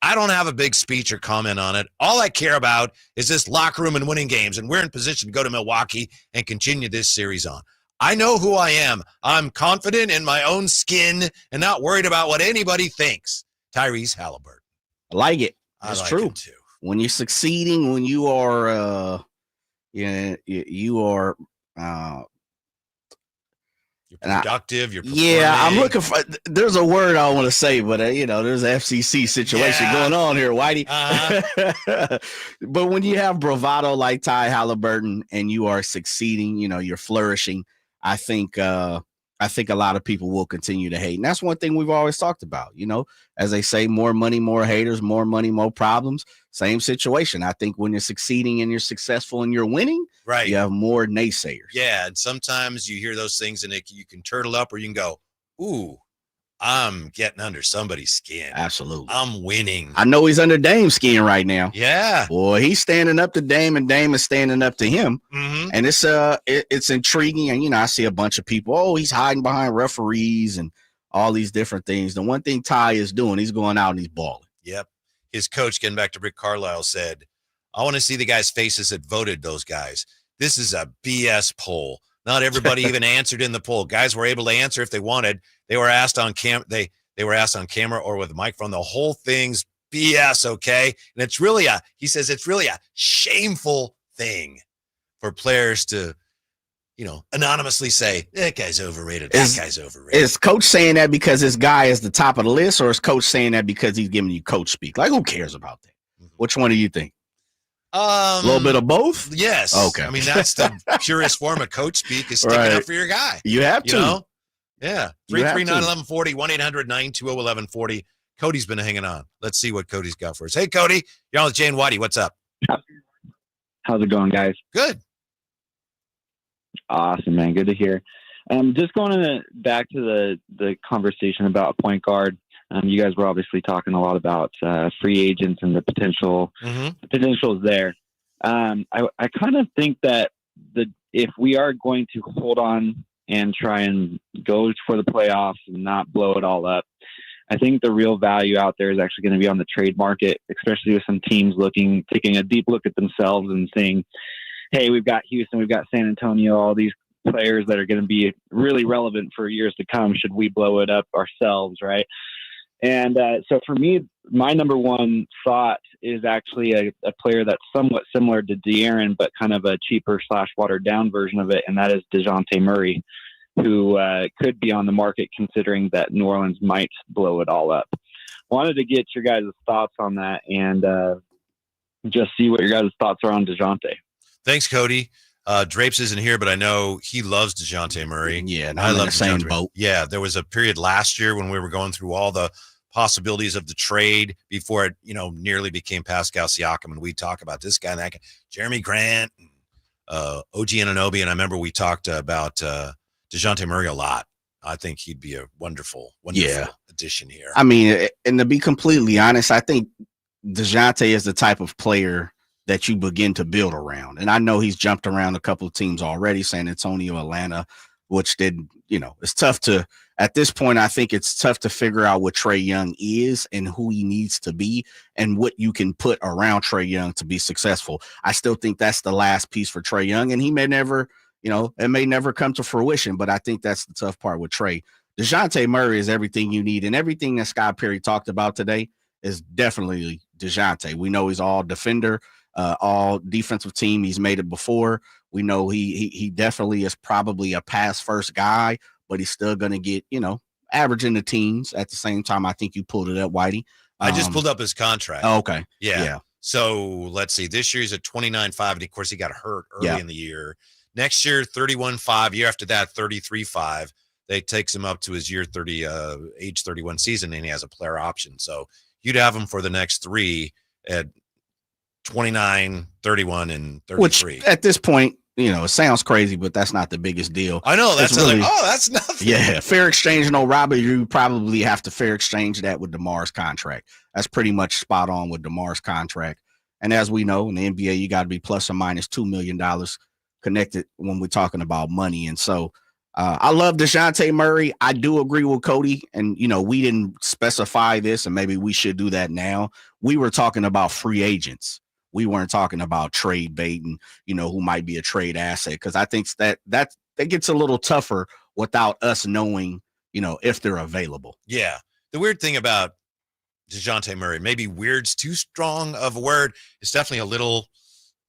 I don't have a big speech or comment on it. All I care about is this locker room and winning games, and we're in position to go to Milwaukee and continue this series on. I know who I am. I'm confident in my own skin and not worried about what anybody thinks. Tyrese Halliburton. I like it. That's true. It too. When you're succeeding, when you are, you're productive. You're performing. Yeah, I'm looking for. There's a word I want to say, but there's an FCC situation going on here, Whitey. But when you have bravado like Ty Halliburton and you are succeeding, you're flourishing. I think I think a lot of people will continue to hate. And that's one thing we've always talked about, as they say, more money, more haters, more money, more problems. Same situation. I think when you're succeeding and you're successful and you're winning, right, you have more naysayers. Yeah. And sometimes you hear those things and you can turtle up, or you can go, ooh, I'm getting under somebody's skin. Absolutely. I'm winning. I know he's under Dame's skin right now. Yeah. Boy, he's standing up to Dame and Dame is standing up to him. Mm-hmm. And it's intriguing. And, I see a bunch of people, he's hiding behind referees and all these different things. The one thing Ty is doing, he's going out and he's balling. Yep. His coach, getting back to Rick Carlisle, said, I want to see the guys' faces that voted those guys. This is a BS poll. Not everybody even answered in the poll. Guys were able to answer if they wanted. They were asked on they were asked on camera or with a microphone. The whole thing's BS, okay? And it's really he says it's really a shameful thing for players to, anonymously say, that guy's overrated, that guy's overrated. Is coach saying that because this guy is the top of the list, or is coach saying that because he's giving you coach speak? Like, who cares about that? Mm-hmm. Which one do you think? A little bit of both? Yes. Okay. I mean, that's the purest form of coach speak, is sticking up for your guy. You have to. Yeah. 339-1140, 1-800-920-1140. Cody's been hanging on. Let's see what Cody's got for us. Hey, Cody, you're on with Jay and Whitey. What's up? How's it going, guys? Good. Awesome, man. Good to hear. Just going back to the conversation about point guard. You guys were obviously talking a lot about free agents and the potentials there. I kind of think that if we are going to hold on and try and go for the playoffs and not blow it all up, I think the real value out there is actually going to be on the trade market, especially with some teams taking a deep look at themselves and saying, hey, we've got Houston, we've got San Antonio, all these players that are going to be really relevant for years to come. Should we blow it up ourselves, right? And so for me, my number one thought is actually a player that's somewhat similar to De'Aaron, but kind of a cheaper / watered down version of it, and that is DeJounte Murray, who could be on the market considering that New Orleans might blow it all up. Wanted to get your guys' thoughts on that and just see what your guys' thoughts are on DeJounte. Thanks, Cody. Drapes isn't here, but I know he loves DeJounte Murray. Yeah, and I love the same boat. Yeah, there was a period last year when we were going through all the possibilities of the trade before it, nearly became Pascal Siakam, and we talk about this guy and that guy, Jeremy Grant, OG Anunoby, and I remember we talked about DeJounte Murray a lot. I think he'd be a wonderful addition here. I mean, and to be completely honest, I think DeJounte is the type of player that you begin to build around. And I know he's jumped around a couple of teams already, San Antonio, Atlanta, which it's tough to, at this point, I think it's tough to figure out what Trae Young is and who he needs to be and what you can put around Trae Young to be successful. I still think that's the last piece for Trae Young, and he may never, it may never come to fruition, but I think that's the tough part with Trae. DeJounte Murray is everything you need, and everything that Scott Perry talked about today is definitely DeJounte. We know he's all defender, all defensive team. He's made it before. We know he definitely is probably a pass first guy, but he's still going to get, average in the teens. At the same time, I think you pulled it up, Whitey. I just pulled up his contract. Oh, okay. Yeah. So let's see. This year he's at 29.5, and of course he got hurt early in the year. Next year, 31.5. Year after that, 33.5. That takes him up to his year 30, age 31 season, and he has a player option. So you'd have him for the next three at 29, 31, and 33. Which at this point, it sounds crazy, but that's not the biggest deal. I know. That's really, that's nothing. Yeah. Fair exchange, no Robert. You probably have to fair exchange that with DeMar's contract. That's pretty much spot on with DeMar's contract. And as we know, in the NBA, you got to be plus or minus $2 million connected when we're talking about money. And so I love DeJounte Murray. I do agree with Cody. And, we didn't specify this, and maybe we should do that now. We were talking about free agents. We weren't talking about trade bait and, who might be a trade asset, because I think that gets a little tougher without us knowing, if they're available. Yeah. The weird thing about DeJounte Murray, maybe weird's too strong of a word. It's definitely a little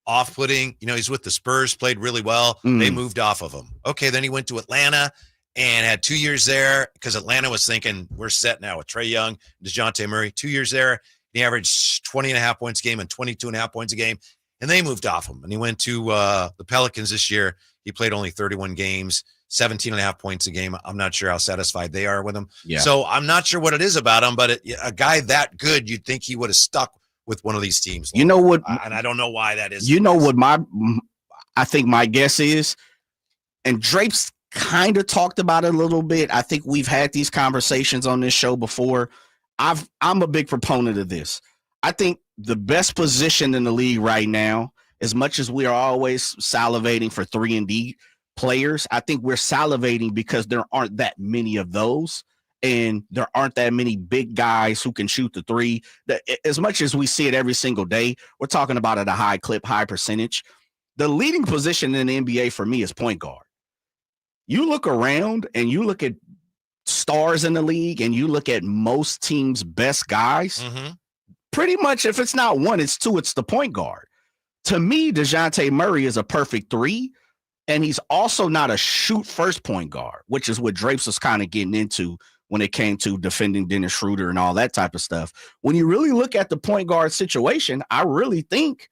off-putting. He's with the Spurs, played really well. They moved off of him. Okay, then he went to Atlanta and had 2 years there because Atlanta was thinking, we're set now with Trae Young, DeJounte Murray. 2 years there. He averaged 20.5 points a game and 22.5 points a game, and they moved off him. And he went to the Pelicans this year. He played only 31 games, 17 and a half points a game. I'm not sure how satisfied they are with him. Yeah. So I'm not sure what it is about him, but a guy that good, you'd think he would have stuck with one of these teams. You know what? And I don't know why that is. You know what I think my guess is, and Drape's kind of talked about it a little bit. I think we've had these conversations on this show before. I'm a big proponent of this. I think the best position in the league right now, as much as we are always salivating for 3-and-D players, I think we're salivating because there aren't that many of those, and there aren't that many big guys who can shoot the three. As much as we see it every single day, we're talking about at a high clip, high percentage. The leading position in the NBA for me is point guard. You look around and you look at stars in the league and you look at most teams' best guys, pretty much if it's not one, it's two, it's the point guard. To me, DeJounte Murray is a perfect 3, and he's also not a shoot-first point guard, which is what Drapes was kind of getting into when it came to defending Dennis Schroeder and all that type of stuff. When you really look at the point guard situation, I really think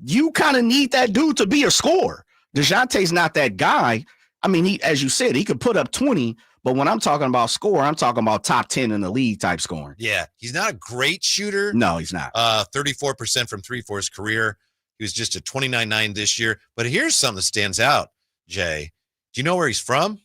you kind of need that dude to be a scorer. DeJounte's not that guy. I mean, he, as you said, he could put up 20, but when I'm talking about score, I'm talking about top 10 in the league type scoring. Yeah, he's not a great shooter. No, he's not. 34% from 3 for his career. He was just a 29.9 this year. But here's something that stands out, Jay. Do you know where he's from?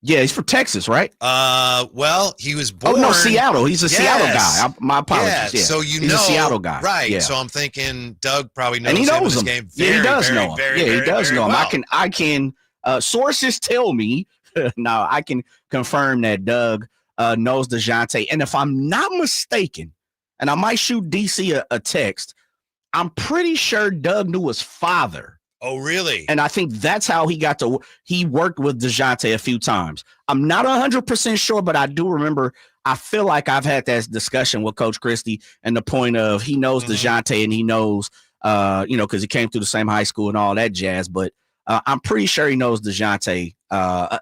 Yeah, he's from Texas, right? Well, he was born. Oh, no, Seattle. He's a Seattle guy. My apologies. Yeah. Yeah. So he's a Seattle guy. Right. Yeah. So I'm thinking Doug probably knows and he knows him. him. Game Yeah, he does know him. Very, he does know him. well. I can sources tell me, now I can confirm that Doug knows DeJounte. And if I'm not mistaken, and I might shoot DC a text, I'm pretty sure Doug knew his father. Oh, really? And I think that's how he worked with DeJounte a few times. I'm not 100% sure, but I do remember, I feel like I've had that discussion with Coach Christie, and the point of he knows DeJounte and he knows, because he came through the same high school and all that jazz. But I'm pretty sure he knows DeJounte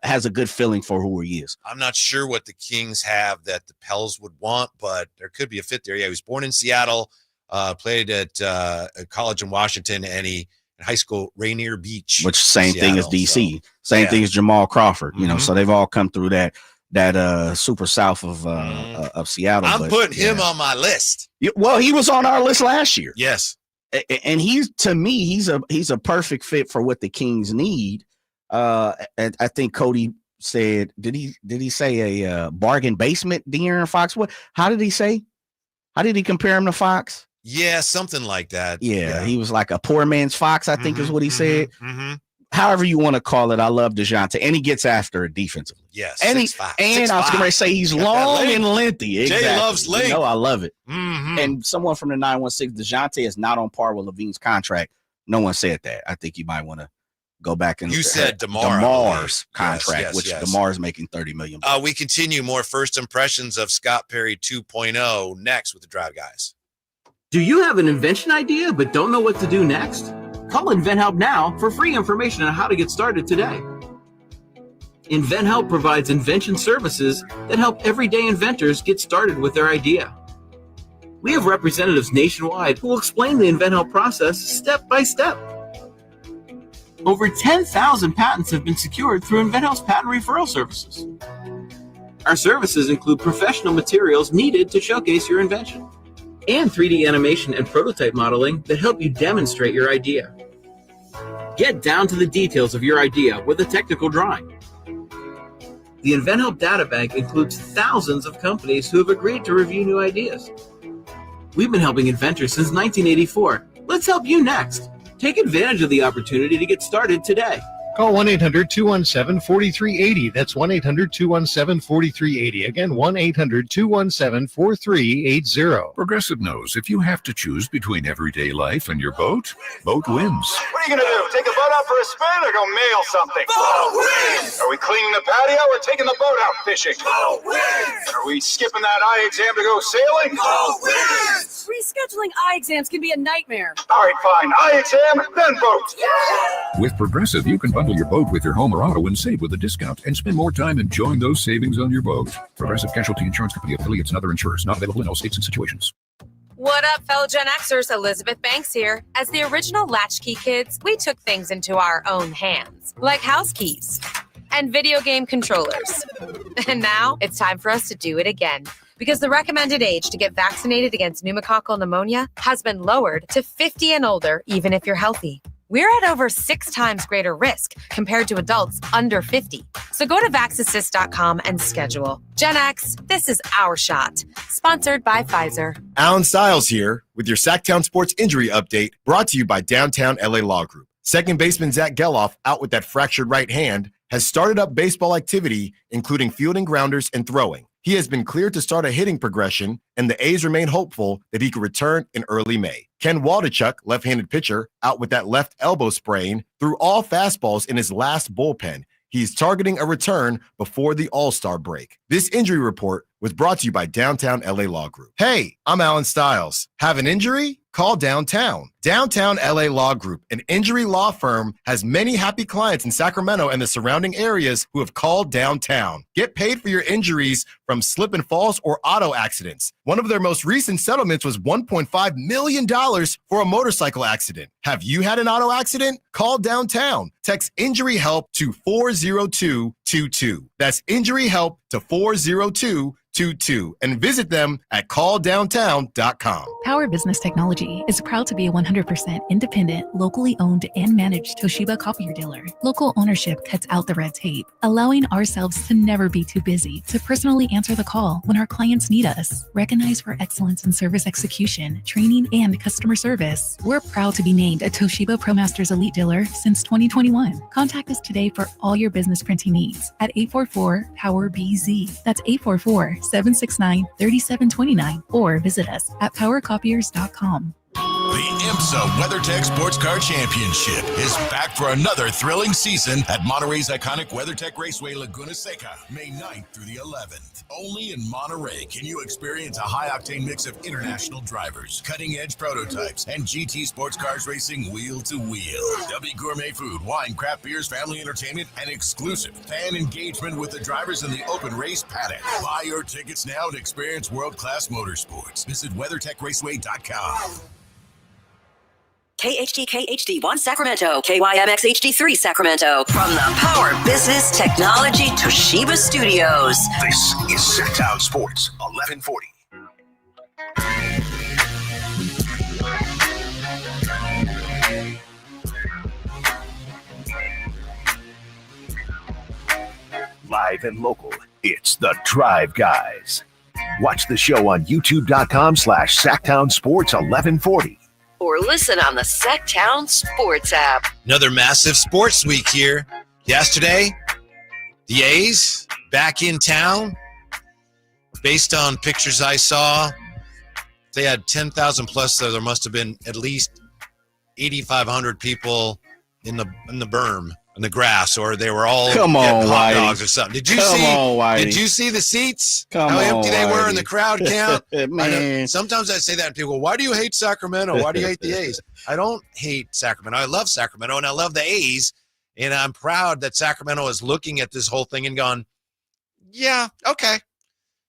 has a good feeling for who he is. I'm not sure what the Kings have that the Pels would want, but there could be a fit there. Yeah, he was born in Seattle, played at a college in Washington, and he high school Rainier Beach, which same Seattle, thing as DC, same thing as Jamal Crawford. So they've all come through that super south of Seattle. I'm putting him on my list. Well, he was on our list last year. Yes, and to me he's a perfect fit for what the Kings need. And I think Cody said, did he say a bargain basement De'Aaron Fox? How did he say? How did he compare him to Fox? Yeah, something like that. Yeah, he was like a poor man's Fox, I think is what he said. However you want to call it, I love DeJounte, and he gets after it defensively. Yes, and I was going to say he's long and lengthy. Exactly. Jay loves length. I love it. And someone from the 916, DeJounte is not on par with LaVine's contract. No one said that. I think you might want to go back and you said DeMar's contract, which DeMar's making $30 million. We continue more first impressions of Scott Perry 2.0 next with the Drive Guys. Do you have an invention idea but don't know what to do next? Call InventHelp now for free information on how to get started today. InventHelp provides invention services that help everyday inventors get started with their idea. We have representatives nationwide who will explain the InventHelp process step by step. Over 10,000 patents have been secured through InventHelp's patent referral services. Our services include professional materials needed to showcase your invention, and 3D animation and prototype modeling that help you demonstrate your idea. Get down to the details of your idea with a technical drawing. The InventHelp Data Bank includes thousands of companies who have agreed to review new ideas. We've been helping inventors since 1984. Let's help you next. Take advantage of the opportunity to get started today. Call 1-800-217-4380. That's 1-800-217-4380. Again, 1-800-217-4380. Progressive knows if you have to choose between everyday life and your boat, boat wins. What are you going to do? Take the boat out for a spin or go mail something? Boat wins! Are we cleaning the patio or taking the boat out fishing? Boat wins! Are we skipping that eye exam to go sailing? Boat wins! Rescheduling eye exams can be a nightmare. All right, fine. Eye exam, then boat. With Progressive, you can bundle your boat with your home or auto and save with a discount and spend more time enjoying those savings on your boat. Progressive Casualty Insurance Company, affiliates, and other insurers. Not available in all states and situations. What up, fellow Gen Xers? Elizabeth Banks here. As the original Latchkey kids, we took things into our own hands, like house keys and video game controllers. And now it's time for us to do it again, because the recommended age to get vaccinated against pneumococcal pneumonia has been lowered to 50 and older, even if you're healthy. We're at over 6 times greater risk compared to adults under 50. So go to vaxassist.com and schedule. Gen X, this is our shot. Sponsored by Pfizer. Alan Stiles here with your Sacktown Sports Injury Update, brought to you by Downtown LA Law Group. Second baseman Zach Geloff, out with that fractured right hand, has started up baseball activity, including fielding grounders and throwing. He has been cleared to start a hitting progression, and the A's remain hopeful that he could return in early May. Ken Waldichuk, left-handed pitcher, out with that left elbow sprain, threw all fastballs in his last bullpen. He's targeting a return before the All-Star break. This injury report was brought to you by Downtown LA Law Group. Hey, I'm Alan Stiles. Have an injury? Call Downtown. Downtown LA Law Group, an injury law firm, has many happy clients in Sacramento and the surrounding areas who have called Downtown. Get paid for your injuries from slip and falls or auto accidents. One of their most recent settlements was $1.5 million for a motorcycle accident. Have you had an auto accident? Call Downtown. Text injury help to 40222. That's injury help to 40222 and visit them at calldowntown.com. Power Business Technology is proud to be a 100% independent, locally owned and managed Toshiba copier dealer. Local ownership cuts out the red tape, allowing ourselves to never be too busy to personally answer the call when our clients need us. Recognized for excellence in service execution, training, and customer service, we're proud to be named a Toshiba ProMasters Elite Dealer since 2021. Contact us today for all your business printing needs at 844-POWER-BZ. That's 844-769-3729, or visit us at powercopiers.com. The IMSA WeatherTech Sports Car Championship is back for another thrilling season at Monterey's iconic WeatherTech Raceway, Laguna Seca, May 9th through the 11th. Only in Monterey can you experience a high-octane mix of international drivers, cutting-edge prototypes, and GT sports cars racing wheel to wheel. There'll be gourmet food, wine, craft beers, family entertainment, and exclusive fan engagement with the drivers in the open race paddock. Buy your tickets now and experience world-class motorsports. Visit WeatherTechRaceway.com. KHD1 Sacramento, KYMX HD3 Sacramento. From the Power Business Technology Toshiba Studios. This is Sacktown Sports 1140. Live and local, it's the Drive Guys. Watch the show on youtube.com/Sacktown Sports 1140. Or listen on the Sacktown Sports app. Another massive sports week here. Yesterday, the A's back in town. Based on pictures I saw, they had 10,000 plus. So there must have been at least 8,500 people in the berm, in the grass, or they were all hot dogs or something. Did you see the seats? How empty they were in the crowd count? Man. Sometimes I say that and people go, why do you hate Sacramento? Why do you hate the A's? I don't hate Sacramento. I love Sacramento and I love the A's. And I'm proud that Sacramento is looking at this whole thing and gone, yeah, okay.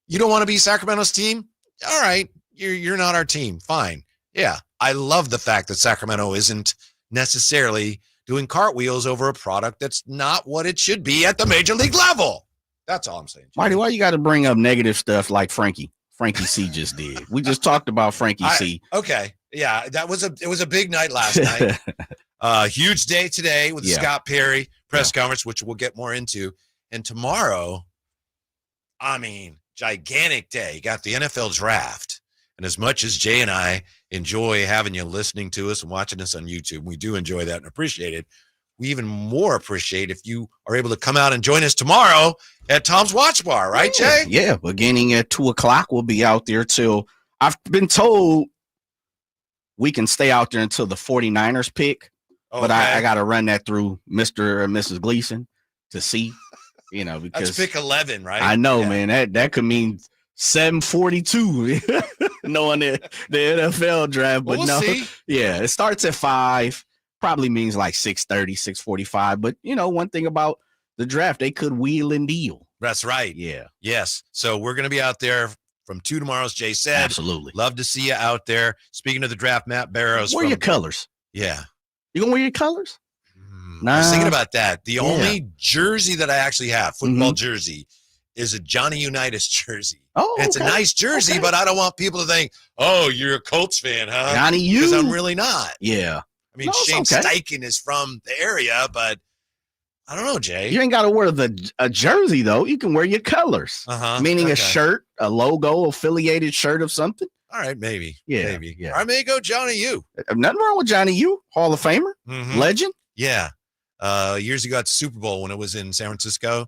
You don't want to be Sacramento's team? All right. You're not our team. Fine. Yeah. I love the fact that Sacramento isn't necessarily doing cartwheels over a product that's not what it should be at the major league level. That's all I'm saying. Marty, why you got to bring up negative stuff like Frankie C just did? We just talked about Frankie C. Okay. Yeah. It was a big night last night. Huge day today with the Scott Perry press conference, which we'll get more into. And tomorrow, gigantic day. You got the NFL draft. And as much as Jay and I enjoy having you listening to us and watching us on YouTube, we do enjoy that and appreciate it. We even more appreciate if you are able to come out and join us tomorrow at Tom's Watch Bar, right, Jay? Yeah, beginning at 2:00. We'll be out there till, I've been told we can stay out there until the 49ers pick, but I got to run that through Mr. and Mrs. Gleason to see, because that's pick 11, right? I know, man, that could mean 7:42 knowing the NFL draft, but we'll see. Yeah, it starts at 5, probably means like 6:30, 6:45. But one thing about the draft, they could wheel and deal. That's right. Yeah. Yes. So we're going to be out there from 2 tomorrow, as Jay said. Absolutely. Love to see you out there. Speaking of the draft, Matt Barrows. Wear your colors. Yeah. You going to wear your colors? I was thinking about that. The only jersey that I actually have, football jersey, is a Johnny Unitas jersey. Oh, and it's a nice jersey, but I don't want people to think, oh, you're a Colts fan, huh? Johnny U. Because I'm really not. Yeah. I mean, Shane Steichen is from the area, but I don't know, Jay. You ain't got to wear a jersey, though. You can wear your colors, meaning a shirt, a logo, affiliated shirt of something. All right, maybe. Yeah. Maybe. Yeah. I may go Johnny U. Nothing wrong with Johnny U. Hall of Famer, legend. Yeah. Years ago at the Super Bowl when it was in San Francisco,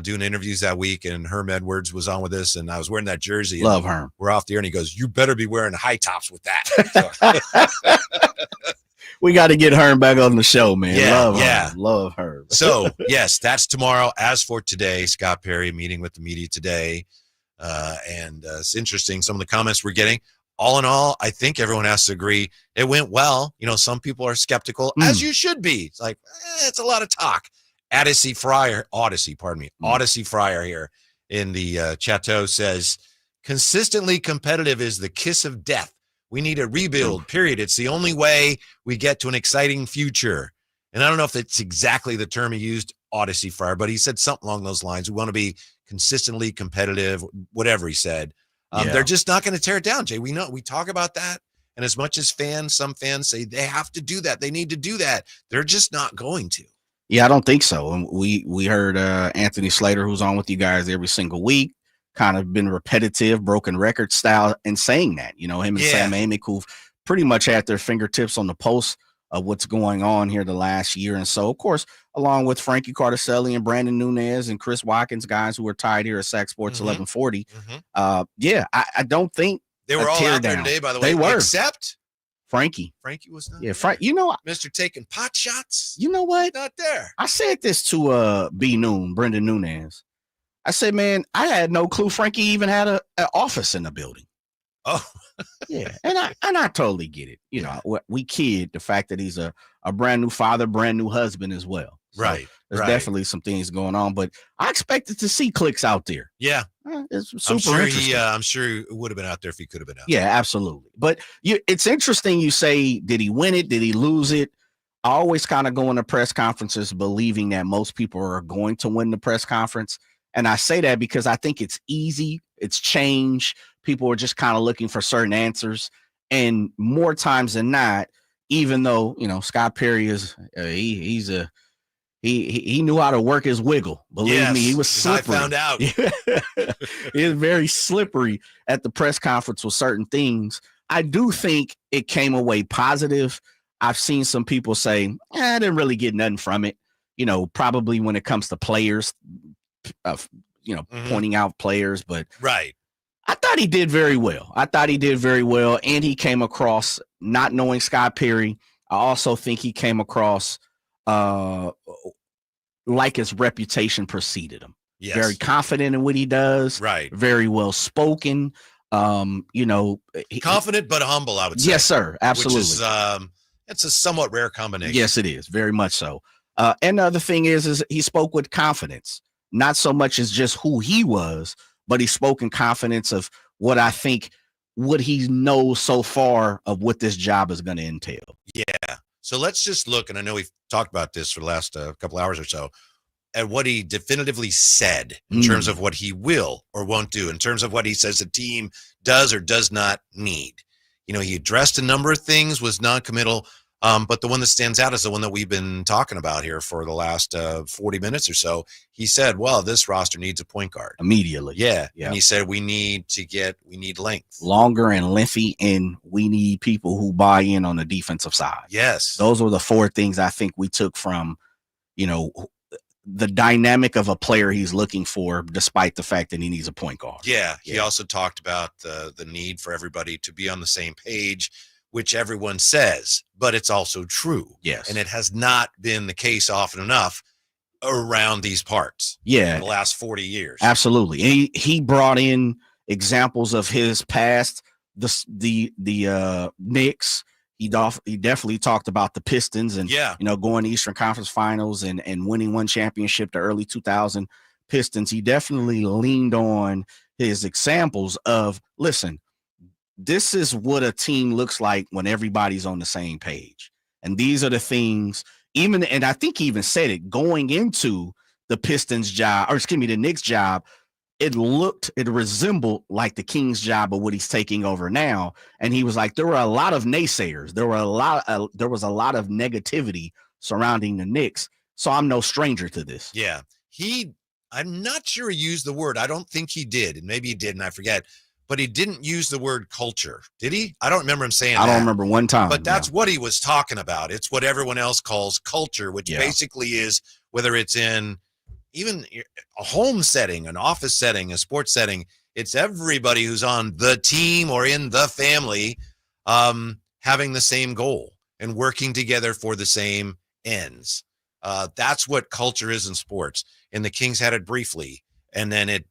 doing interviews that week, and Herm Edwards was on with us, and I was wearing that jersey. Love Herm. We're off the air, and he goes, "You better be wearing high tops with that." We got to get Herm back on the show, man. Yeah, Herm. Love Herm. So, yes, that's tomorrow. As for today, Scott Perry meeting with the media today, and it's interesting, some of the comments we're getting. All in all, I think everyone has to agree it went well. You know, some people are skeptical, as you should be. It's like, it's a lot of talk. Odyssey Fryer here in the Chateau says, consistently competitive is the kiss of death. We need a rebuild, period. It's the only way we get to an exciting future. And I don't know if it's exactly the term he used, Odyssey Fryer, but he said something along those lines. We want to be consistently competitive, whatever he said. They're just not going to tear it down, Jay. We know, we talk about that. And as much as some fans say they have to do that, they need to do that, they're just not going to. Yeah, I don't think so. And we heard Anthony Slater, who's on with you guys every single week, kind of been repetitive, broken record style in saying that. You know, him and Sam Amick, who've pretty much had their fingertips on the pulse of what's going on here the last year and so. Of course, along with Frankie Cardicelli and Brandon Nunez and Chris Watkins, guys who are tied here at Sac Sports 1140. I don't think they were all out there today, by the way. They were. Except Frankie. Frankie was not. Yeah, you know, Mr. Taking pot shots. You know what? Not there. I said this to Brendan Nunez. I said, man, I had no clue Frankie even had an office in the building. Oh, yeah, and I totally get it. You know, we kid the fact that he's a brand new father, brand new husband as well. So right. There's definitely some things going on, but I expected to see clicks out there. Yeah, it's super interesting. I'm sure he would have been out there if he could have been out. Yeah, absolutely. But it's interesting. You say, did he win it? Did he lose it? I always kind of go into press conferences believing that most people are going to win the press conference. And I say that because I think it's easy. It's change. People are just kind of looking for certain answers. And more times than not, even though, you know, Scott Perry is, he knew how to work his wiggle. Believe me, he was slippery. I found out. He is very slippery at the press conference with certain things. I do think it came away positive. I've seen some people say, I didn't really get nothing from it. You know, probably when it comes to players, pointing out players, but right. I thought he did very well. And he came across, not knowing Scott Perry, I also think he came across like his reputation preceded him. Yes. Very confident in what he does. Right. Very well spoken. Confident but humble, I would say. Yes, sir. Absolutely. Which is, it's a somewhat rare combination. Yes, it is. Very much so. And the other thing is he spoke with confidence, not so much as just who he was, but he spoke in confidence of what he knows so far of what this job is going to entail. Yeah. So let's just look, and I know we've talked about this for the last couple hours or so, at what he definitively said in terms of what he will or won't do, in terms of what he says the team does or does not need. You know, he addressed a number of things, was non-committal, but the one that stands out is the one that we've been talking about here for the last 40 minutes or so. He said, well, this roster needs a point guard. Immediately. Yeah. And he said, we need length. Longer and lengthy, and we need people who buy in on the defensive side. Yes. Those were the four things I think we took from, you know, the dynamic of a player he's looking for, despite the fact that he needs a point guard. Yeah. He also talked about the need for everybody to be on the same page, which everyone says, but it's also true. Yes. And it has not been the case often enough around these parts. Yeah. In the last 40 years. Absolutely. And he brought in examples of his past, the Knicks. He definitely talked about the Pistons and, going to Eastern Conference Finals and winning one championship, the early 2000 Pistons. He definitely leaned on his examples of, listen, this is what a team looks like when everybody's on the same page. And these are the things, and I think he even said it going into the Pistons job, or excuse me, the Knicks job, it resembled like the Kings job of what he's taking over now. And he was like, there were a lot of naysayers. There was a lot of negativity surrounding the Knicks. So I'm no stranger to this. Yeah. I'm not sure he used the word. I don't think he did. And maybe he did, and I forget. But he didn't use the word culture. Did he? I don't remember him saying that. I don't remember one time. But that's what he was talking about. It's what everyone else calls culture, which basically is, whether it's in even a home setting, an office setting, a sports setting, it's everybody who's on the team or in the family having the same goal and working together for the same ends. That's what culture is in sports. And the Kings had it briefly, and then it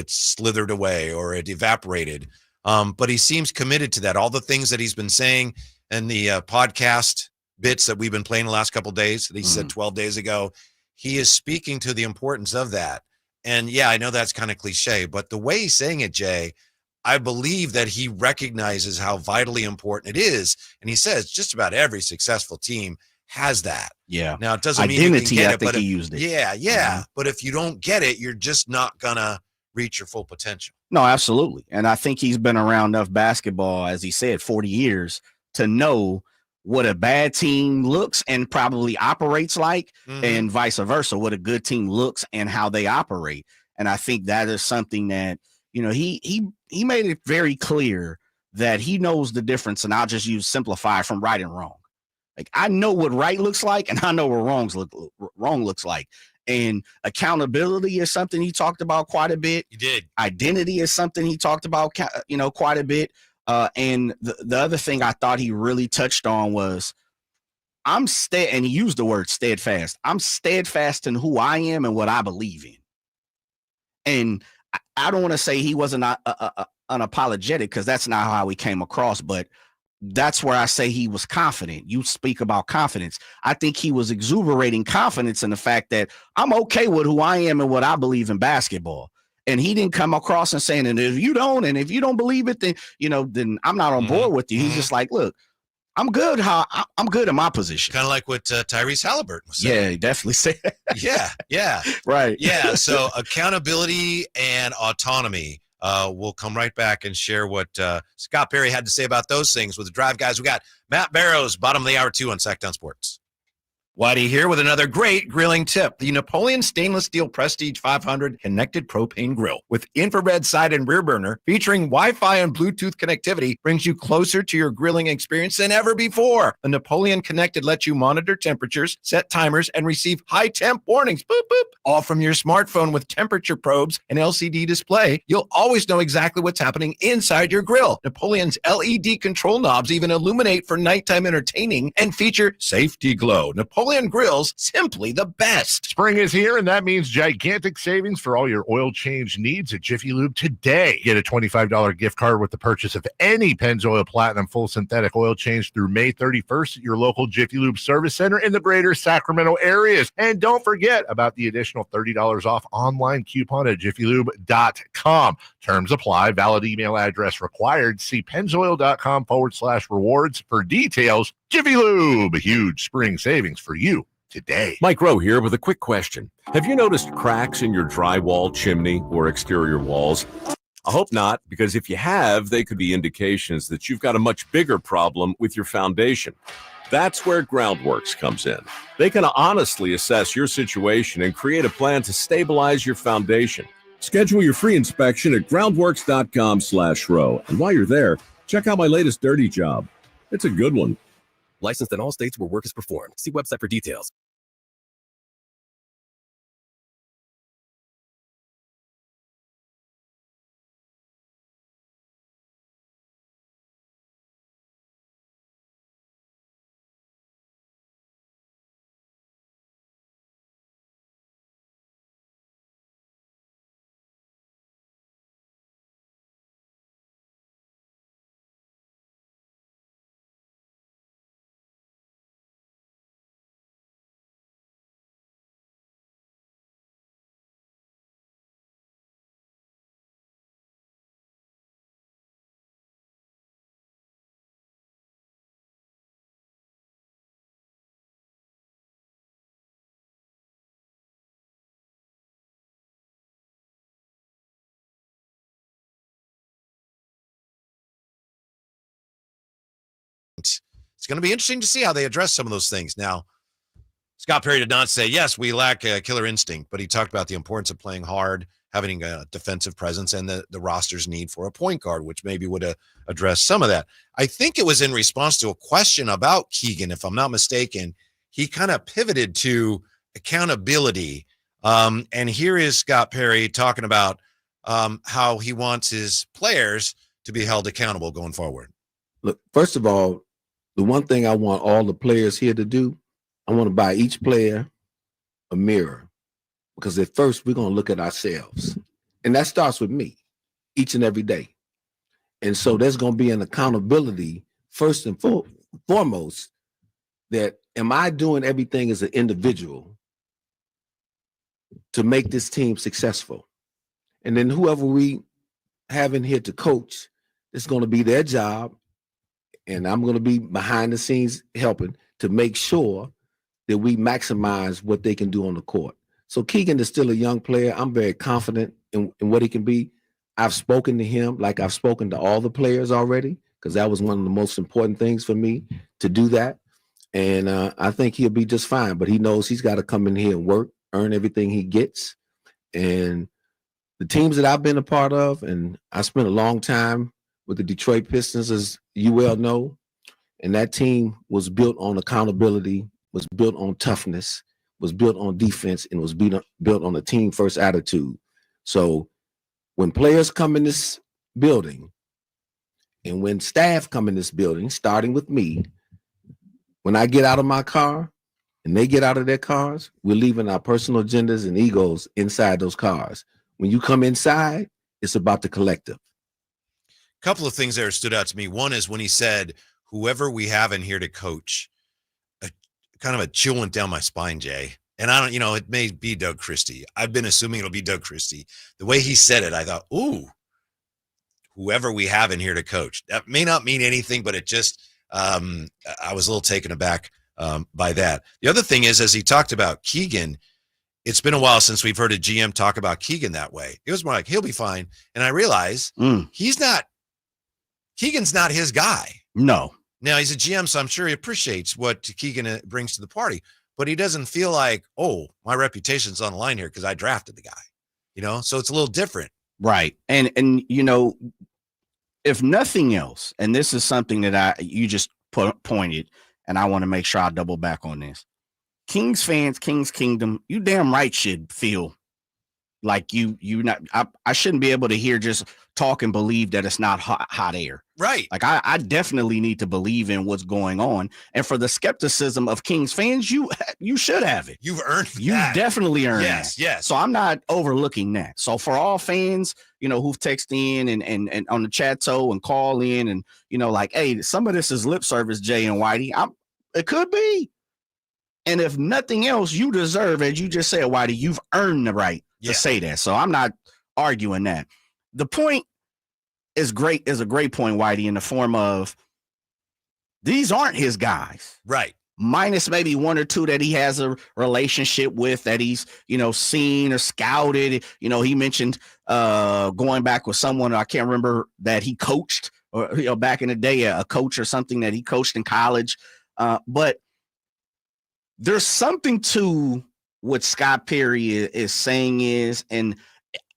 slithered away or it evaporated. But he seems committed to that. All the things that he's been saying and the podcast bits that we've been playing the last couple of days, that he said 12 days ago, he is speaking to the importance of that. And yeah, I know that's kind of cliche, but the way he's saying it, Jay, I believe that he recognizes how vitally important it is. And he says just about every successful team has that. Yeah. Now, it doesn't mean identity, you can get I it, think but he used it. Yeah. But if you don't get it, you're just not gonna reach your full potential. No, absolutely. And I think he's been around enough basketball, as he said, 40 years to know what a bad team looks and probably operates like, and vice versa, what a good team looks and how they operate. And I think that is something that, he made it very clear that he knows the difference. And I'll just use simplify from right and wrong. Like, I know what right looks like, and I know what wrong looks like. And accountability is something he talked about quite a bit. He did. Identity is something he talked about, quite a bit. And the other thing I thought he really touched on was, and he used the word steadfast. I'm steadfast in who I am and what I believe in. And I don't want to say he wasn't unapologetic, because that's not how he came across, but that's where I say he was confident. You speak about confidence. I think he was exuberating confidence in the fact that I'm okay with who I am and what I believe in basketball. And he didn't come across and saying, and if you don't believe it, then I'm not on board with you. He's just like, look, I'm good. I'm good in my position. Kind of like what Tyrese Halliburton was saying. Yeah, he definitely said. Yeah. Right. Yeah. So accountability and autonomy. We'll come right back and share what Scott Perry had to say about those things with the Drive Guys. We got Matt Barrows, bottom of the hour 2 on Sacktown Sports. Whitey here with another great grilling tip. The Napoleon Stainless Steel Prestige 500 Connected Propane Grill with infrared side and rear burner featuring Wi-Fi and Bluetooth connectivity brings you closer to your grilling experience than ever before. The Napoleon Connected lets you monitor temperatures, set timers, and receive high temp warnings. Boop, boop. All from your smartphone with temperature probes and LCD display. You'll always know exactly what's happening inside your grill. Napoleon's LED control knobs even illuminate for nighttime entertaining and feature safety glow. Napoleon Grills, simply the best. Spring is here, and that means gigantic savings for all your oil change needs at Jiffy Lube today. Get a $25 gift card with the purchase of any Pennzoil Platinum full synthetic oil change through May 31st at your local Jiffy Lube service center in the greater Sacramento areas. And don't forget about the additional $30 off online coupon at jiffylube.com. Terms apply. Valid email address required. See pennzoil.com/rewards for details. Jiffy Lube, huge spring savings for you today. Mike Rowe here with a quick question. Have you noticed cracks in your drywall, chimney, or exterior walls? I hope not, because if you have, they could be indications that you've got a much bigger problem with your foundation. That's where Groundworks comes in. They can honestly assess your situation and create a plan to stabilize your foundation. Schedule your free inspection at groundworks.com/row. And while you're there, check out my latest dirty job. It's a good one. Licensed in all states where work is performed. See website for details. it's going to be interesting to see how they address some of those things. Now, Scott Perry did not say, yes, we lack a killer instinct, but he talked about the importance of playing hard, having a defensive presence, and the roster's need for a point guard, which maybe would address some of that. I think it was in response to a question about Keegan, if I'm not mistaken. He kind of pivoted to accountability. And here is Scott Perry talking about how he wants his players to be held accountable going forward. Look, first of all, the one thing I want all the players here to do, I want to buy each player a mirror, because at first we're going to look at ourselves. And that starts with me each and every day. And so there's going to be an accountability first and foremost, that am I doing everything as an individual to make this team successful? And then whoever we have in here to coach, it's going to be their job. And I'm going to be behind the scenes helping to make sure that we maximize what they can do on the court. So Keegan is still a young player. I'm very confident in what he can be. I've spoken to him like I've spoken to all the players already, because that was one of the most important things for me to do that. And I think he'll be just fine, but he knows he's got to come in here and work, earn everything he gets. And the teams that I've been a part of, and I spent a long time with the Detroit Pistons, as you well know, and that team was built on accountability, was built on toughness, was built on defense, and was built on a team first attitude. So when players come in this building, and when staff come in this building, starting with me, when I get out of my car and they get out of their cars, we're leaving our personal agendas and egos inside those cars. When you come inside, it's about the collective. A couple of things there stood out to me. One is when he said, whoever we have in here to coach, kind of a chill went down my spine, Jay. And I don't, it may be Doug Christie. I've been assuming it'll be Doug Christie. The way he said it, I thought, ooh, whoever we have in here to coach. That may not mean anything, but it just, I was a little taken aback by that. The other thing is, as he talked about Keegan, it's been a while since we've heard a GM talk about Keegan that way. It was more like, he'll be fine. And I realize Keegan's not his guy. No. Now, he's a GM, so I'm sure he appreciates what Keegan brings to the party, but he doesn't feel like, oh, my reputation's on the line here because I drafted the guy, so it's a little different. Right. And if nothing else, and this is something that you just pointed, and I want to make sure I double back on this. Kings fans, Kings Kingdom, you damn right should feel like I shouldn't be able to hear just talk and believe that it's not hot air. Right. Like I definitely need to believe in what's going on. And for the skepticism of Kings fans, you should have it. You've earned that. You've definitely earned that. Yes. So I'm not overlooking that. So for all fans, who've texted in and on the chat and call in and, like, hey, some of this is lip service, Jay and Whitey. It could be. And if nothing else, you deserve, as you just said, Whitey, you've earned the right to say that. So I'm not arguing that. The point is a great point, Whitey, in the form of these aren't his guys. Right. Minus maybe one or two that he has a relationship with, that he's, seen or scouted. He mentioned going back with someone, I can't remember, that he coached, or, back in the day, a coach or something that he coached in college. But there's something to what Scott Perry is saying and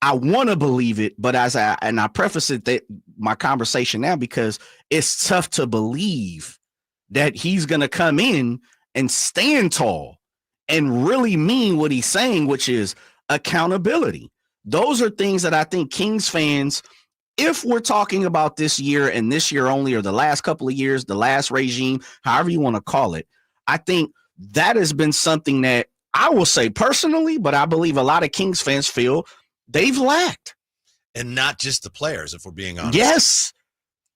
I want to believe it, but I preface it that my conversation now, because it's tough to believe that he's going to come in and stand tall and really mean what he's saying, which is accountability. Those are things that I think Kings fans, if we're talking about this year and this year only, or the last couple of years, the last regime, however you want to call it, I think that has been something that I will say personally, but I believe a lot of Kings fans feel they've lacked. And not just the players, if we're being honest. Yes.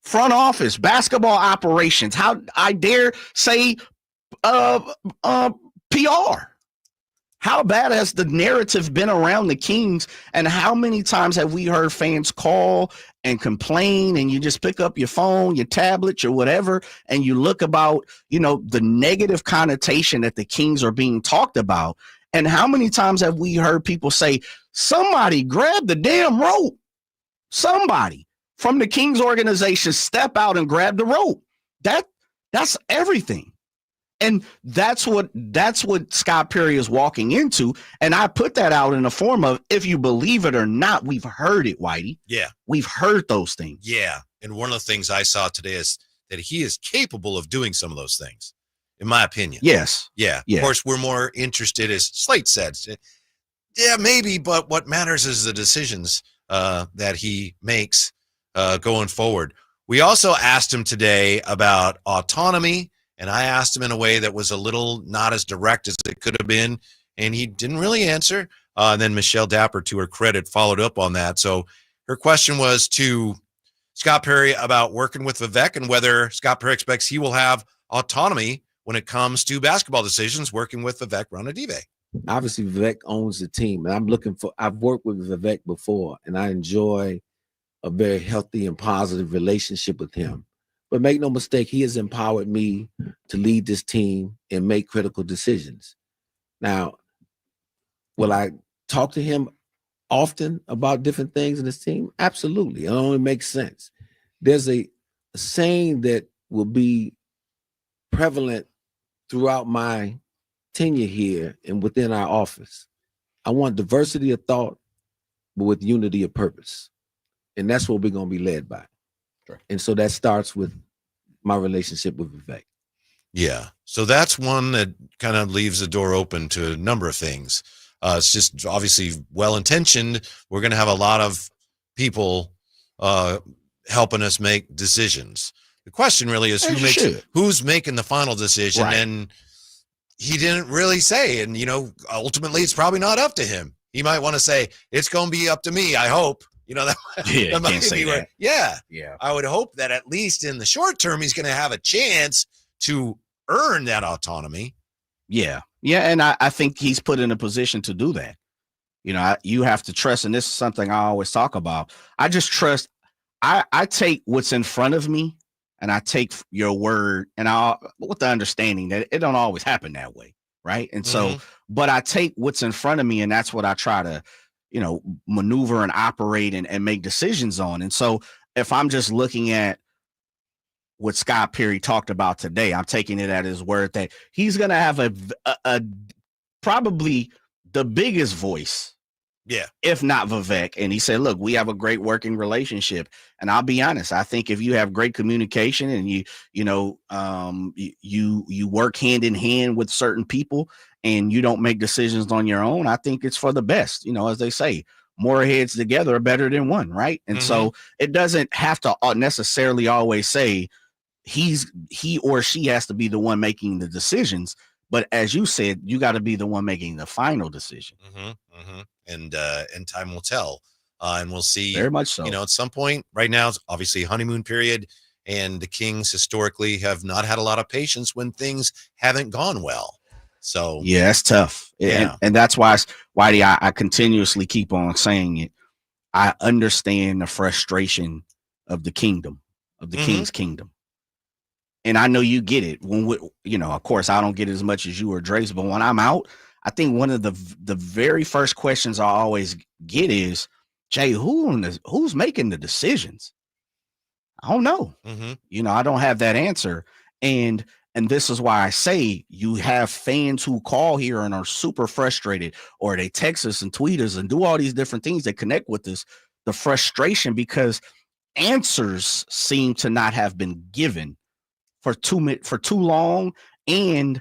Front office, basketball operations. How I dare say PR. How bad has the narrative been around the Kings, and how many times have we heard fans call and complain, and you just pick up your phone, your tablet, or whatever, and you look about, the negative connotation that the Kings are being talked about. And how many times have we heard people say, somebody grab the damn rope? Somebody from the Kings organization step out and grab the rope. That That's everything. And that's what Scott Perry is walking into. And I put that out in the form of, if you believe it or not, we've heard it, Whitey. Yeah. We've heard those things. Yeah. And one of the things I saw today is that he is capable of doing some of those things, in my opinion. Yes. Yeah. Yeah. Of course, we're more interested, as Slate said. Yeah, maybe, but what matters is the decisions that he makes going forward. We also asked him today about autonomy, and I asked him in a way that was a little not as direct as it could have been, and he didn't really answer. And then Michelle Dapper, to her credit, followed up on that. So her question was to Scott Perry about working with Vivek and whether Scott Perry expects he will have autonomy when it comes to basketball decisions working with Vivek Ranadive. Obviously, Vivek owns the team, and I've worked with Vivek before, and I enjoy a very healthy and positive relationship with him. But make no mistake, he has empowered me to lead this team and make critical decisions. Now, will I talk to him often about different things in this team? Absolutely. It only makes sense. There's a saying that will be prevalent throughout my tenure here and within our office. I want diversity of thought, but with unity of purpose. And that's what we're going to be led by. Sure. And so that starts with my relationship with Vivek. Yeah. So that's one that kind of leaves the door open to a number of things. It's just obviously well-intentioned. We're going to have a lot of people helping us make decisions. The question really is who's making the final decision. Right. And he didn't really say. And, ultimately it's probably not up to him. He might want to say, it's going to be up to me, I hope. That might be where, yeah. I would hope that at least in the short term, he's going to have a chance to earn that autonomy. Yeah. Yeah. And I think he's put in a position to do that. You have to trust. And this is something I always talk about. I just trust. I take what's in front of me and I take your word and with the understanding that it don't always happen that way. Right. And so, but I take what's in front of me and that's what I try to, maneuver and operate and make decisions on. And so if I'm just looking at what Scott Perry talked about today, I'm taking it at his word that he's going to have a probably the biggest voice. Yeah. If not Vivek. And he said, look, we have a great working relationship. And I'll be honest, I think if you have great communication and you work hand in hand with certain people and you don't make decisions on your own, I think it's for the best. As they say, more heads together are better than one. Right. And so it doesn't have to necessarily always say he or she has to be the one making the decisions. But as you said, you got to be the one making the final decision. And time will tell. And we'll see. Very much so. At some point right now, it's obviously honeymoon period. And the Kings historically have not had a lot of patience when things haven't gone well. So yeah, it's tough. Yeah. And that's why, Whitey, I continuously keep on saying it. I understand the frustration of the kingdom, of the King's kingdom. And I know you get it of course I don't get it as much as you or Drace, but when I'm out, I think one of the very first questions I always get is, Jay, who's making the decisions? I don't know. I don't have that answer. And this is why I say you have fans who call here and are super frustrated, or they text us and tweet us and do all these different things that connect with us. The frustration because answers seem to not have been given for too long. And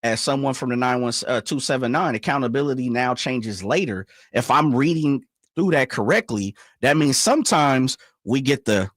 as someone from the 91279, accountability now changes later. If I'm reading through that correctly, that means sometimes we get the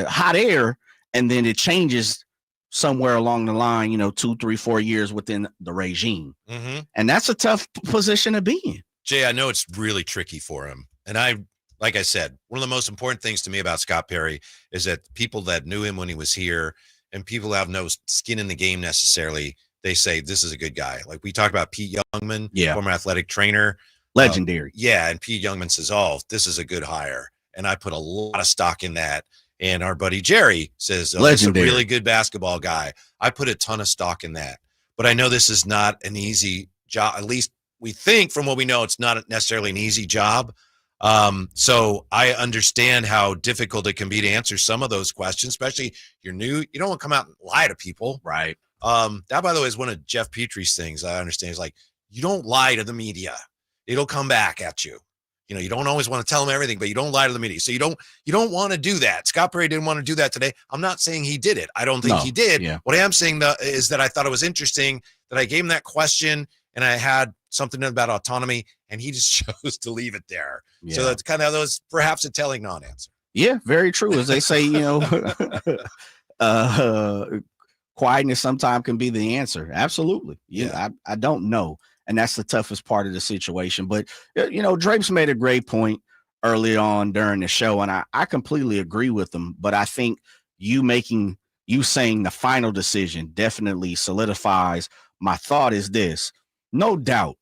hot air and then it changes somewhere along the line, 2, 3, 4 years within the regime. And that's a tough position to be in. Jay, I know it's really tricky for him. And like I said, one of the most important things to me about Scott Perry is that people that knew him when he was here and people who have no skin in the game necessarily, they say, this is a good guy. Like we talked about Pete Youngman, former athletic trainer. Legendary. And Pete Youngman says, this is a good hire. And I put a lot of stock in that. And our buddy Jerry says, this is a really good basketball guy. I put a ton of stock in that. But I know this is not an easy job. At least we think from what we know, it's not necessarily an easy job. So I understand how difficult it can be to answer some of those questions, especially you're new. You don't want to come out and lie to people. Right. That, by the way, is one of Jeff Petrie's things I understand. Is like, you don't lie to the media. It'll come back at you. You know, you don't always want to tell them everything, but you don't lie to the media. So you don't want to do that. Scott Perry didn't want to do that today. I'm not saying he did it. I don't think he did. Yeah. What I am saying is that I thought it was interesting that I gave him that question and I had something about autonomy and he just chose to leave it there. Yeah. So that's kind of those perhaps a telling non-answer. Yeah, very true. As they say, you know, quietness sometimes can be the answer. Absolutely. Yeah. I don't know. And that's the toughest part of the situation. But, you know, Drapes made a great point early on during the show, and I completely agree with him. But I think you saying the final decision definitely solidifies my thought is this. No doubt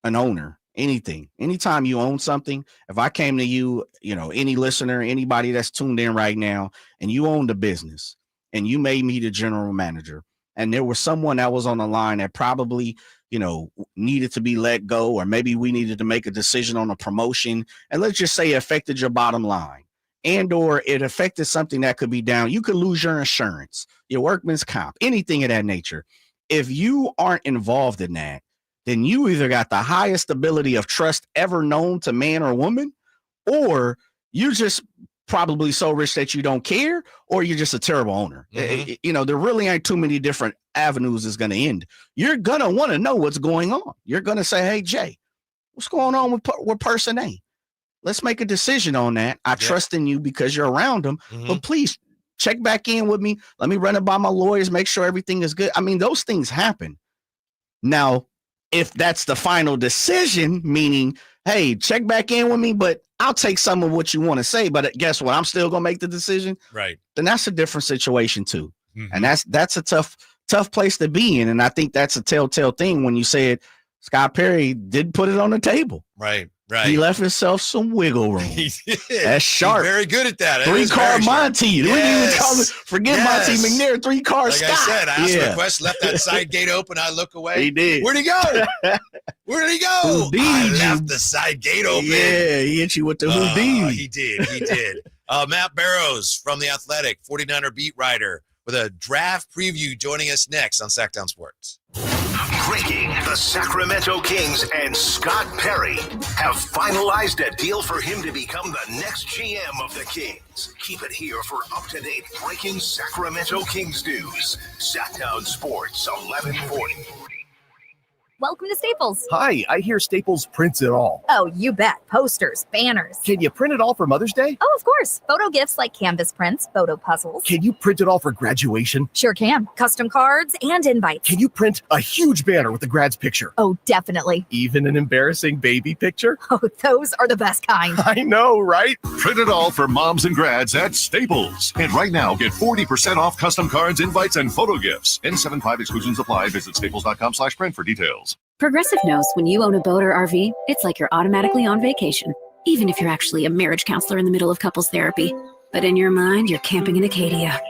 an owner, anytime you own something, if I came to you, you know, any listener, anybody that's tuned in right now, and you owned a business and you made me the general manager, and there was someone that was on the line that probably, you know, needed to be let go, or maybe we needed to make a decision on a promotion, and let's just say it affected your bottom line, and or it affected something that could be down. You could lose your insurance, your workman's comp, anything of that nature. If you aren't involved in that, then you either got the highest ability of trust ever known to man or woman, or you just probably so rich that you don't care, or you're just a terrible owner. Mm-hmm. You know, there really ain't too many different avenues is going to end. You're going to want to know what's going on. You're going to say, hey, Jay, what's going on with person A? Let's make a decision on that. I trust in you because you're around them, but please check back in with me. Let me run it by my lawyers, make sure everything is good. I mean, those things happen. Now, if that's the final decision, meaning, hey, check back in with me, but I'll take some of what you want to say, but guess what? I'm still going to make the decision. Right. Then that's a different situation too. And that's a tough place to be in. And I think that's a telltale thing when you said Scott Perry did put it on the table. Right. Right. He left himself some wiggle room. He did. That's sharp. He's very good at that. 3-car Monty. Yes. We didn't even call it. Forget Monty McNair. 3-car Scott. Like I said, I asked the question, left that side gate open. I look away. He did. Where'd he go? Where'd he go? I left the side gate open. Yeah, he hit you with the Houdini. He did. Matt Barrows from The Athletic, 49er beat writer, with a draft preview joining us next on Sacktown Sports. Breaking: the Sacramento Kings and Scott Perry have finalized a deal for him to become the next GM of the Kings. Keep it here for up-to-date breaking Sacramento Kings news. Sacktown Sports 1140. Welcome to Staples. Hi, I hear Staples prints it all. Oh, you bet. Posters, banners. Can you print it all for Mother's Day? Oh, of course. Photo gifts like canvas prints, photo puzzles. Can you print it all for graduation? Sure can. Custom cards and invites. Can you print a huge banner with the grad's picture? Oh, definitely. Even an embarrassing baby picture? Oh, those are the best kind. I know, right? Print it all for moms and grads at Staples. And right now, get 40% off custom cards, invites, and photo gifts. N75 exclusions apply. Visit staples.com/print for details. Progressive knows when you own a boat or RV, it's like you're automatically on vacation, even if you're actually a marriage counselor in the middle of couples therapy. But in your mind, you're camping in Acadia,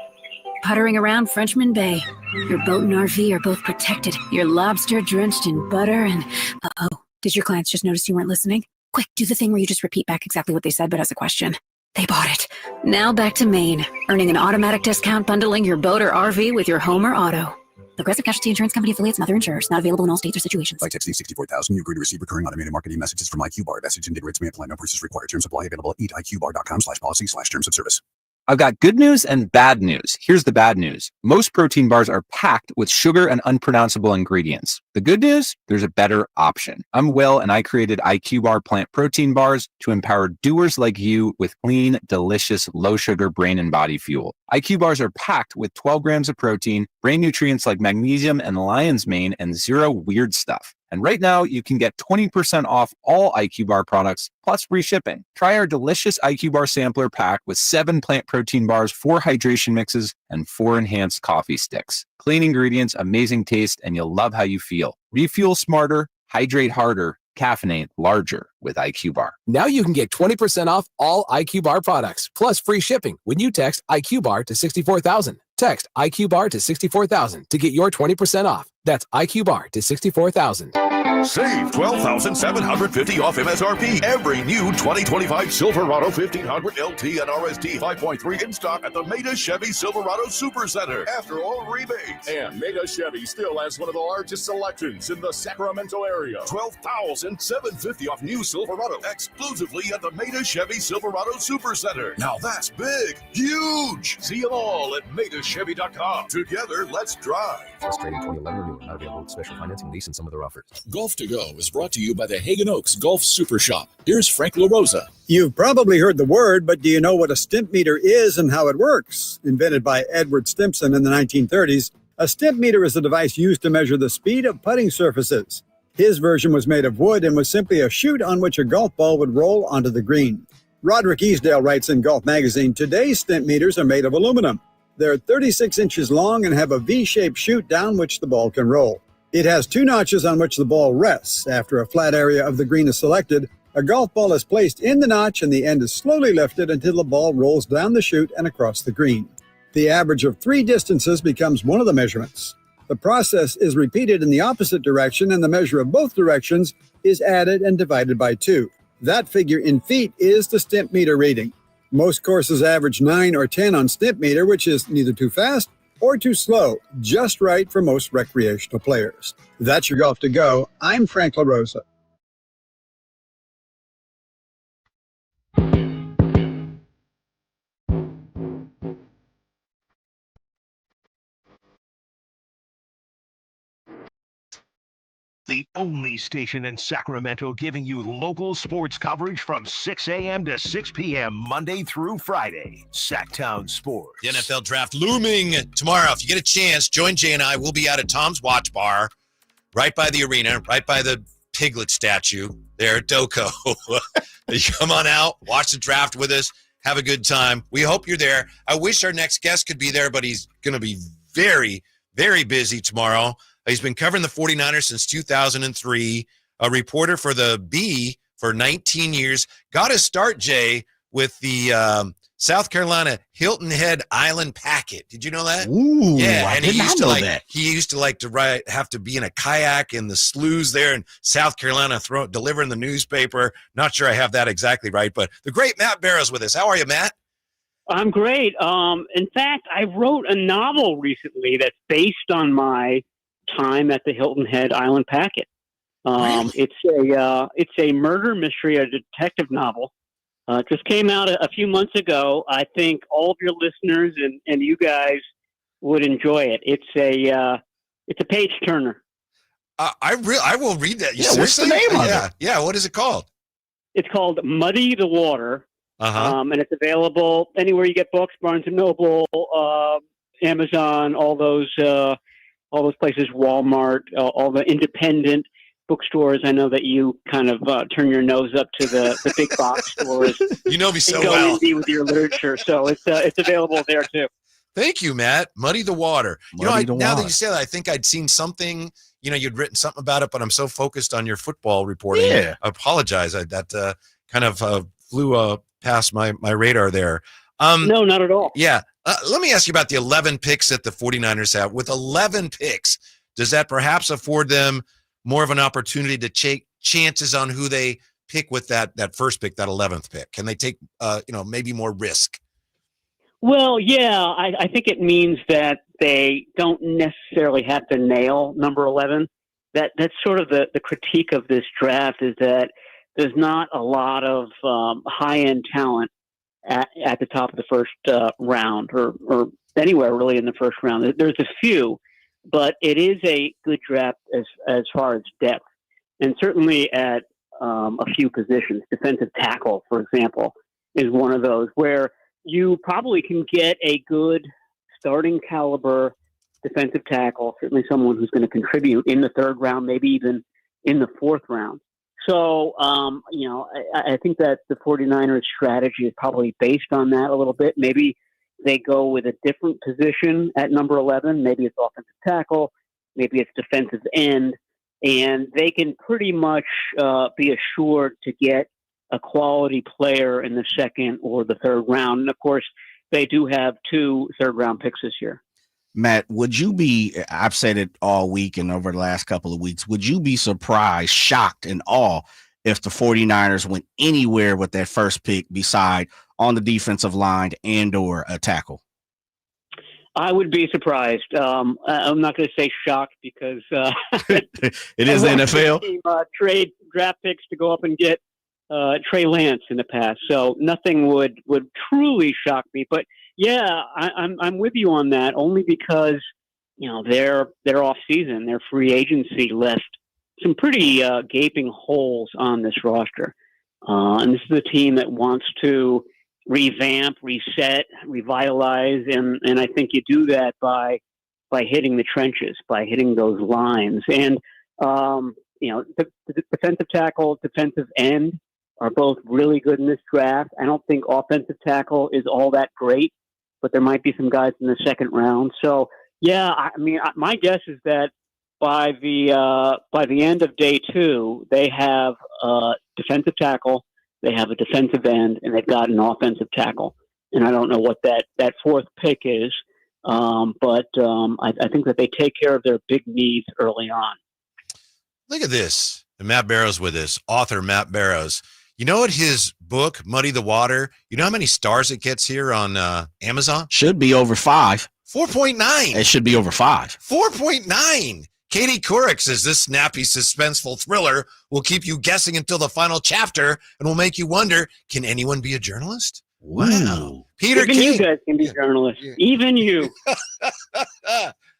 puttering around Frenchman Bay. Your boat and RV are both protected. You're lobster drenched in butter and... Uh-oh, did your clients just notice you weren't listening? Quick, do the thing where you just repeat back exactly what they said, but as a question. They bought it. Now back to Maine, earning an automatic discount bundling your boat or RV with your home or auto. Progressive Casualty Insurance Company affiliates and other insurers. Not available in all states or situations. By texting 64,000, you agree to receive recurring automated marketing messages from IQ Bar. Message and data rates may apply. No purchase required. Terms apply. Available at eatiqbar.com/policy/terms of service. I've got good news and bad news. Here's the bad news. Most protein bars are packed with sugar and unpronounceable ingredients. The good news, there's a better option. I'm Will, and I created IQ Bar plant protein bars to empower doers like you with clean, delicious, low-sugar brain and body fuel. IQ Bars are packed with 12 grams of protein, brain nutrients like magnesium and lion's mane, and zero weird stuff. And right now, you can get 20% off all IQ Bar products, plus free shipping. Try our delicious IQ Bar sampler pack with 7 plant protein bars, 4 hydration mixes, and 4 enhanced coffee sticks. Clean ingredients, amazing taste, and you'll love how you feel. Refuel smarter, hydrate harder, caffeinate larger with IQ Bar. Now you can get 20% off all IQ Bar products, plus free shipping when you text IQ Bar to 64,000. Text IQ Bar to 64,000 to get your 20% off. That's IQ Bar to 64,000. Save $12,750 off MSRP. Every new 2025 Silverado 1500 LT and RST 5.3 in stock at the Maida Chevy Silverado Super Center. After all rebates. And Maida Chevy still has one of the largest selections in the Sacramento area. $12,750 off new Silverado exclusively at the Maida Chevy Silverado Super Center. Now that's big, huge. See them all at MaidaChevy.com. Together, let's drive. First trading 2011 renewal. Not available with special financing, lease, and some other offers. Golf to Go is brought to you by the Hagen Oaks Golf Super Shop. Here's Frank LaRosa. You've probably heard the word, but do you know what a stimp meter is and how it works? Invented by Edward Stimpson in the 1930s, a stimp meter is a device used to measure the speed of putting surfaces. His version was made of wood and was simply a chute on which a golf ball would roll onto the green. Roderick Easdale writes in Golf Magazine, today's stimp meters are made of aluminum. They're 36 inches long and have a V-shaped chute down which the ball can roll. It has 2 notches on which the ball rests. After a flat area of the green is selected, a golf ball is placed in the notch and the end is slowly lifted until the ball rolls down the chute and across the green. The average of 3 distances becomes one of the measurements. The process is repeated in the opposite direction, and the measure of both directions is added and divided by 2. That figure in feet is the stimp meter reading. Most courses average 9 or 10 on stimp meter, which is neither too fast or too slow, just right for most recreational players. That's your Golf to Go. I'm Frank LaRosa. The only station in Sacramento giving you local sports coverage from 6 a.m. to 6 p.m. Monday through Friday. Sacktown Sports. The NFL draft looming tomorrow. If you get a chance, join Jay and I. We'll be out at Tom's Watch Bar, right by the arena, right by the Piglet statue there at Doco. You come on out, watch the draft with us, have a good time. We hope you're there. I wish our next guest could be there, but he's going to be very, very busy tomorrow. He's been covering the 49ers since 2003, a reporter for the Bee for 19 years. Got his start, Jay, with the South Carolina Hilton Head Island Packet. Did you know that? Ooh, yeah, I and did not know that. He used to have to be in a kayak in the sloughs there in South Carolina, delivering the newspaper. Not sure I have that exactly right, but the great Matt Barrows with us. How are you, Matt? I'm great. In fact, I wrote a novel recently that's based on my time at the Hilton Head Island Packet. Really? It's a murder mystery, a detective novel. It just came out a few months ago. I think all of your listeners and you guys would enjoy it. It's a page turner. I will read that. Yeah, what's the name of it? Yeah, what is it called? It's called Muddy the Water. And it's available anywhere you get books: Barnes and Noble, Amazon, all those places, Walmart, all the independent bookstores. I know that you kind of turn your nose up to the big box stores. You know me so go well. indie with your literature, so it's available there too. Thank you, Matt. Muddy the Water. Muddy the now that Water. you say that, I think I'd seen something. You'd written something about it, but I'm so focused on your football reporting. Yeah. I apologize. That kind of flew past my radar there. No, not at all. Yeah. Let me ask you about the 11 picks that the 49ers have. With 11 picks, does that perhaps afford them more of an opportunity to take chances on who they pick with that first pick, that 11th pick? Can they take, maybe more risk? Well, yeah, I think it means that they don't necessarily have to nail number 11. That's sort of the critique of this draft, is that there's not a lot of high-end talent at the top of the first round or anywhere really in the first round. There's a few, but it is a good draft as far as depth, and certainly at a few positions. Defensive tackle, for example, is one of those where you probably can get a good starting caliber defensive tackle, certainly someone who's going to contribute in the third round, maybe even in the fourth round. So, I think that the 49ers strategy is probably based on that a little bit. Maybe they go with a different position at number 11. Maybe it's offensive tackle. Maybe it's defensive end. And they can pretty much be assured to get a quality player in the second or the third round. And, of course, they do have 2 third-round picks this year. Matt, would you be, I've said it all week and over the last couple of weeks, would you be surprised, shocked, and awe if the 49ers went anywhere with that first pick beside on the defensive line and or a tackle? I would be surprised. I'm not going to say shocked because it is the NFL. Team, trade draft picks to go up and get Trey Lance in the past, so nothing would truly shock me. But yeah, I'm with you on that. Only because their off season, their free agency left some pretty gaping holes on this roster, and this is a team that wants to revamp, reset, revitalize, and I think you do that by hitting the trenches, by hitting those lines. And the defensive tackle, defensive end are both really good in this draft. I don't think offensive tackle is all that great, but there might be some guys in the second round. So yeah, I mean, my guess is that by the end of day 2, they have a defensive tackle, they have a defensive end, and they've got an offensive tackle. And I don't know what that fourth pick is, but I think that they take care of their big needs early on. Look at this. And Matt Barrows with us, author Matt Barrows. You know what his book, Muddy the Water, you know how many stars it gets here on Amazon? Should be over 5. 4.9. It should be over 5. 4.9. Katie Couric says this snappy, suspenseful thriller will keep you guessing until the final chapter and will make you wonder, can anyone be a journalist? Wow. Peter Even King. you guys can be journalists. Yeah. Even you.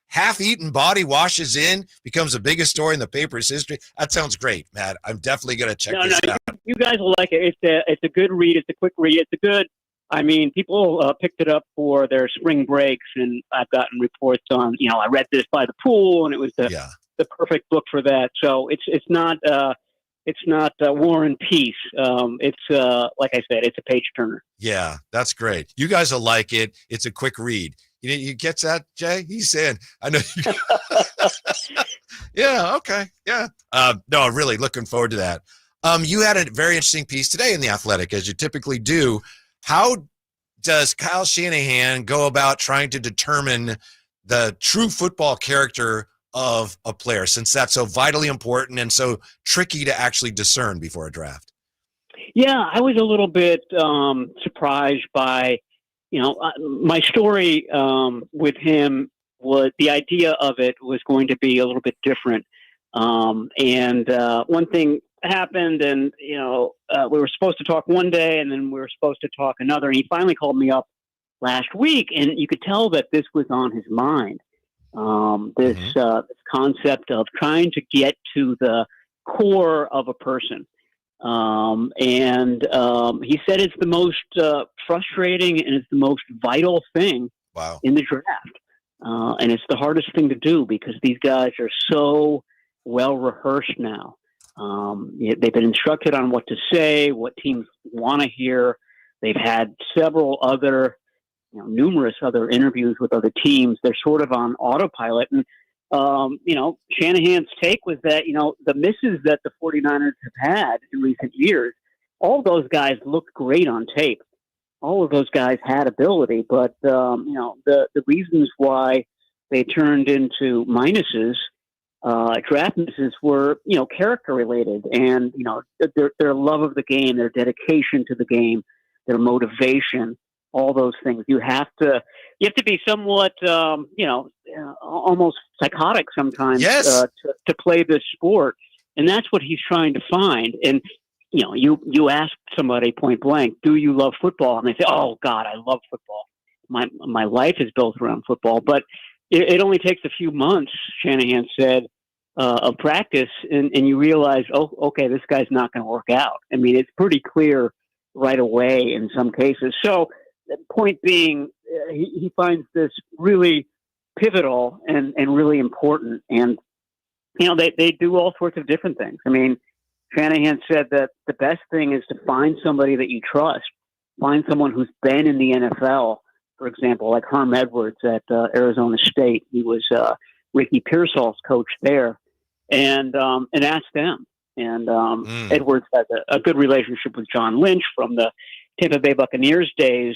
Half-eaten body washes in, becomes the biggest story in the paper's history. That sounds great, Matt. I'm definitely going to check this out. You guys will like it. It's a good read. It's a quick read. It's a good. I mean, people picked it up for their spring breaks, and I've gotten reports on. I read this by the pool, and it was the perfect book for that. So it's not War and Peace. It's like I said, it's a page turner. Yeah, that's great. You guys will like it. It's a quick read. You get that, Jay? He's saying, I know. Yeah. Okay. Yeah. No, really looking forward to that. You had a very interesting piece today in The Athletic, as you typically do. How does Kyle Shanahan go about trying to determine the true football character of a player, since that's so vitally important and so tricky to actually discern before a draft? Yeah, I was a little bit surprised by, my story with him was the idea of it was going to be a little bit different. And one thing happened, and we were supposed to talk one day, and then we were supposed to talk another. And he finally called me up last week, and you could tell that this was on his mind. This concept of trying to get to the core of a person. And he said it's the most frustrating and it's the most vital thing in the draft. And it's the hardest thing to do because these guys are so well rehearsed now. They've been instructed on what to say, what teams want to hear. They've had several other, numerous other interviews with other teams. They're sort of on autopilot. And, Shanahan's take was that, the misses that the 49ers have had in recent years, all of those guys looked great on tape. All of those guys had ability, but, the reasons why they turned into minuses, draft misses were, character related and, their love of the game, their dedication to the game, their motivation, all those things. You have to be somewhat, almost psychotic sometimes to play this sport. And that's what he's trying to find. And, you ask somebody point blank, do you love football? And they say, oh God, I love football. My life is built around football, but it only takes a few months, Shanahan said, of practice. And you realize, oh, okay, this guy's not going to work out. I mean, it's pretty clear right away in some cases. So the point being, he finds this really pivotal and really important. And, they do all sorts of different things. I mean, Shanahan said that the best thing is to find somebody that you trust, find someone who's been in the NFL, for example, like Herm Edwards at Arizona State. He was Ricky Pearsall's coach there, and ask them. And Edwards has a good relationship with John Lynch from the Tampa Bay Buccaneers days.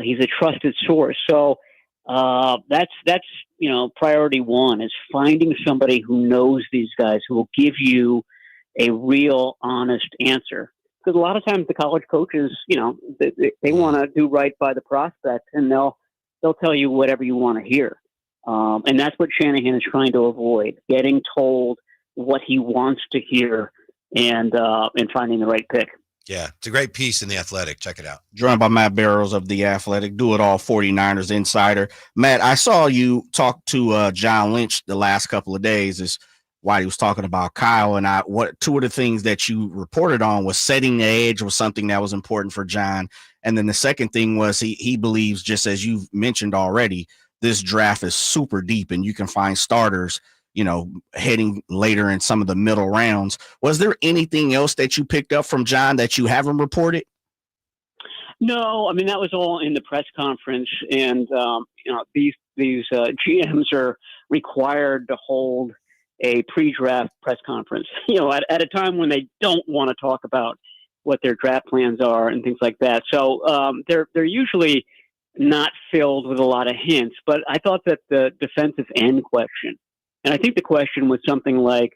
He's a trusted source. So That's priority one is finding somebody who knows these guys, who will give you a real honest answer. Because a lot of times the college coaches, they want to do right by the prospect, and they'll tell you whatever you want to hear. And that's what Shanahan is trying to avoid: getting told what he wants to hear and finding the right pick. Yeah, it's a great piece in The Athletic. Check it out. Joined by Matt Barrows of The Athletic, Do It All 49ers Insider. Matt, I saw you talk to John Lynch the last couple of days is while he was talking about Kyle, and two of the things that you reported on was setting the edge was something that was important for John. And then the second thing was he believes, just as you've mentioned already, this draft is super deep and you can find starters heading later in some of the middle rounds. Was there anything else that you picked up from John that you haven't reported? No, I mean, that was all in the press conference. And, these GMs are required to hold a pre-draft press conference, at a time when they don't want to talk about what their draft plans are and things like that. So they're usually not filled with a lot of hints. But I thought that the defensive end question, and I think the question was something like,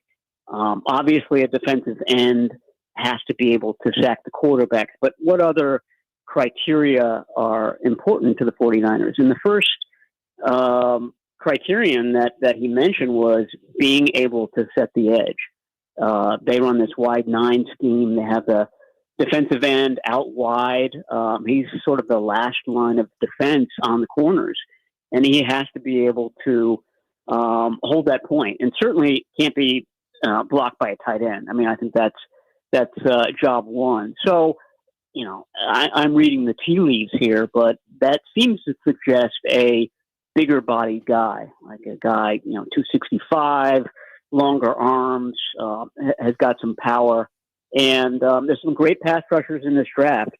obviously a defensive end has to be able to sack the quarterback, but what other criteria are important to the 49ers? And the first criterion that he mentioned was being able to set the edge. They run this wide 9 scheme. They have the defensive end out wide. He's sort of the last line of defense on the corners, and he has to be able to hold that point, and certainly can't be blocked by a tight end. I mean, I think that's job one. So, I'm reading the tea leaves here, but that seems to suggest a bigger bodied guy, like a guy, 265, longer arms, has got some power, and there's some great pass rushers in this draft.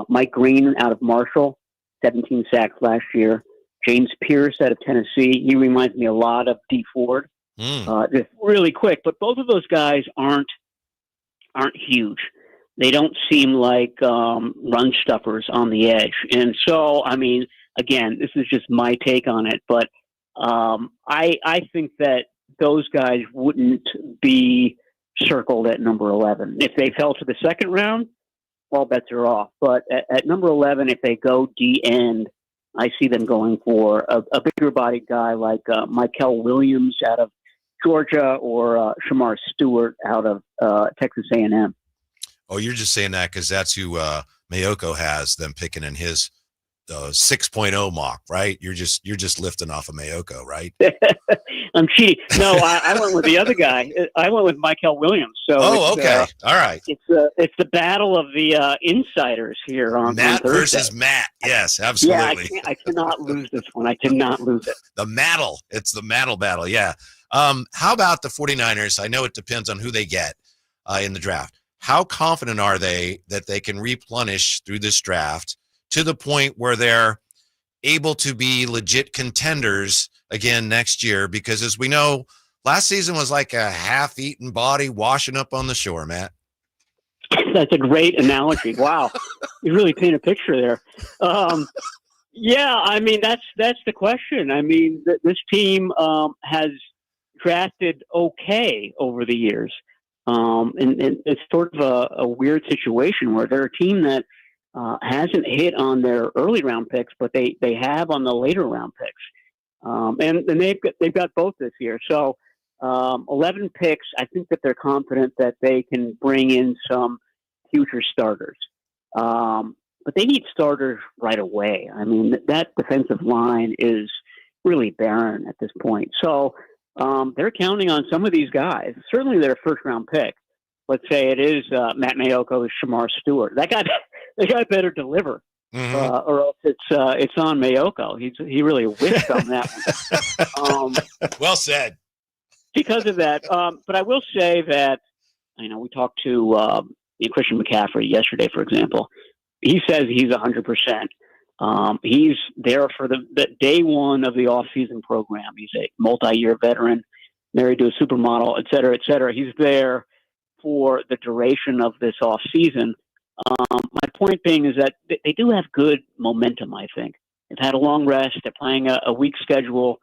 Mike Green out of Marshall, 17 sacks last year. James Pierce out of Tennessee. He reminds me a lot of D Ford. Just really quick, but both of those guys aren't huge. They don't seem like run stuffers on the edge. And so, I mean, again, this is just my take on it, but I think that those guys wouldn't be circled at number 11. If they fell to the second round, all bets are off. But at number 11, if they go D-end, I see them going for a bigger bodied guy like Mikel Williams out of Georgia or Shamar Stewart out of Texas A&M. Oh, you're just saying that because that's who Mayoko has them picking in his 6.0 mock, right? You're just lifting off of Mayoko, right? I'm cheating. No, I went with the other guy. I went with Mikel Williams. So okay, all right. It's the battle of the insiders here on Matt Thursday. versus Matt. Yes, absolutely. Yeah, I cannot lose this one. I cannot lose it. The Mattle. It's the Mattle battle. Yeah. How about the 49ers? I know it depends on who they get in the draft. How confident are they that they can replenish through this draft to the point where they're able to be legit contenders again next year? Because as we know, last season was like a half-eaten body washing up on the shore, Matt. That's a great analogy. Wow. You really paint a picture there. Yeah, I mean, that's the question. I mean, this team has drafted okay over the years. And it's sort of a weird situation where they're a team that hasn't hit on their early round picks, but they have on the later round picks. And they've got both this year. So 11 picks, I think that they're confident that they can bring in some future starters. But they need starters right away. I mean, that defensive line is really barren at this point. So they're counting on some of these guys. Certainly their first-round pick. Let's say it is Matt Mayoko, Shamar Stewart. That guy better deliver, or else it's on Mayoko. He really whiffed on that one. Well said. Because of that, but I will say that we talked to Christian McCaffrey yesterday, for example. He says he's 100%. He's there for the day one of the off-season program. He's a multi-year veteran, married to a supermodel, et cetera, et cetera. He's there for the duration of this off-season. My point being is that they do have good momentum, I think. They've had a long rest. They're playing a weak schedule.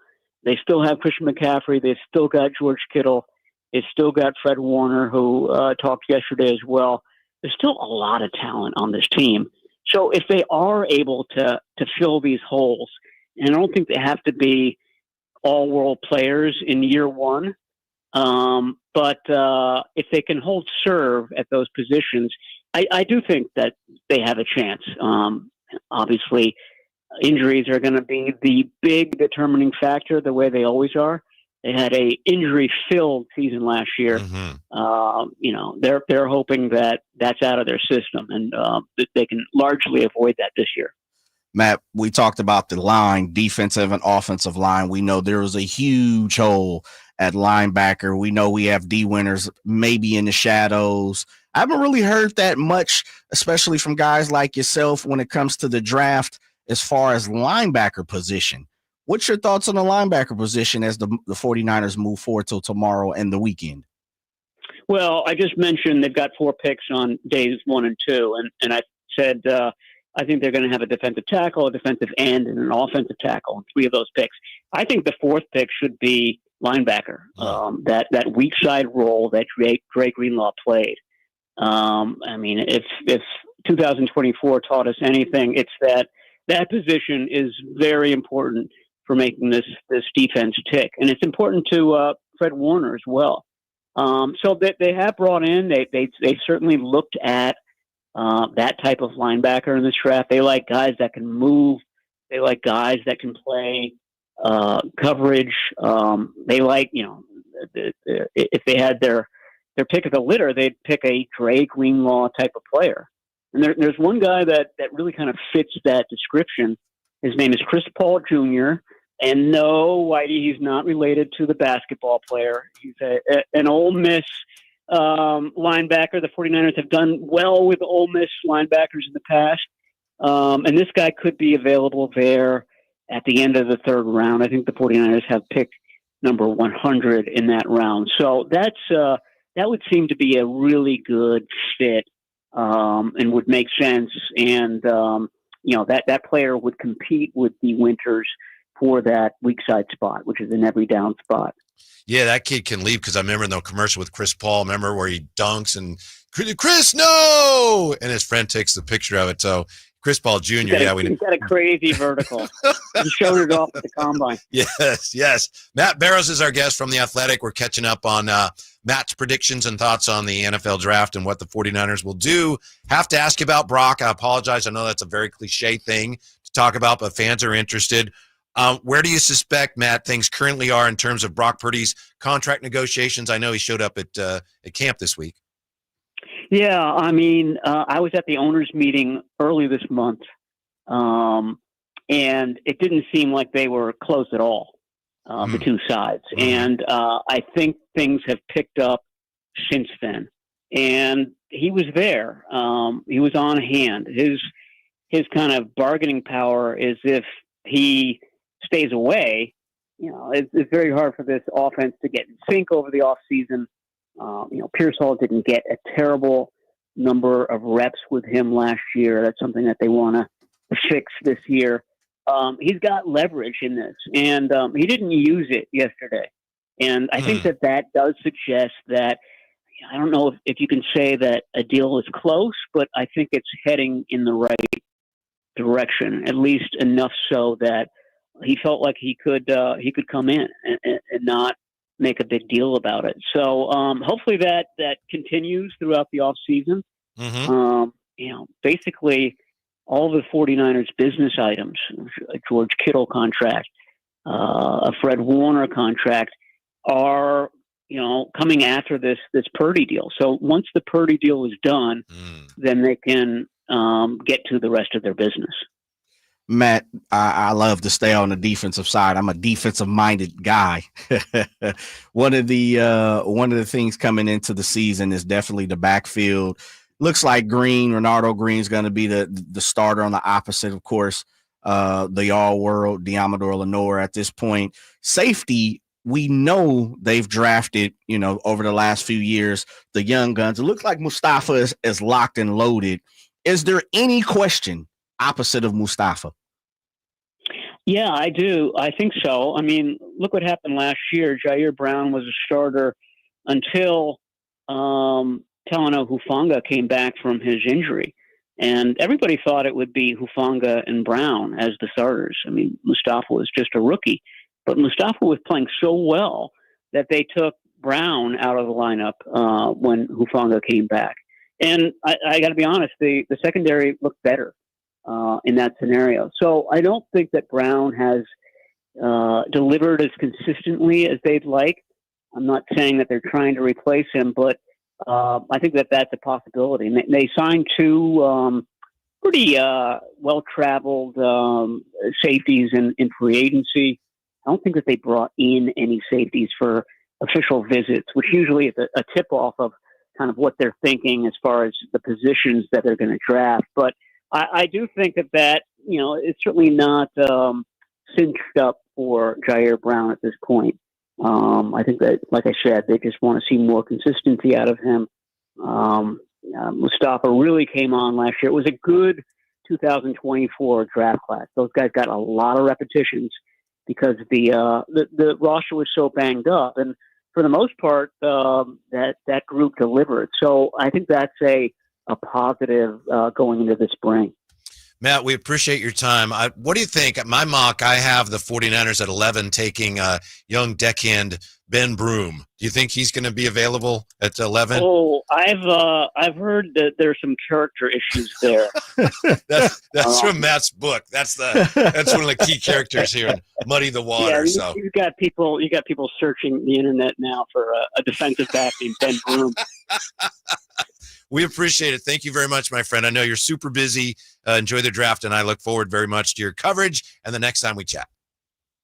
They still have Christian McCaffrey. They've still got George Kittle. They've still got Fred Warner, who talked yesterday as well. There's still a lot of talent on this team. So if they are able to fill these holes, and I don't think they have to be all-world players in year one, but if they can hold serve at those positions, I do think that they have a chance. Obviously, injuries are going to be the big determining factor, the way they always are. They had a injury-filled season last year. They're hoping that that's out of their system, and that they can largely avoid that this year. Matt, we talked about the line, defensive and offensive line. We know there was a huge hole at linebacker. We know we have D winners maybe in the shadows. I haven't really heard that much, especially from guys like yourself, when it comes to the draft as far as linebacker position. What's your thoughts on the linebacker position as the 49ers move forward till tomorrow and the weekend? Well, I just mentioned they've got 4 picks on days 1 and 2, and I said I think they're going to have a defensive tackle, a defensive end, and an offensive tackle in 3 of those picks. I think the 4th pick should be linebacker, that weak side role that Dre Greenlaw played. I mean, if 2024 taught us anything, it's that position is very important for making this defense tick. And it's important to Fred Warner as well. So they have brought in, they certainly looked at that type of linebacker in this draft. They like guys that can move. They like guys that can play coverage. They like, if they had their pick of the litter, they'd pick a Dre Greenlaw type of player. And there's one guy that really kind of fits that description. His name is Chris Paul Jr. And no, Whitey, he's not related to the basketball player. He's an Ole Miss linebacker. The 49ers have done well with Ole Miss linebackers in the past. And this guy could be available there at the end of the 3rd round. I think the 49ers have picked number 100 in that round. So that would seem to be a really good fit and would make sense. And, that player would compete with the Winters for that weak side spot, which is an every down spot. Yeah, that kid can leave, because I remember in the commercial with Chris Paul, remember where he dunks and Chris, no! And his friend takes the picture of it. So Chris Paul Jr., he's got a crazy vertical. He showed it off at the combine. Yes. Matt Barrows is our guest from The Athletic. We're catching up on Matt's predictions and thoughts on the NFL draft and what the 49ers will do. Have to ask you about Brock. I apologize. I know that's a very cliche thing to talk about, but fans are interested. Where do you suspect, Matt, things currently are in terms of Brock Purdy's contract negotiations? I know he showed up at camp this week. Yeah, I mean, I was at the owners' meeting early this month, and it didn't seem like they were close at all, the two sides. And I think things have picked up since then. And he was there. He was on hand. His kind of bargaining power is if he stays away, it's very hard for this offense to get in sync over the offseason. Pearsall didn't get a terrible number of reps with him last year. That's something that they want to fix this year. He's got leverage in this, and he didn't use it yesterday. And I think that does suggest that, I don't know if you can say that a deal is close, but I think it's heading in the right direction, at least enough so that he felt like he could come in and not make a big deal about it. So hopefully that continues throughout the off season. Basically all the 49ers business items, a George Kittle contract, a Fred Warner contract, are coming after this Purdy deal. So once the Purdy deal is done, then they can get to the rest of their business. Matt, I love to stay on the defensive side. I'm a defensive-minded guy. One of the things coming into the season is definitely the backfield. Looks like Renardo Green's going to be the starter on the opposite, of course, the all-world Deommodore Lenoir at this point. Safety, we know they've drafted, over the last few years, the young guns. It looks like Mustafa is locked and loaded. Is there any question opposite of Mustafa? Yeah, I do. I think so. I mean, look what happened last year. Jair Brown was a starter until Talanoa Hufanga came back from his injury. And everybody thought it would be Hufanga and Brown as the starters. I mean, Mustafa was just a rookie. But Mustafa was playing so well that they took Brown out of the lineup when Hufanga came back. And I got to be honest, the secondary looked better in that scenario. So I don't think that Brown has delivered as consistently as they'd like. I'm not saying that they're trying to replace him, but I think that that's a possibility. And they signed two pretty well-traveled safeties in free agency. I don't think that they brought in any safeties for official visits, which usually is a tip-off of kind of what they're thinking as far as the positions that they're going to draft. But I do think that it's certainly not cinched up for Jair Brown at this point. I think that, like I said, they just want to see more consistency out of him. Mustafa really came on last year. It was a good 2024 draft class. Those guys got a lot of repetitions because the roster was so banged up, and for the most part, that group delivered. So I think that's a positive going into the spring. Matt, we appreciate your time. What do you think? At my mock, I have the 49ers at 11 taking young deckhand Ben Broom. Do you think he's going to be available at 11? Oh, I've heard that there's some character issues there. that's from Matt's book. That's one of the key characters here in Muddy the Water. Yeah, you got people searching the internet now for a defensive back named Ben Broom. We appreciate it. Thank you very much, my friend. I know you're super busy. Enjoy the draft, and I look forward very much to your coverage and the next time we chat.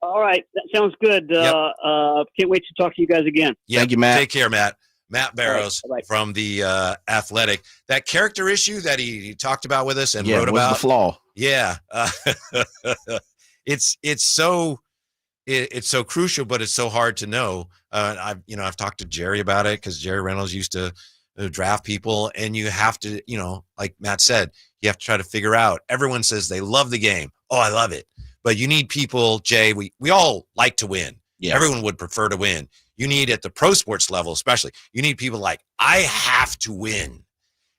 All right. That sounds good. Can't wait to talk to you guys again. Yep. Thank you, Matt. Take care, Matt. Matt Barrows from the Athletic. That character issue that he talked about with us and wrote about. The flaw. Yeah. It's so crucial, but it's so hard to know. I've talked to Jerry about it because Jerry Reynolds used to draft people, and you have to, like Matt said, you have to try to figure out. Everyone says they love the game. Oh, I love it. But you need people, Jay, we all like to win. Yeah. Everyone would prefer to win. You need, at the pro sports level especially, you need people like, I have to win.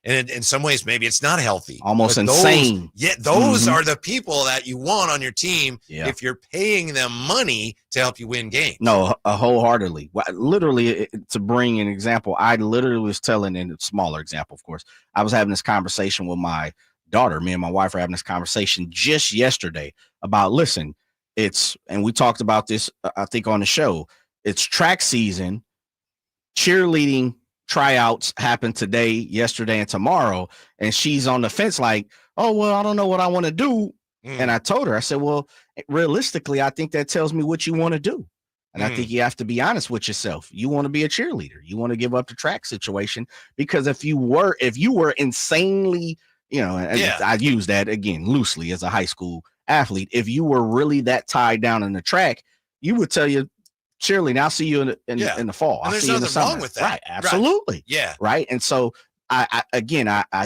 And in some ways, maybe it's not healthy. Almost insane. Those are the people that you want on your team if you're paying them money to help you win games. No, wholeheartedly. Literally, to bring an example, I literally was telling, in a smaller example, of course, I was having this conversation with my daughter. Me and my wife were having this conversation just yesterday about, listen, and we talked about this, I think, on the show. It's track season, cheerleading tryouts happen today, yesterday, and tomorrow. And she's on the fence like, oh, well, I don't know what I want to do. And I told her, I said, well, realistically, I think that tells me what you want to do. And I think you have to be honest with yourself. You want to be a cheerleader. You want to give up the track situation, because if you were insanely, I use that again loosely as a high school athlete. If you were really that tied down in the track, you would tell you, cheerleading, I'll see you in the fall. And I'll see you in the summer. Wrong with that. Right, absolutely. Right. Yeah. Right. And so I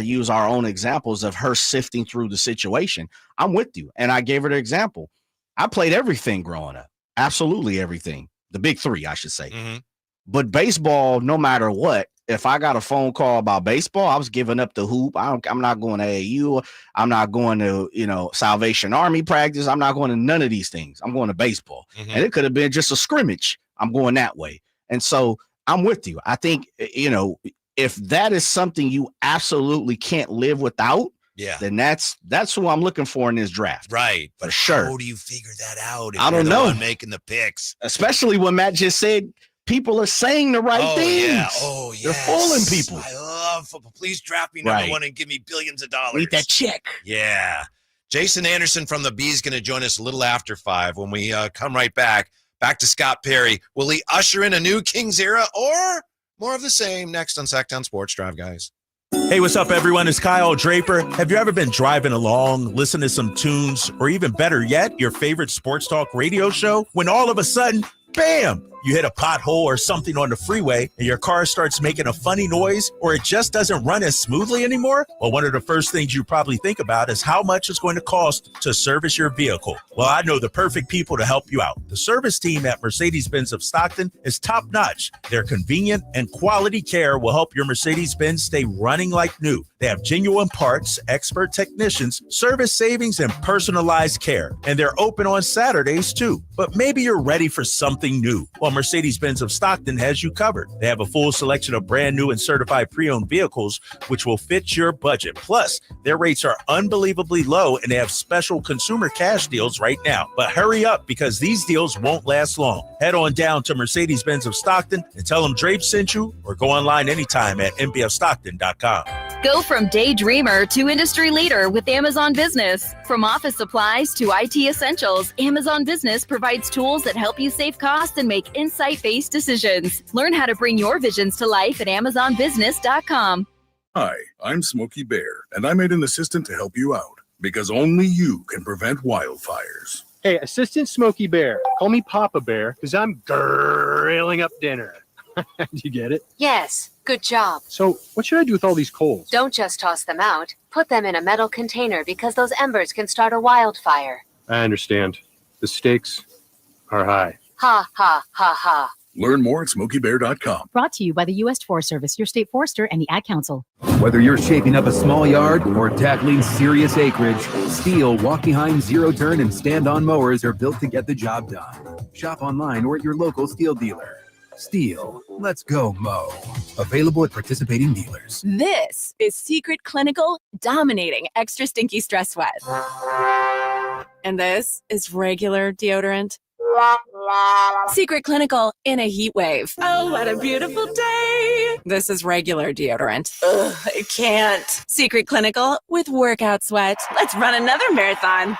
use our own examples of her sifting through the situation. I'm with you. And I gave her the example. I played everything growing up. Absolutely everything. The big three, I should say. Mm-hmm. But baseball, no matter what, if I got a phone call about baseball, I was giving up the hoop. I'm not going to AAU. I'm not going to, Salvation Army practice. I'm not going to none of these things. I'm going to baseball. Mm-hmm. And it could have been just a scrimmage. I'm going that way. And so I'm with you. I think, if that is something you absolutely can't live without, then that's who I'm looking for in this draft. Right. For sure. How do you figure that out? I don't know. Making the picks. Especially when Matt just said, people are saying the right things. Yeah. Oh, yeah. They're fooling people. I love football. Please draft me number one and give me billions of dollars. Need that check. Yeah. Jason Anderson from the Bee is going to join us a little after 5 when we come right back to Scott Perry. Will he usher in a new Kings era or more of the same? Next on Sacktown Sports Drive, guys. Hey, what's up, everyone? It's Kyle Draper. Have you ever been driving along, listening to some tunes, or even better yet, your favorite sports talk radio show, when all of a sudden Bam! You hit a pothole or something on the freeway and your car starts making a funny noise or it just doesn't run as smoothly anymore? Well, one of the first things you probably think about is how much it's going to cost to service your vehicle. Well, I know the perfect people to help you out. The service team at Mercedes-Benz of Stockton is top-notch. Their convenient and quality care will help your Mercedes-Benz stay running like new. They have genuine parts, expert technicians, service savings, and personalized care. And they're open on Saturdays, too. But maybe you're ready for something new. Well, Mercedes-Benz of Stockton has you covered. They have a full selection of brand new and certified pre-owned vehicles, which will fit your budget. Plus, their rates are unbelievably low, and they have special consumer cash deals right now. But hurry up, because these deals won't last long. Head on down to Mercedes-Benz of Stockton and tell them Drape sent you, or go online anytime at mbfstockton.com. Go from daydreamer to industry leader with Amazon Business. From office supplies to IT essentials, Amazon Business provides tools that help you save costs and make insight-based decisions. Learn how to bring your visions to life at amazonbusiness.com. Hi, I'm Smokey Bear, and I made an assistant to help you out, because only you can prevent wildfires. Hey, Assistant Smokey Bear, call me Papa Bear, because I'm grilling up dinner. Do you get it? Yes, good job. So, what should I do with all these coals? Don't just toss them out. Put them in a metal container because those embers can start a wildfire. I understand. The stakes are high. Ha, ha, ha, ha. Learn more at SmokeyBear.com. Brought to you by the U.S. Forest Service, your state forester, and the Ad Council. Whether you're shaping up a small yard or tackling serious acreage, Steel walk-behind, zero-turn, and stand-on mowers are built to get the job done. Shop online or at your local Steel dealer. Steel, let's go mow. Available at participating dealers. This is Secret Clinical Dominating Extra Stinky Stress Sweat. And this is regular deodorant. Secret Clinical in a heat wave. Oh, what a beautiful day. This is regular deodorant. Ugh, I can't. Secret Clinical with workout sweat. Let's run another marathon.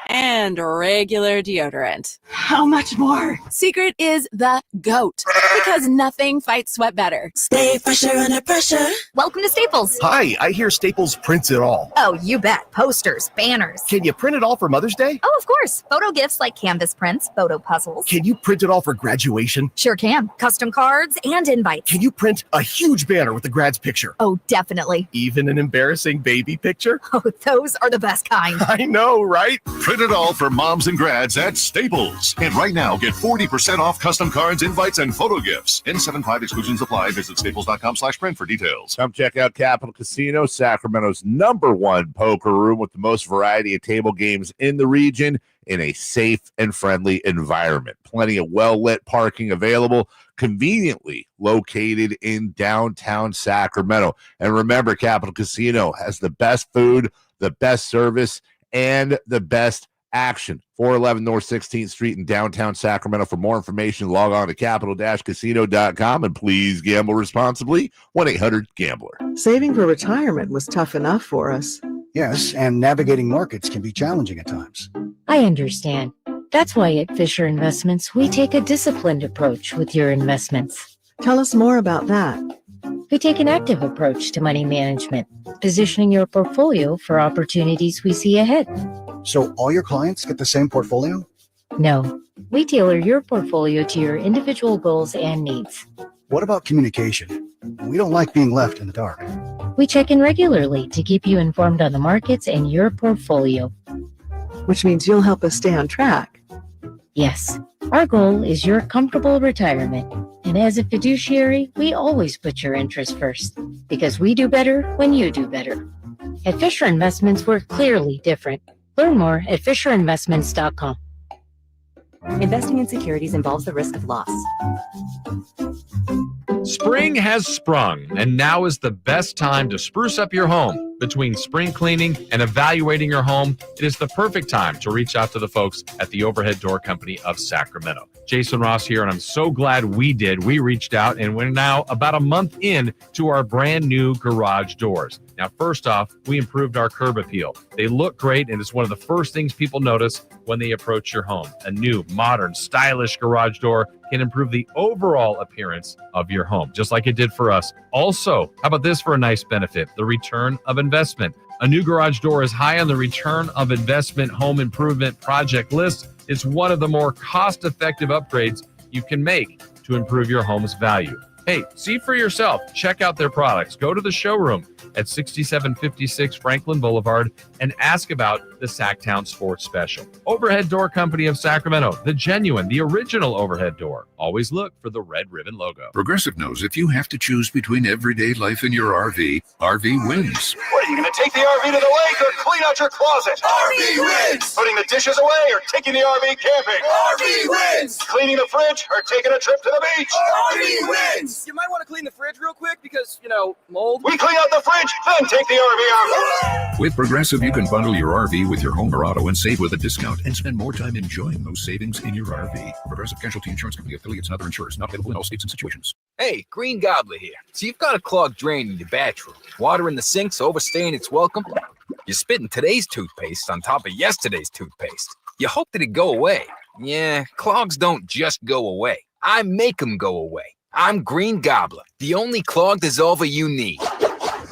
And regular deodorant. How much more? Secret is the GOAT because nothing fights sweat better. Stay fresher under pressure. Welcome to Staples. Hi, I hear Staples prints it all. Oh, you bet. Posters, banners. Can you print it all for Mother's Day? Oh, of course. Photo gifts like canvas prints, photo puzzles. Can you print it all for graduation? Sure can. Custom cards and invites. Can you print a huge banner with the grad's picture? Oh, definitely. Even an embarrassing baby picture? Oh, those are the best kind. I know, right? Print it all for moms and grads at Staples. And right now, get 40% off custom cards, invites, and photo gifts. N75 exclusions apply. Visit staples.com/print for details. Come check out Capital Casino, Sacramento's #1 poker room with the most variety of table games in the region in a safe and friendly environment. Plenty of well-lit parking available, conveniently located in downtown Sacramento. And remember, Capital Casino has the best food, the best service, and the best action. 411 North 16th Street in downtown Sacramento. For more information, log on to capital-casino.com and please gamble responsibly. 1-800-GAMBLER. Saving for retirement was tough enough for us. Yes, and navigating markets can be challenging at times. I understand. That's why at Fisher Investments, we take a disciplined approach with your investments. Tell us more about that. We take an active approach to money management, positioning your portfolio for opportunities we see ahead. So all your clients get the same portfolio? No, we tailor your portfolio to your individual goals and needs. What about communication? We don't like being left in the dark. We check in regularly to keep you informed on the markets and your portfolio. Which means you'll help us stay on track. Yes, our goal is your comfortable retirement. And as a fiduciary, we always put your interests first, because we do better when you do better. At Fisher Investments, we're clearly different. Learn more at FisherInvestments.com. Investing in securities involves the risk of loss. Spring has sprung, and now is the best time to spruce up your home. Between spring cleaning and evaluating your home, it is the perfect time to reach out to the folks at the Overhead Door Company of Sacramento. Jason Ross here, and I'm so glad we did. We reached out, and we're now about a month in to our brand new garage doors. Now, first off, we improved our curb appeal. They look great, and it's one of the first things people notice when they approach your home. A new, modern, stylish garage door can improve the overall appearance of your home, just like it did for us. Also, how about this for a nice benefit? The return of investment. A new garage door is high on the return of investment home improvement project list. It's one of the more cost-effective upgrades you can make to improve your home's value. Hey, see for yourself. Check out their products. Go to the showroom at 6756 Franklin Boulevard and ask about the Sacktown Sports Special. Overhead Door Company of Sacramento, the genuine, the original overhead door. Always look for the red ribbon logo. Progressive knows if you have to choose between everyday life in your RV, RV wins. What, are you going to take the RV to the lake or clean out your closet? RV wins! Putting the dishes away or taking the RV camping? RV wins! Cleaning the fridge or taking a trip to the beach? RV wins! You might want to clean the fridge real quick because, mold. We clean out the fridge, then take the RV out. With Progressive, you can bundle your RV with your home or auto and save with a discount and spend more time enjoying those savings in your RV. Progressive Casualty Insurance Company, affiliates, and other insurers. Not available in all states and situations. Hey, Green Gobbler here. So you've got a clogged drain in your bathroom. Water in the sink's overstaying its welcome. You're spitting today's toothpaste on top of yesterday's toothpaste. You hope that it go away. Yeah, clogs don't just go away. I make them go away. I'm Green Gobbler, the only clog dissolver you need.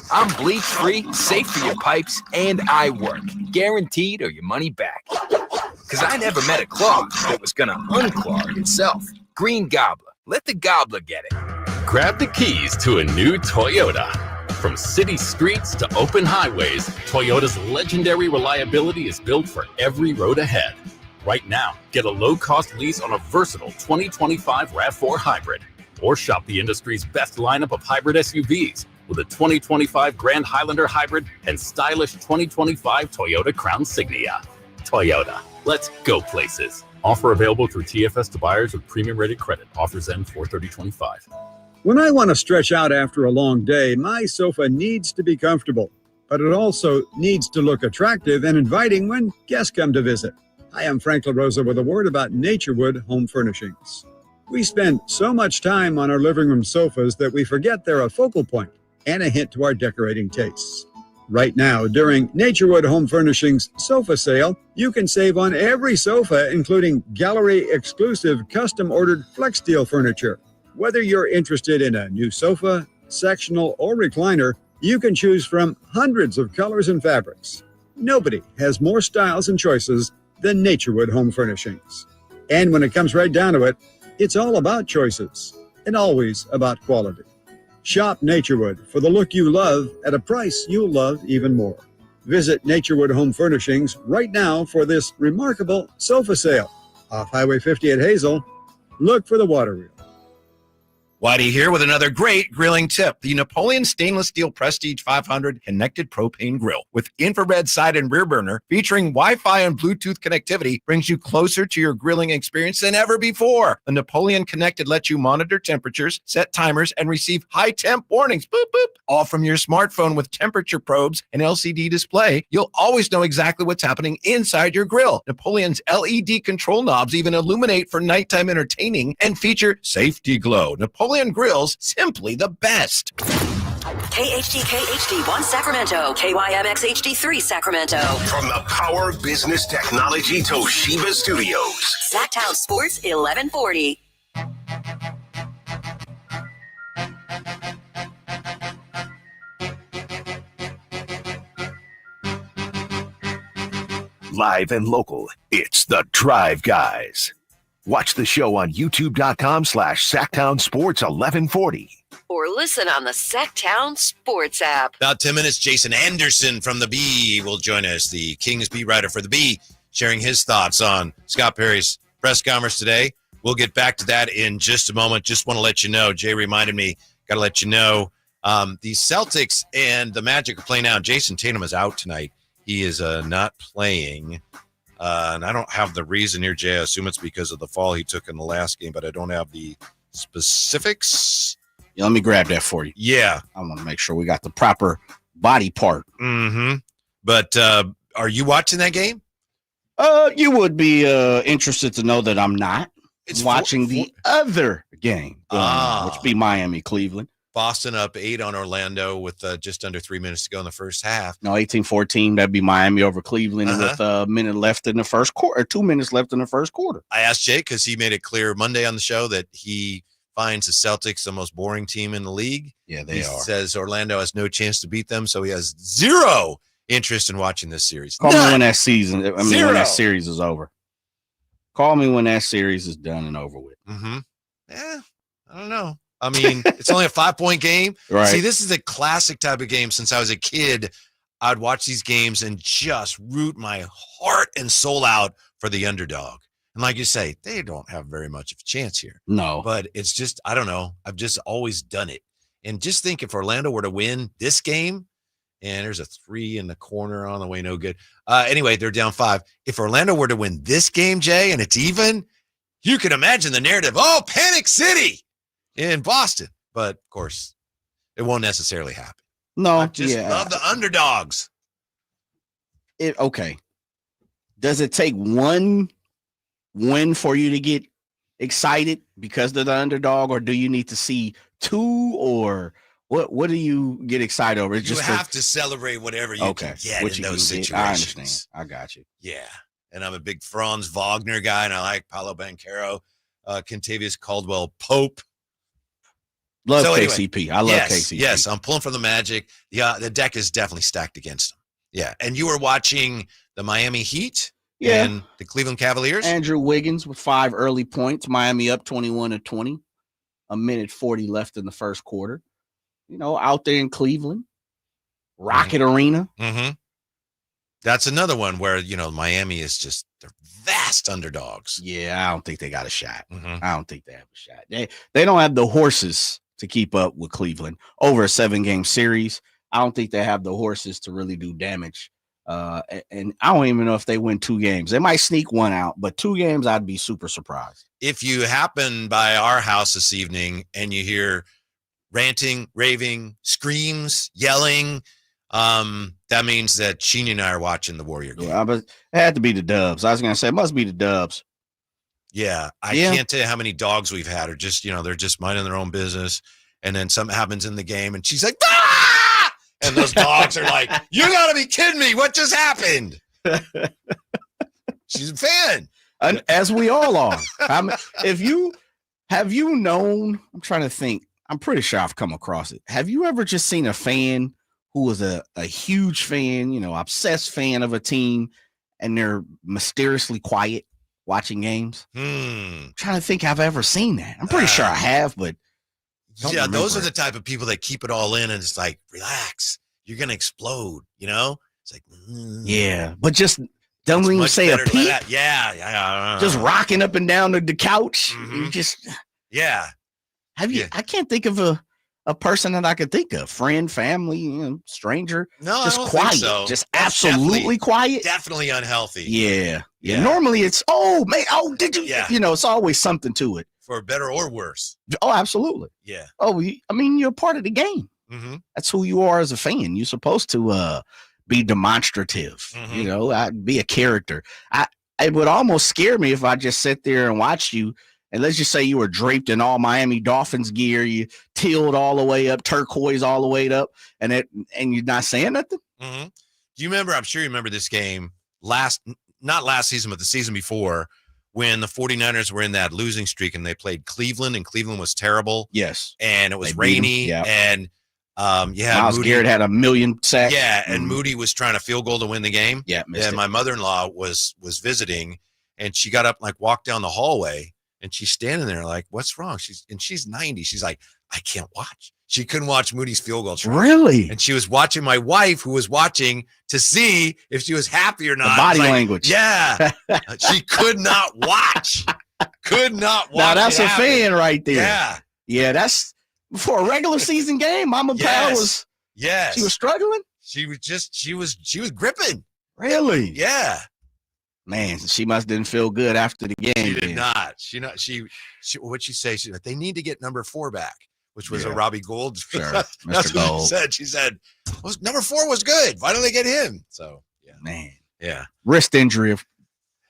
I'm bleach-free, safe for your pipes, and I work. Guaranteed or your money back. Because I never met a clog that was going to unclog itself. Green Gobbler. Let the gobbler get it. Grab the keys to a new Toyota. From city streets to open highways, Toyota's legendary reliability is built for every road ahead. Right now, get a low-cost lease on a versatile 2025 RAV4 hybrid. Or shop the industry's best lineup of hybrid SUVs with a 2025 Grand Highlander hybrid and stylish 2025 Toyota Crown Signia. Toyota, let's go places. Offer available through TFS to buyers with premium rated credit. Offers end 4/30/25. When I want to stretch out after a long day, my sofa needs to be comfortable, but it also needs to look attractive and inviting when guests come to visit. Hi, I'm Frank LaRosa with a word about Naturewood Home Furnishings. We spend so much time on our living room sofas that we forget they're a focal point and a hint to our decorating tastes. Right now, during Naturewood Home Furnishings sofa sale, you can save on every sofa, including gallery-exclusive custom-ordered flex steel furniture. Whether you're interested in a new sofa, sectional, or recliner, you can choose from hundreds of colors and fabrics. Nobody has more styles and choices than Naturewood Home Furnishings. And when it comes right down to it, it's all about choices and always about quality. Shop Naturewood for the look you love at a price you'll love even more. Visit Naturewood Home Furnishings right now for this remarkable sofa sale. Off Highway 50 at Hazel, look for the water wheel. Whitey here with another great grilling tip. The Napoleon Stainless Steel Prestige 500 Connected Propane Grill with infrared side and rear burner featuring Wi-Fi and Bluetooth connectivity brings you closer to your grilling experience than ever before. The Napoleon Connected lets you monitor temperatures, set timers, and receive high temp warnings. Boop, boop. All from your smartphone with temperature probes and LCD display. You'll always know exactly what's happening inside your grill. Napoleon's LED control knobs even illuminate for nighttime entertaining and feature safety glow. Napoleon Grills, simply the best. KHD1 Sacramento, KYMX HD3 Sacramento. From the Power Business Technology Toshiba Studios. Sacktown Sports 1140. Live and local, it's the Drive Guys. Watch the show on youtube.com/Sacktown Sports 1140. Or listen on the Sacktown Sports app. About 10 minutes, Jason Anderson from the Bee will join us, the Kings beat writer for the Bee, sharing his thoughts on Scott Perry's press conference today. We'll get back to that in just a moment. Just want to let you know, Jay reminded me, got to let you know, the Celtics and the Magic are playing now. Jason Tatum is out tonight. He is not playing. And I don't have the reason here, Jay. I assume it's because of the fall he took in the last game, but I don't have the specifics. Yeah, let me grab that for you. Yeah. I want to make sure we got the proper body part. Mm-hmm. But are you watching that game? You would be interested to know that I'm not. It's watching the other game, which be Miami-Cleveland. Boston up 8 on Orlando with just under 3 minutes to go in the first half. No, 18-14. That'd be Miami over Cleveland with a minute left in the first quarter, or 2 minutes left in the first quarter. I asked Jake because he made it clear Monday on the show that he finds the Celtics the most boring team in the league. Yeah, they are. He says Orlando has no chance to beat them, so he has zero interest in watching this series. Call me when that series is over. Call me when that series is done and over with. Mm-hmm. I don't know. I mean, it's only a 5-point game. Right. See, this is a classic type of game. Since I was a kid, I'd watch these games and just root my heart and soul out for the underdog. And like you say, they don't have very much of a chance here. No. But it's just, I don't know. I've just always done it. And just think if Orlando were to win this game, and there's a 3 in the corner on the way, no good. Anyway, they're down 5. If Orlando were to win this game, Jay, and it's even, you can imagine the narrative. Oh, Panic City in Boston. But, of course, it won't necessarily happen. No. I just love the underdogs. Okay. Does it take one win for you to get excited because they're the underdog, or do you need to see 2, or what do you get excited over? It's You just have to celebrate whatever you can get what in you those can get. situations. I understand. I got you. Yeah. And I'm a big Franz Wagner guy, and I like Paolo Banchero, Kentavious Caldwell-Pope. Love So anyway, KCP. I love KCP. Yes, I'm pulling for the Magic. Yeah, the deck is definitely stacked against them. Yeah. And you were watching the Miami Heat and the Cleveland Cavaliers? Andrew Wiggins with 5 early points. Miami up 21-20. A minute 40 left in the first quarter. You know, out there in Cleveland, Rocket Arena. Mm-hmm. That's another one where, you know, Miami is just, they're vast underdogs. Yeah, I don't think they got a shot. Mm-hmm. I don't think they have a shot. They don't have the horses to keep up with Cleveland over a 7-game series. I don't think they have the horses to really do damage. And I don't even know if they win 2 games. They might sneak 1 out, but 2 games, I'd be super surprised. If you happen by our house this evening and you hear ranting, raving, screams, yelling, that means that Sheeny and I are watching the Warrior game. Well, it had to be the Dubs. I was going to say, it must be the Dubs. Yeah, I can't tell you how many dogs we've had are just, you know, they're just minding their own business. And then something happens in the game and she's like, ah! And those dogs are like, you got to be kidding me. What just happened? She's a fan. And as we all are. Have you known, I'm trying to think, I'm pretty sure I've come across it. Have you ever just seen a fan who was a huge fan, you know, obsessed fan of a team, and they're mysteriously quiet watching games? I'm trying to think if I've ever seen that. I'm pretty sure I have, but yeah, those are the type of people that keep it all in and it's like, relax, you're going to explode, you know? It's like, yeah, but just don't even say a peep. Yeah. Just rocking up and down the couch. Mm-hmm. You just, yeah. Have you, I can't think of a person that I could think of, friend, family, you know, stranger. No, just I don't quiet, think so. just That's absolutely quiet. Definitely unhealthy. Yeah. Normally it's, oh, man, oh, did you? Yeah. You know, it's always something to it. For better or worse. Oh, absolutely. Yeah. Oh, I mean, you're a part of the game. Mm-hmm. That's who you are as a fan. You're supposed to be demonstrative, you know, be a character. It would almost scare me if I just sit there and watch you. And let's just say you were draped in all Miami Dolphins gear, you tilled all the way up, turquoise all the way up, and you're not saying nothing. Mm-hmm. Do you remember? I'm sure you remember this game not last season, but the season before, when the 49ers were in that losing streak and they played Cleveland, and Cleveland was terrible. Yes. And it was rainy. And Myles Garrett had 1 million sacks. Yeah, and Moody was trying to field goal to win the game. Yeah, and my mother-in-law was visiting, and she got up and walked down the hallway, and she's standing there like, what's wrong? She's 90. She's like, I can't watch. She couldn't watch Moody's field goal try. Really? And she was watching my wife, who was watching to see if she was happy or not. The body language. Yeah. She could not watch. Could not watch. Now that's a fan right there. Yeah. Yeah, that's for a regular season game. Mama Pal was. Yes. She was struggling. She was gripping. Really? Yeah. Man, she must didn't feel good after the game. She did not. She what'd she say? They need to get number 4 back, which was a Robbie Gould. Sure. That's what she said. She said, number 4 was good. Why don't they get him? So yeah. Man. Yeah. Wrist injury of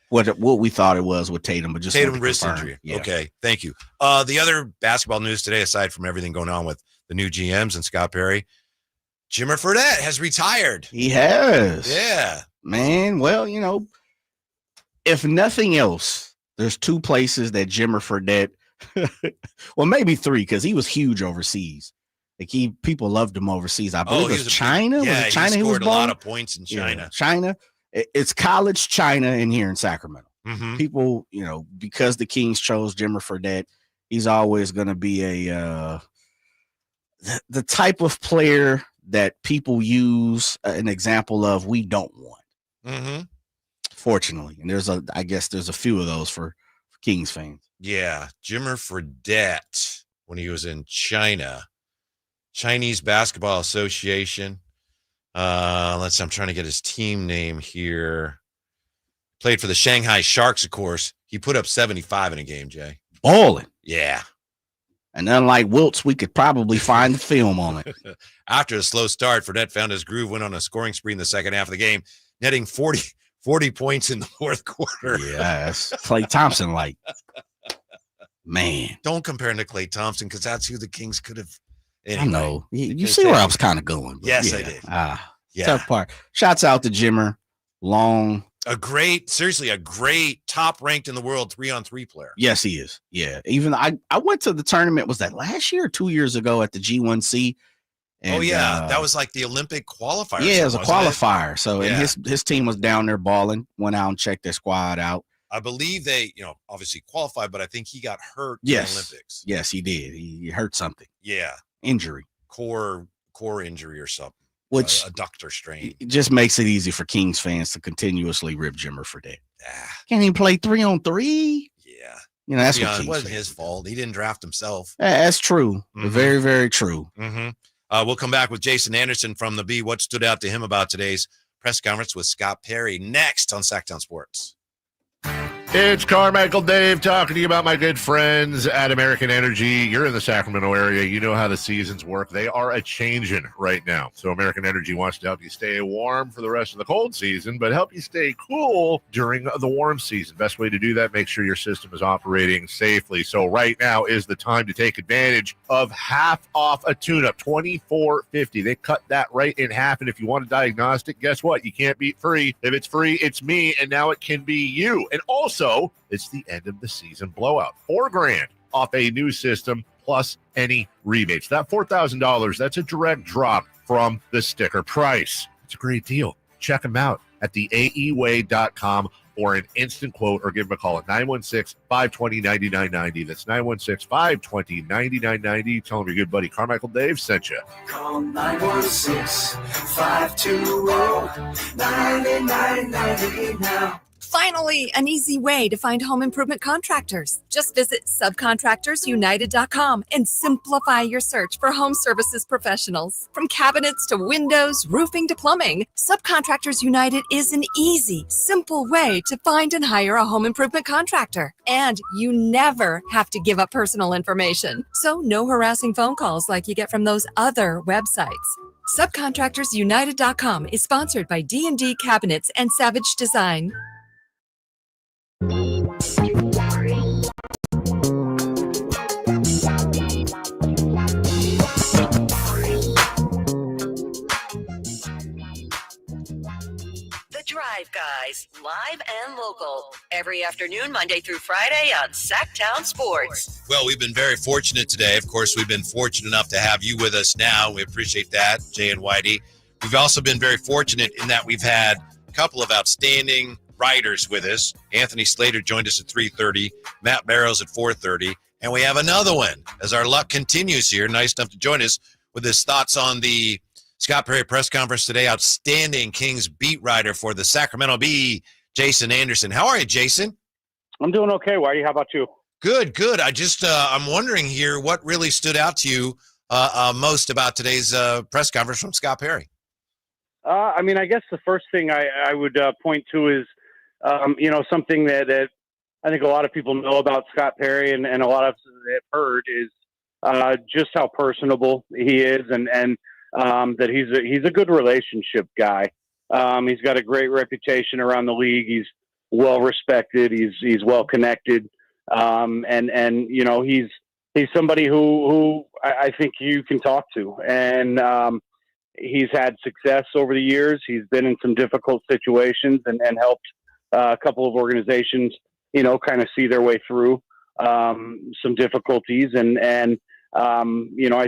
what we thought it was with Tatum, but just Tatum wrist injury. Yeah. Okay. Thank you. The other basketball news today, aside from everything going on with the new GMs and Scott Perry, Jimmer Fredette has retired. He has. Yeah. Man, well, you know, if nothing else, there's 2 places that Jimmer Fredette, well, maybe 3, because he was huge overseas. Like people loved him overseas. I believe it was China. Was it China? He scored a lot of points in China. Yeah, China. It's college China in here in Sacramento. Mm-hmm. People, you know, because the Kings chose Jimmer Fredette, He's always going to be the type of player that people use an example of we don't want. Mm-hmm. Fortunately, and I guess there's a few of those for Kings fans. Yeah, Jimmer Fredette when he was in China, Chinese Basketball Association. I'm trying to get his team name here. Played for the Shanghai Sharks, of course. He put up 75 in a game, Jay. Balling. Yeah. And unlike Wiltz, we could probably find the film on it. After a slow start, Fredette found his groove, went on a scoring spree in the second half of the game, netting 40 points in the fourth quarter. Yes. Klay Thompson, like, man. Don't compare him to Klay Thompson because that's who the Kings could have. Anyway, I know. You see where I was kind of going. Yes, yeah. I did. Tough part. Shouts out to Jimmer. Long. A great top ranked in the world 3-on-3 player. Yes, he is. Yeah. Even I went to the tournament, was that last year or 2 years ago at the G1C? And, that was like the Olympic qualifier. Yeah, it was a qualifier. So and his team was down there balling, went out and checked their squad out. I believe they, obviously qualified, but I think he got hurt in the Olympics. Yes, he did. He hurt something. Yeah. Injury. Core injury or something. Which adductor strain. It just makes it easy for Kings fans to continuously rip Jimmer for that. Can't even play 3-on-3. Yeah. That's what it wasn't his fault. He didn't draft himself. That's true. Mm-hmm. Very, very true. Mm-hmm. We'll come back with Jason Anderson from the B. What stood out to him about today's press conference with Scott Perry next on Sacktown Sports. It's Carmichael Dave talking to you about my good friends at American Energy. You're in the Sacramento area. You know how the seasons work. They are a-changing right now. So American Energy wants to help you stay warm for the rest of the cold season, but help you stay cool during the warm season. Best way to do that, make sure your system is operating safely. So right now is the time to take advantage of half off a tune-up, $24.50. They cut that right in half, and if you want a diagnostic, guess what? You can't beat free. If it's free, it's me, and now it can be you. And also, it's the end of the season blowout. $4,000 off a new system plus any rebates. That $4,000, that's a direct drop from the sticker price. It's a great deal. Check them out at theaeway.com or an instant quote or give them a call at 916-520-9990. That's 916-520-9990. Tell them your good buddy Carmichael Dave sent you. Call 916-520-9990 now. Finally, an easy way to find home improvement contractors. Just visit subcontractorsunited.com and simplify your search for home services professionals. From cabinets to windows, roofing to plumbing, Subcontractors United is an easy, simple way to find and hire a home improvement contractor. And you never have to give up personal information. So no harassing phone calls like you get from those other websites. Subcontractorsunited.com is sponsored by D&D Cabinets and Savage Design. The Drive Guys, live and local, every afternoon, Monday through Friday on Sacktown Sports. Well, we've been very fortunate today. Of course, we've been fortunate enough to have you with us now. We appreciate that, Jay and Whitey. We've also been very fortunate in that we've had a couple of outstanding writers with us. Anthony Slater joined us at 3:30, Matt Barrows at 4:30, and we have another one as our luck continues here. Nice enough to join us with his thoughts on the Scott Perry press conference today. Outstanding Kings beat writer for the Sacramento Bee, Jason Anderson. How are you, Jason? I'm doing okay, Whitey. How about you? Good. I just I'm wondering here what really stood out to you most about today's press conference from Scott Perry. I guess the first thing I would point to is something that I think a lot of people know about Scott Perry and a lot of us have heard is just how personable he is and that he's a good relationship guy. He's got a great reputation around the league. He's well respected. He's well connected. And he's somebody who I think you can talk to. And he's had success over the years. He's been in some difficult situations and helped a couple of organizations, kind of see their way through some difficulties. And I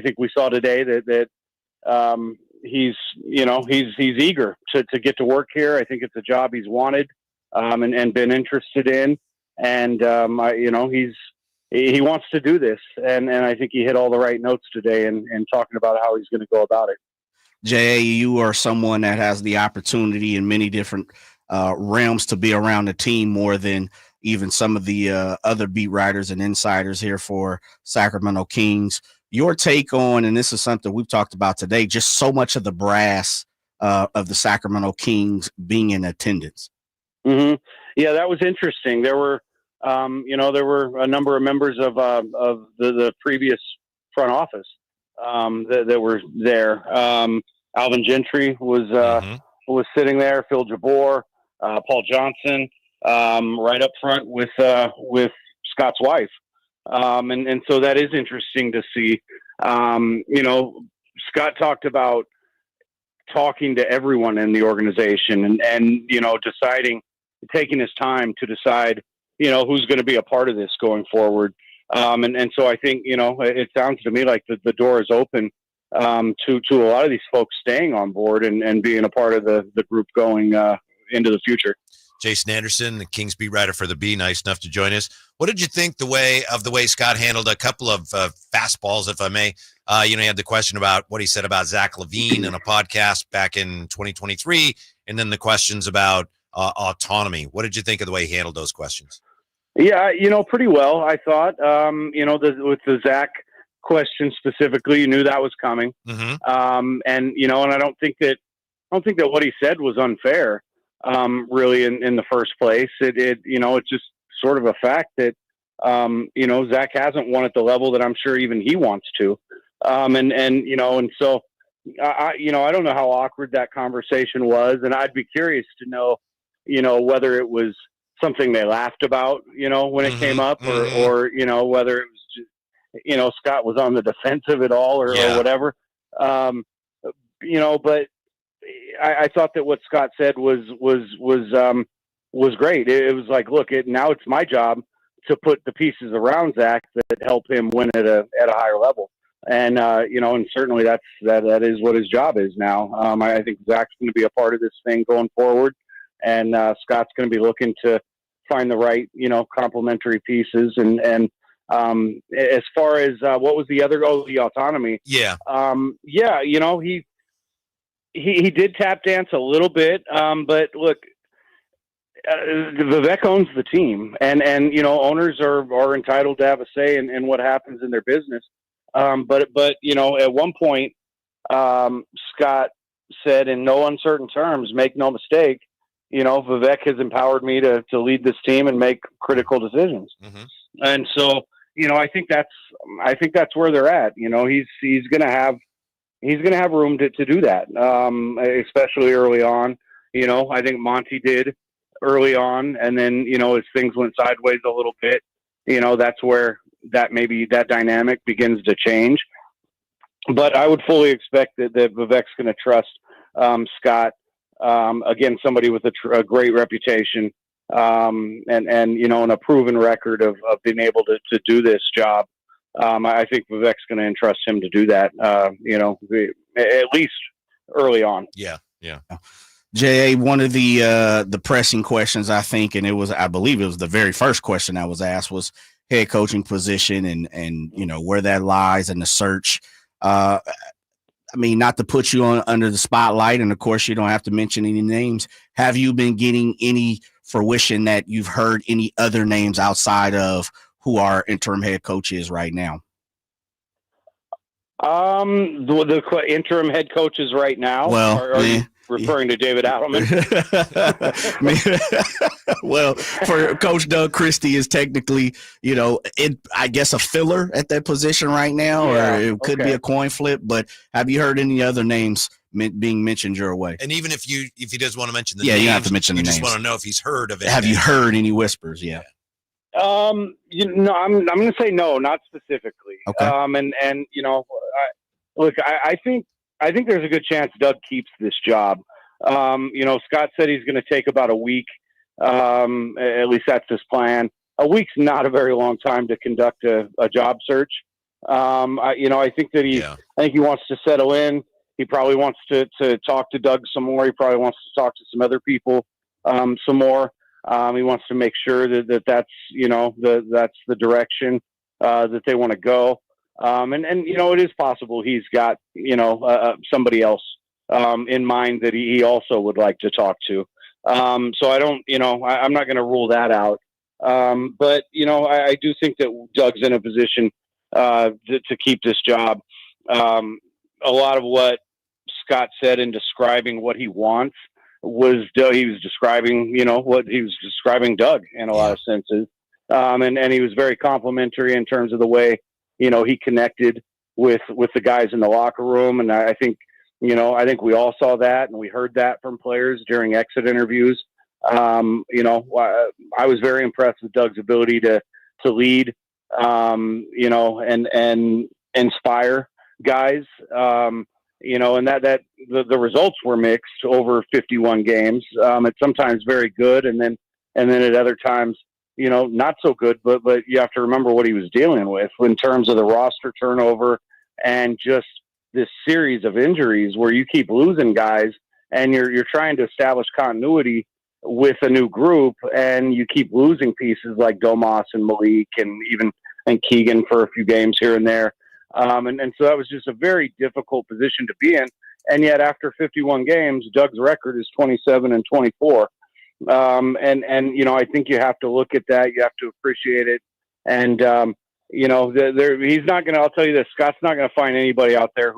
think we saw today that he's eager to get to work here. I think it's a job he's wanted and been interested in. And he wants to do this, and I think he hit all the right notes today and talking about how he's going to go about it. J.A., you are someone that has the opportunity in many different realms to be around the team more than even some of the other beat writers and insiders here for Sacramento Kings. Your take on, and this is something we've talked about today, just so much of the brass of the Sacramento Kings being in attendance. Mm-hmm. Yeah, that was interesting. There were, there were a number of members of the previous front office that were there. Alvin Gentry was sitting there. Phil Jabor, Paul Johnson, right up front with Scott's wife, and so that is interesting to see. Scott talked about talking to everyone in the organization and deciding, taking his time to decide, who's going to be a part of this going forward. And so I think, it sounds to me like the door is open to a lot of these folks staying on board and being a part of the group going into the future. Jason Anderson, the Kings beat writer for the Bee, nice enough to join us. What did you think the way Scott handled a couple of fastballs, if I may? He had the question about what he said about Zach LaVine in a podcast back in 2023, and then the questions about autonomy. What did you think of the way he handled those questions? Yeah, pretty well, I thought. With the Zach question specifically, you knew that was coming. Mm-hmm. And I don't think that what he said was unfair. Really in the first place, it's just sort of a fact that, Zach hasn't won at the level that I'm sure even he wants to. And so I don't know how awkward that conversation was, and I'd be curious to know, whether it was something they laughed about, when it came up or whether it was just, Scott was on the defensive at all or whatever. But I thought that what Scott said was great. It was like, look, now it's my job to put the pieces around Zach that help him win at a higher level. And, and certainly that is what his job is now. I think Zach's going to be a part of this thing going forward, and Scott's going to be looking to find the right, complementary pieces. And as far as what was the other, the autonomy. Yeah. He did tap dance a little bit, but look, Vivek owns the team, and owners are entitled to have a say in what happens in their business. But at one point, Scott said in no uncertain terms, make no mistake, Vivek has empowered me to lead this team and make critical decisions. Mm-hmm. And so, I think that's where they're at. He's going to have room to do that, especially early on. I think Monty did early on, and then, as things went sideways a little bit, that's where that dynamic begins to change. But I would fully expect that Vivek's going to trust Scott, again, somebody with a great reputation, and a proven record of being able to do this job. I think Vivek's going to entrust him to do that, at least early on. Yeah. Yeah. J.A., one of the pressing questions, I think, and I believe it was the very first question that was asked, was head coaching position and where that lies in the search. Not to put you under the spotlight, and of course you don't have to mention any names. Have you been getting any fruition that you've heard any other names outside of who our interim head coach is right now? The interim head coaches right now. Well, are you referring to David Adelman? Well, for Coach Doug, Christie is technically, I guess a filler at that position right now, or it could be a coin flip. But have you heard any other names being mentioned your way? And even if he doesn't want to mention the names, you have to mention the names. You just want to know if he's heard of it. Have you heard any whispers? Yeah. I'm going to say no, not specifically. Okay. I think there's a good chance Doug keeps this job. Scott said he's going to take about a week. At least that's his plan. A week's not a very long time to conduct a job search. I think that I think he wants to settle in. He probably wants to talk to Doug some more. He probably wants to talk to some other people some more. He wants to make sure that's the direction. that they want to go. And you know, it is possible he's got, you know, somebody else in mind that he also would like to talk to. So I don't, you know, I'm not going to rule that out. But, you know, I do think that Doug's in a position to keep this job. A lot of what Scott said in describing what he wants was he was describing, you know, what he was describing Doug in a lot of senses. And he was very complimentary in terms of the way, you know, he connected with the guys in the locker room. And I think, you know, I think we all saw that and we heard that from players during exit interviews. You know, I was very impressed with Doug's ability to lead, you know, and inspire guys, you know, and that the results were mixed over 51 games. It's sometimes very good. And then at other times, you know, not so good, but you have to remember what he was dealing with in terms of the roster turnover and just this series of injuries where you keep losing guys and you're trying to establish continuity with a new group and you keep losing pieces like Domas and Malik and Keegan for a few games here and there. And so that was just a very difficult position to be in. And yet after 51 games, Doug's record is 27-24. And, you know, I think you have to look at that. You have to appreciate it. And, you know, he's not going to, I'll tell you this, Scott's not going to find anybody out there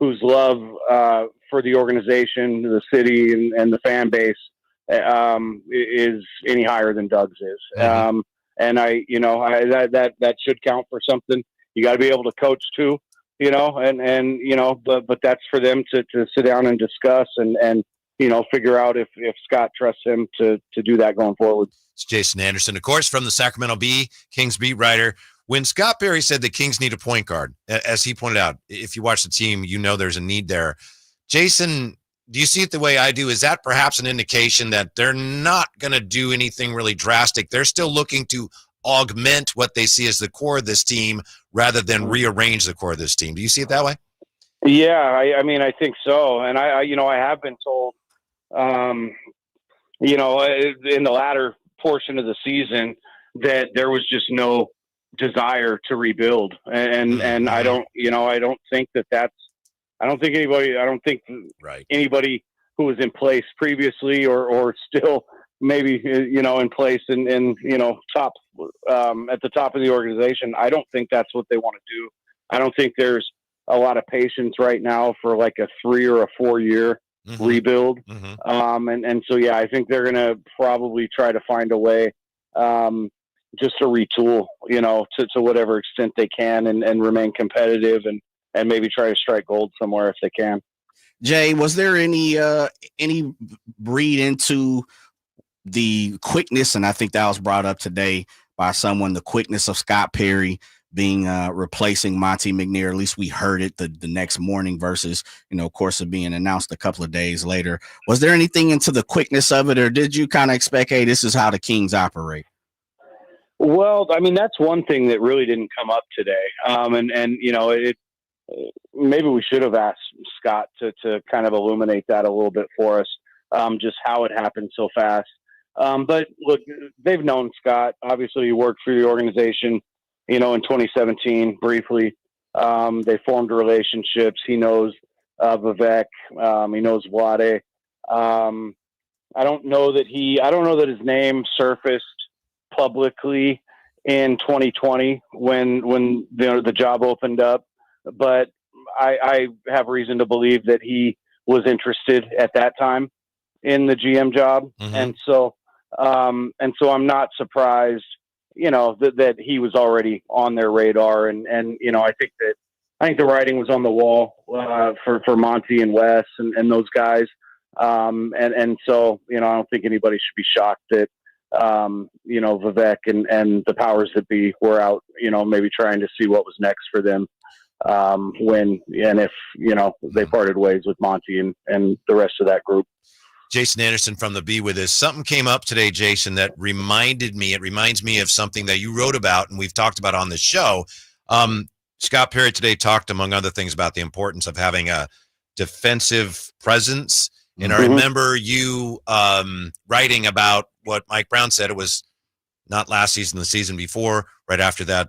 whose love, for the organization, the city and the fan base, is any higher than Doug's is. Mm-hmm. And that should count for something. You got to be able to coach too, you know, and, you know, but that's for them to sit down and discuss and, you know, figure out if Scott trusts him to do that going forward. It's Jason Anderson, of course, from the Sacramento Kings beat writer. When Scott Perry said the Kings need a point guard, as he pointed out, if you watch the team, you know there's a need there. Jason, do you see it the way I do? Is that perhaps an indication that they're not going to do anything really drastic? They're still looking to augment what they see as the core of this team rather than rearrange the core of this team. Do you see it that way? Yeah, I mean, I think so. And I you know, I have been told, you know, in the latter portion of the seaing that there was just no desire to rebuild. And I don't, you know, I don't think I don't think anybody who was in place previously or still maybe, you know, in place and you know, top, at the top of the organization. I don't think that's what they want to do. I don't think there's a lot of patience right now for like a 3 or a 4 year rebuild. And so, yeah, I think they're going to probably try to find a way, just to retool, you know, to whatever extent they can and remain competitive and maybe try to strike gold somewhere if they can. Jay, was there any read into the quickness? And I think that was brought up today by someone, the quickness of Scott Perry being replacing Monty McNair. At least we heard it the next morning versus, you know, of course, it being announced a couple of days later. Was there anything into the quickness of it, or did you kind of expect, hey, this is how the Kings operate? Well, I mean, that's one thing that really didn't come up today. And you know, maybe we should have asked Scott to kind of illuminate that a little bit for us, just how it happened so fast. But look, they've known Scott. Obviously, he worked for the organization, you know, in 2017 briefly. They formed relationships. He knows Vivek. He knows Vlade. I don't know that his name surfaced publicly in 2020 when the job opened up, but I have reason to believe that he was interested at that time in the GM job. And so I'm not surprised, you know, that he was already on their radar. And, you know, I think the writing was on the wall, for Monty and Wes and those guys. And so, you know, I don't think anybody should be shocked that, you know, Vivek and the powers that be were out, you know, maybe trying to see what was next for them, when and if, you know, they parted ways with Monty and the rest of that group. Jason Anderson from the B with us. Something came up today, Jason, that reminds me of something that you wrote about and we've talked about on the show. Scott Perry today talked, among other things, about the importance of having a defensive presence. And I remember you writing about what Mike Brown said. It was not last season, the season before, right after that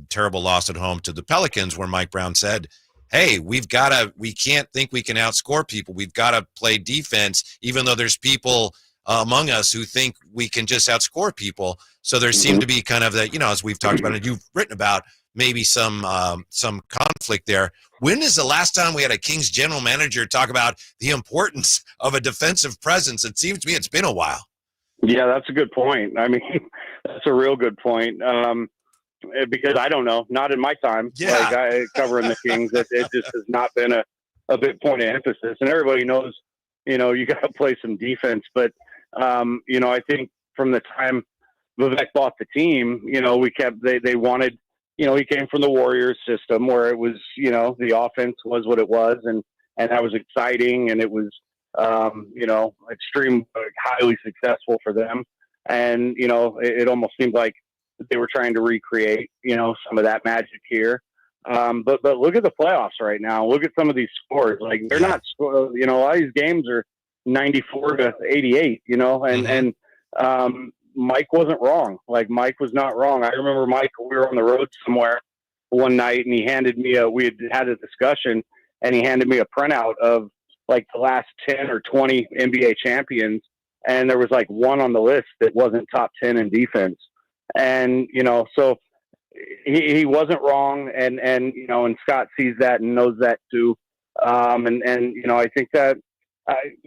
terrible loss at home to the Pelicans, where Mike Brown said, hey, we can't think we can outscore people. We've got to play defense, even though there's people among us who think we can just outscore people. So there seemed to be kind of that, as we've talked about and you've written about, maybe some conflict there. When is the last time we had a Kings general manager talk about the importance of a defensive presence? It seems to me it's been a while. Yeah, that's a good point. I mean, that's a real good point. Because I don't know, not in my time, covering the Kings, it just has not been a big point of emphasis. And everybody knows, you got to play some defense. But, I think from the time Vivek bought the team, they wanted, he came from the Warriors system where it was, the offense was what it was. And that was exciting. And it was, extreme, highly successful for them. And, it almost seemed like they were trying to recreate, some of that magic here. But look at the playoffs right now. Look at some of these scores. Like they're not, a lot of these games are 94-88, and Mike wasn't wrong. Like Mike was not wrong. I remember Mike, we were on the road somewhere one night and he handed me we had a discussion and he handed me a printout of like the last 10 or 20 NBA champions. And there was like one on the list that wasn't top 10 in defense. And, so he wasn't wrong. And Scott sees that and knows that too. I think that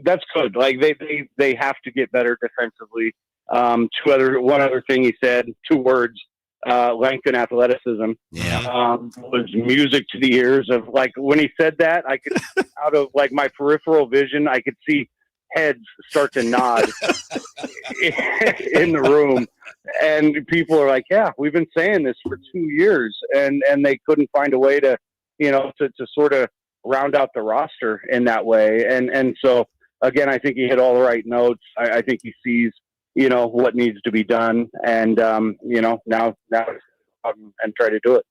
that's good. Like they have to get better defensively. One other thing he said, 2 words, length and athleticism, was music to the ears of like, when he said that, I could, out of like my peripheral vision, I could see heads start to nod in the room. And people are like, yeah, we've been saying this for 2 years and they couldn't find a way to, to sort of round out the roster in that way. And so again, I think he hit all the right notes. I think he sees, what needs to be done. And, now and try to do it.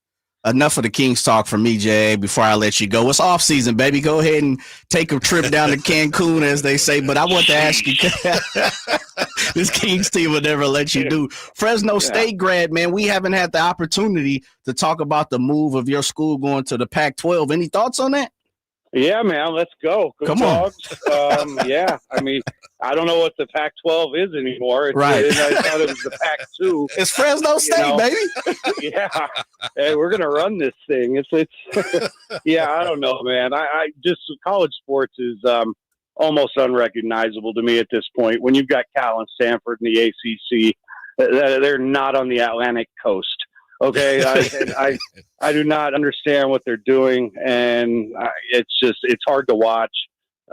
Enough of the Kings talk from me, Jay, before I let you go. It's off season, baby. Go ahead and take a trip down to Cancun, as they say. But I want to ask you, this Kings team will never let you do. Fresno State grad, man, we haven't had the opportunity to talk about the move of your school going to the Pac-12. Any thoughts on that? Yeah, man, let's go. Go Come Dogs. Yeah, I mean, I don't know what the Pac-12 is anymore. Right. I thought it was the Pac-2. It's Fresno State, baby. Yeah. Hey, we're going to run this thing. It's yeah, I don't know, man. I just college sports is almost unrecognizable to me at this point. When you've got Cal and Stanford in the ACC, they're not on the Atlantic coast. Okay, I do not understand what they're doing, and it's hard to watch.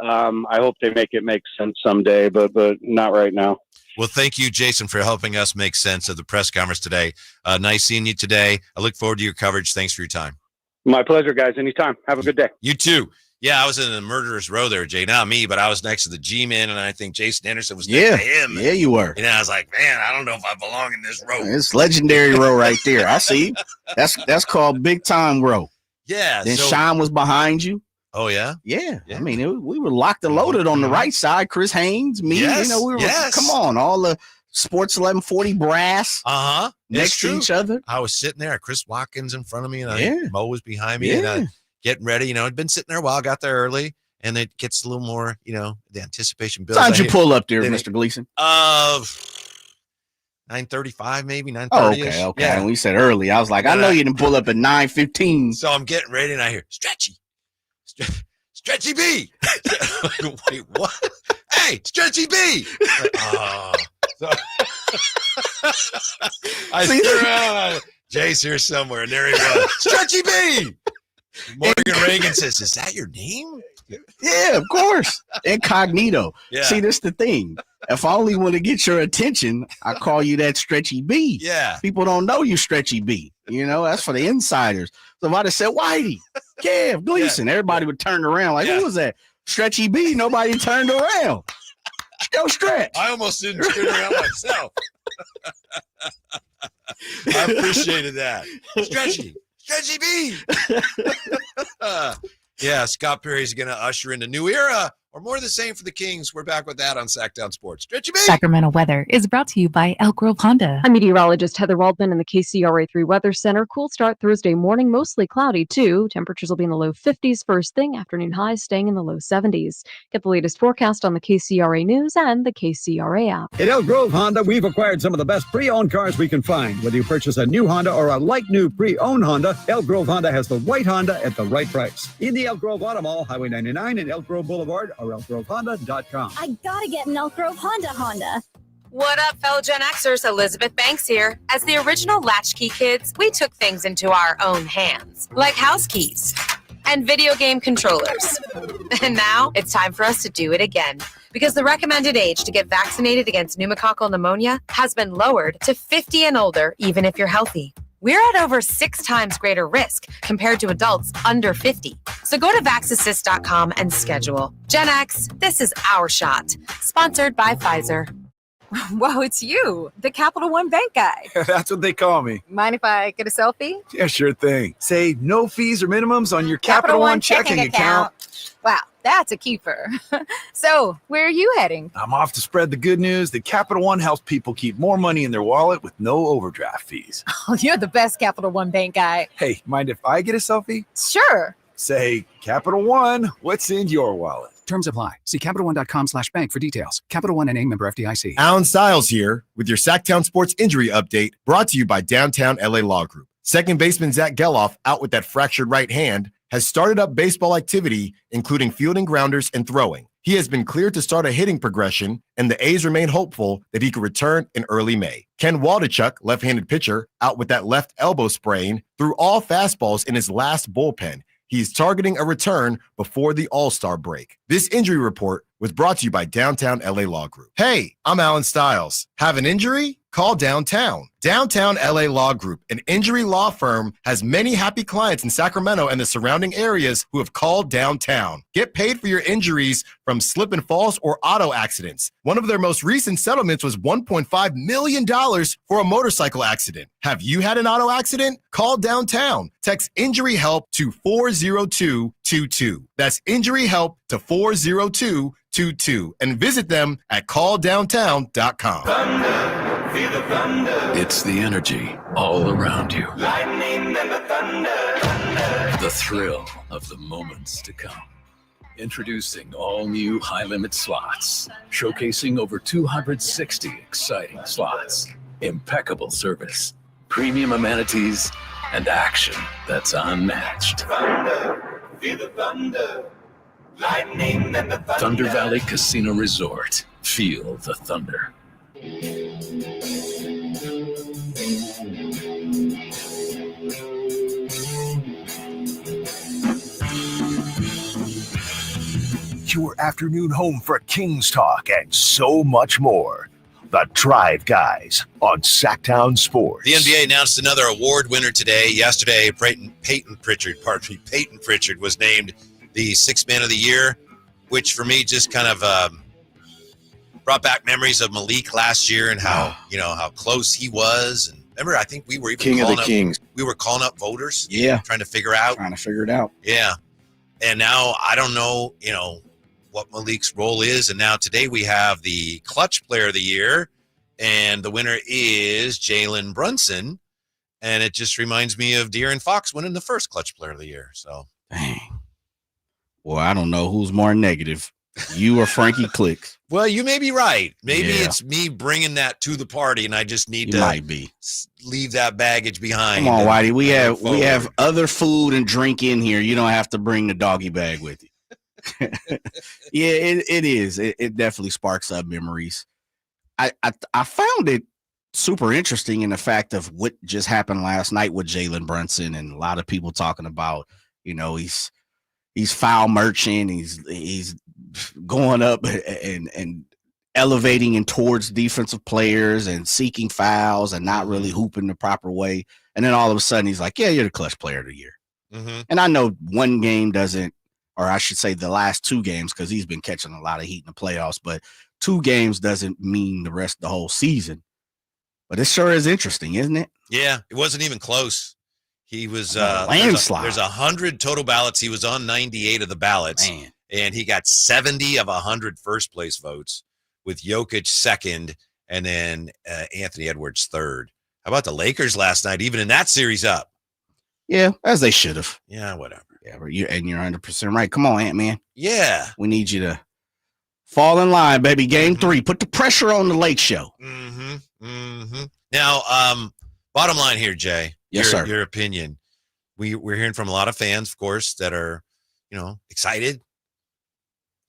I hope they make it make sense someday, but not right now. Well, thank you, Jason, for helping us make sense of the press conference today. Nice seeing you today. I look forward to your coverage. Thanks for your time. My pleasure, guys. Anytime. Have a good day. You too. Yeah, I was in the murderer's row there, Jay. Not me, but I was next to the G-Man, and I think Jason Anderson was next to him. Yeah, you were. And I was like, man, I don't know if I belong in this row. It's legendary row right there. I see. That's called big time row. Yeah. Then Sean was behind you. Oh, yeah? Yeah. I mean, we were locked and loaded on the right side. Chris Haynes, me, yes, we were, come on, all the Sports 1140 brass next to each other. I was sitting there, Chris Watkins in front of me, and Mo was behind me, and getting ready. I'd been sitting there a while, got there early, and it gets a little more, the anticipation builds. How'd you pull up there, Mr. Gleason? 9:35, maybe 9:30. Oh, okay. Yeah. And we said early. I was like, I know you didn't pull up at 9:15. So I'm getting ready, and I hear Stretchy B. Wait, what? Hey, Stretchy B. So I sit around. Jay's here somewhere, and there he was. Stretchy B. Morgan Reagan says, "Is that your name?" Yeah, of course. Incognito. Yeah. See, that's the thing. If I only want to get your attention, I call you that Stretchy B. Yeah. People don't know you Stretchy B. That's for the insiders. So if I'd have said Whitey, Kev, Gleason, everybody would turn around like, who was that? Stretchy B. Nobody turned around. Go Stretch. I almost didn't turn around myself. I appreciated that. Stretchy B. Yeah, Scott Perry's going to usher in a new era, or more of the same for the Kings? We're back with that on Sacktown Sports. Stretchy B. Sacramento weather is brought to you by Elk Grove Honda. I'm meteorologist Heather Waldman in the KCRA3 Weather Center. Cool start Thursday morning, mostly cloudy too. Temperatures will be in the low 50s first thing. Afternoon highs staying in the low 70s. Get the latest forecast on the KCRA News and the KCRA app. At Elk Grove Honda, we've acquired some of the best pre-owned cars we can find. Whether you purchase a new Honda or a like-new pre-owned Honda, Elk Grove Honda has the right Honda at the right price. In the Elk Grove Auto Mall, Highway 99 and Elk Grove Boulevard, or elkgrovehonda.com. I gotta get an Elk Grove Honda. What up, fellow Gen Xers? Elizabeth Banks here. As the original Latchkey kids, we took things into our own hands, like house keys and video game controllers. And now it's time for us to do it again, because the recommended age to get vaccinated against pneumococcal pneumonia has been lowered to 50 and older, even if you're healthy. We're at over 6 times greater risk compared to adults under 50. So go to vaxassist.com and schedule. Gen X, this is our shot. Sponsored by Pfizer. Whoa, it's you, the Capital One Bank guy. That's what they call me. Mind if I get a selfie? Yeah, sure thing. Say no fees or minimums on your Capital One checking account. Wow, that's a keeper. So, where are you heading? I'm off to spread the good news that Capital One helps people keep more money in their wallet with no overdraft fees. Oh, you're the best Capital One Bank guy. Hey, mind if I get a selfie? Sure. Say, Capital One, what's in your wallet? Terms apply. See CapitalOne.com/bank for details. Capital One NA, member FDIC. Alan Stiles here with your Sacktown Sports Injury Update, brought to you by Downtown LA Law Group. Second baseman Zach Geloff, out with that fractured right hand, has started up baseball activity, including fielding grounders and throwing. He has been cleared to start a hitting progression, and the A's remain hopeful that he could return in early May. Ken Waldichuk, left-handed pitcher, out with that left elbow sprain, threw all fastballs in his last bullpen. He's targeting a return before the All-Star break. This injury report was brought to you by Downtown LA Law Group. Hey, I'm Alan Stiles. Have an injury? Call Downtown. Downtown LA Law Group, an injury law firm, has many happy clients in Sacramento and the surrounding areas who have called Downtown. Get paid for your injuries from slip and falls or auto accidents. One of their most recent settlements was $1.5 million for a motorcycle accident. Have you had an auto accident? Call Downtown. Text injury help to 40222. That's injury help to 40222. And visit them at calldowntown.com. Thunder, feel the thunder. It's the energy all around you. Lightning and the thunder. The thrill of the moments to come. Introducing all new high-limit slots, showcasing over 260 exciting slots, impeccable service, premium amenities, and action that's unmatched. Thunder, feel the thunder. Lightning and the thunder. Thunder Valley Casino Resort. Feel the thunder. Your afternoon home for Kings Talk and so much more. The Drive Guys on Sacktown Sports. The NBA announced another award winner today. Yesterday, Peyton Pritchard was named the Sixth Man of the Year, which for me just kind of brought back memories of Malik last year and how close he was. And remember, I think we were even King of the Kings. We were calling up voters. Yeah, trying to figure it out. Yeah, and now I don't know, what Malik's role is. And now today we have the Clutch Player of the Year, and the winner is Jalen Brunson. And it just reminds me of De'Aaron Fox winning the first Clutch Player of the Year. So, dang. Well, I don't know who's more negative, you or Frankie Clicks. Well, you may be right. Maybe it's me bringing that to the party, and I just need to leave that baggage behind. Come on, Whitey. We have other food and drink in here. You don't have to bring the doggy bag with you. Yeah, it is. It definitely sparks up memories. I found it super interesting in the fact of what just happened last night with Jalen Brunson, and a lot of people talking about, he's foul merchant. He's going up and elevating and towards defensive players and seeking fouls and not really hooping the proper way. And then all of a sudden he's like, yeah, you're the Clutch Player of the Year. Mm-hmm. And I know one game doesn't, or I should say the last 2 games, because he's been catching a lot of heat in the playoffs, but 2 games doesn't mean the rest of the whole season. But it sure is interesting, isn't it? Yeah, it wasn't even close. He was landslide. There's 100 total ballots. He was on 98 of the ballots. Man. and he got 70 of 100 first place votes, with Jokic second, and then Anthony Edwards third. How about the Lakers last night? Even in that series, up. Yeah, as they should have. Yeah, whatever. Yeah, but you're 100% right. Come on, Ant-Man. Yeah. We need you to fall in line, baby. Game 3. Put the pressure on the Lake Show. Now, bottom line here, Jay. Yes, sir. Your opinion. We're hearing from a lot of fans, of course, that are, excited,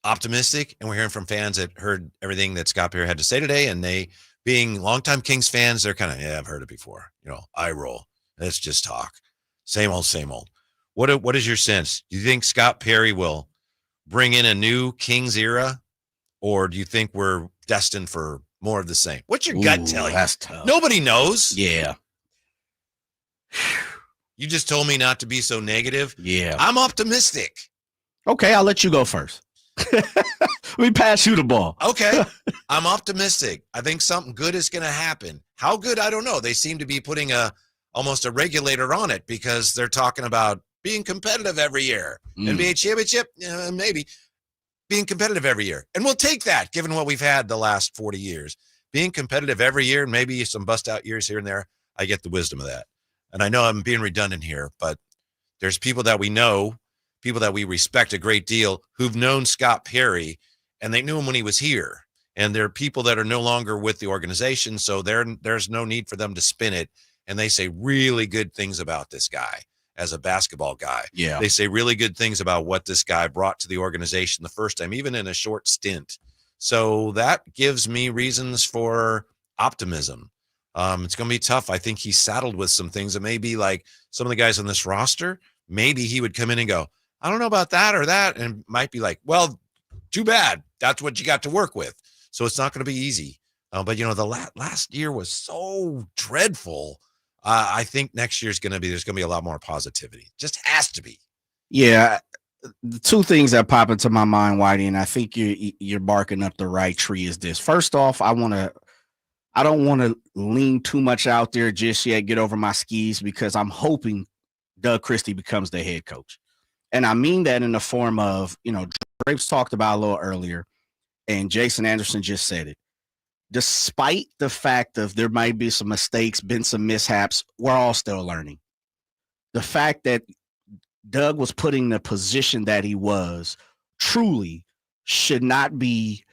optimistic, and we're hearing from fans that heard everything that Scott Perry had to say today, and they, being longtime Kings fans, they're kind of, I've heard it before. Eye roll. Let's just talk. Same old, same old. What is your sense? Do you think Scott Perry will bring in a new Kings era, or do you think we're destined for more of the same? What's your gut tell you? That's tough. Nobody knows. Yeah. You just told me not to be so negative. Yeah. I'm optimistic. Okay, I'll let you go first. Let me pass you the ball. Okay. I'm optimistic. I think something good is going to happen. How good? I don't know. They seem to be putting almost a regulator on it, because they're talking about being competitive every year. NBA championship, maybe. Being competitive every year. And we'll take that, given what we've had the last 40 years. Being competitive every year, and maybe some bust-out years here and there, I get the wisdom of that. And I know I'm being redundant here, but there's people that we know, people that we respect a great deal, who've known Scott Perry, and they knew him when he was here. And there are people that are no longer with the organization, so there's no need for them to spin it. And they say really good things about this guy as a basketball guy. Yeah. They say really good things about what this guy brought to the organization the first time, even in a short stint. So that gives me reasons for optimism. It's going to be tough. I think he's saddled with some things that may be like some of the guys on this roster. Maybe he would come in and go, I don't know about that or that. And might be like, well, too bad. That's what you got to work with. So it's not going to be easy. But the last year was so dreadful. I think next year's there's going to be a lot more positivity. Just has to be. Yeah. The two things that pop into my mind, Whitey, and I think you're barking up the right tree, is this. First off, I don't want to lean too much out there just yet, get over my skis, because I'm hoping Doug Christie becomes the head coach. And I mean that in the form of, Drapes talked about a little earlier, and Jason Anderson just said it. Despite the fact of there might be some mistakes, been some mishaps, we're all still learning. The fact that Doug was put in the position that he was truly should not be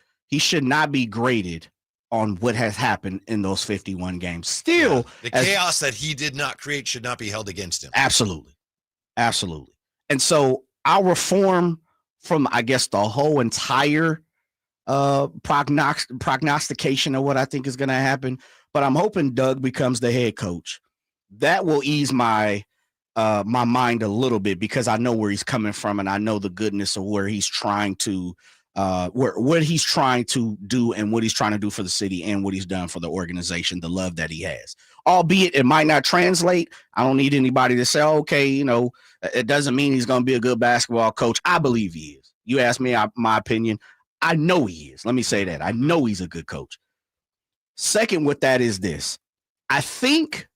graded on what has happened in those 51 games. Still, the chaos that he did not create should not be held against him. Absolutely. Absolutely. And so I'll reform from, I guess, the whole entire prognostication of what I think is going to happen. But I'm hoping Doug becomes the head coach. That will ease my mind a little bit, because I know where he's coming from, and I know the goodness of where he's trying to what he's trying to do, and what he's trying to do for the city, and what he's done for the organization, the love that he has. Albeit it might not translate. I don't need anybody to say, okay, it doesn't mean he's going to be a good basketball coach. I believe he is. You ask me my opinion. I know he is. Let me say that. I know he's a good coach. Second with that is this. I think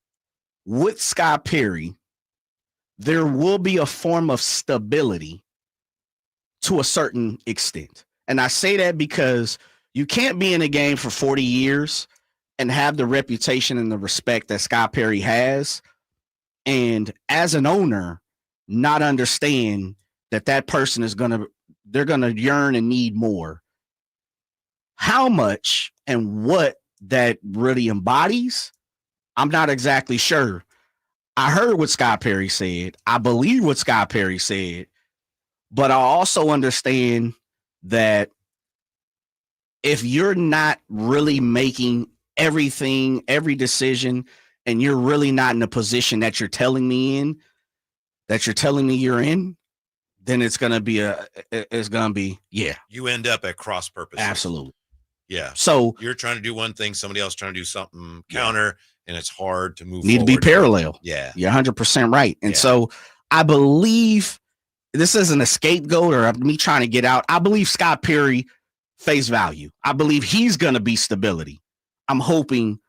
with Scott Perry, there will be a form of stability to a certain extent. And I say that because you can't be in a game for 40 years and have the reputation and the respect that Scott Perry has, and as an owner, not understand that person is they're going to yearn and need more. How much and what that really embodies, I'm not exactly sure. I heard what Scott Perry said. I believe what Scott Perry said. But I also understand that if you're not really making everything, every decision, and you're really not in the position that you're telling me you're in, then it's going to be yeah. You end up at cross purposes. Absolutely. Yeah. So you're trying to do one thing, somebody else trying to do something counter, and it's hard to move need forward. To be parallel. Yeah. You're 100% right. And so I believe this isn't a scapegoat or me trying to get out. I believe Scott Perry face value. I believe he's going to be stability. I'm hoping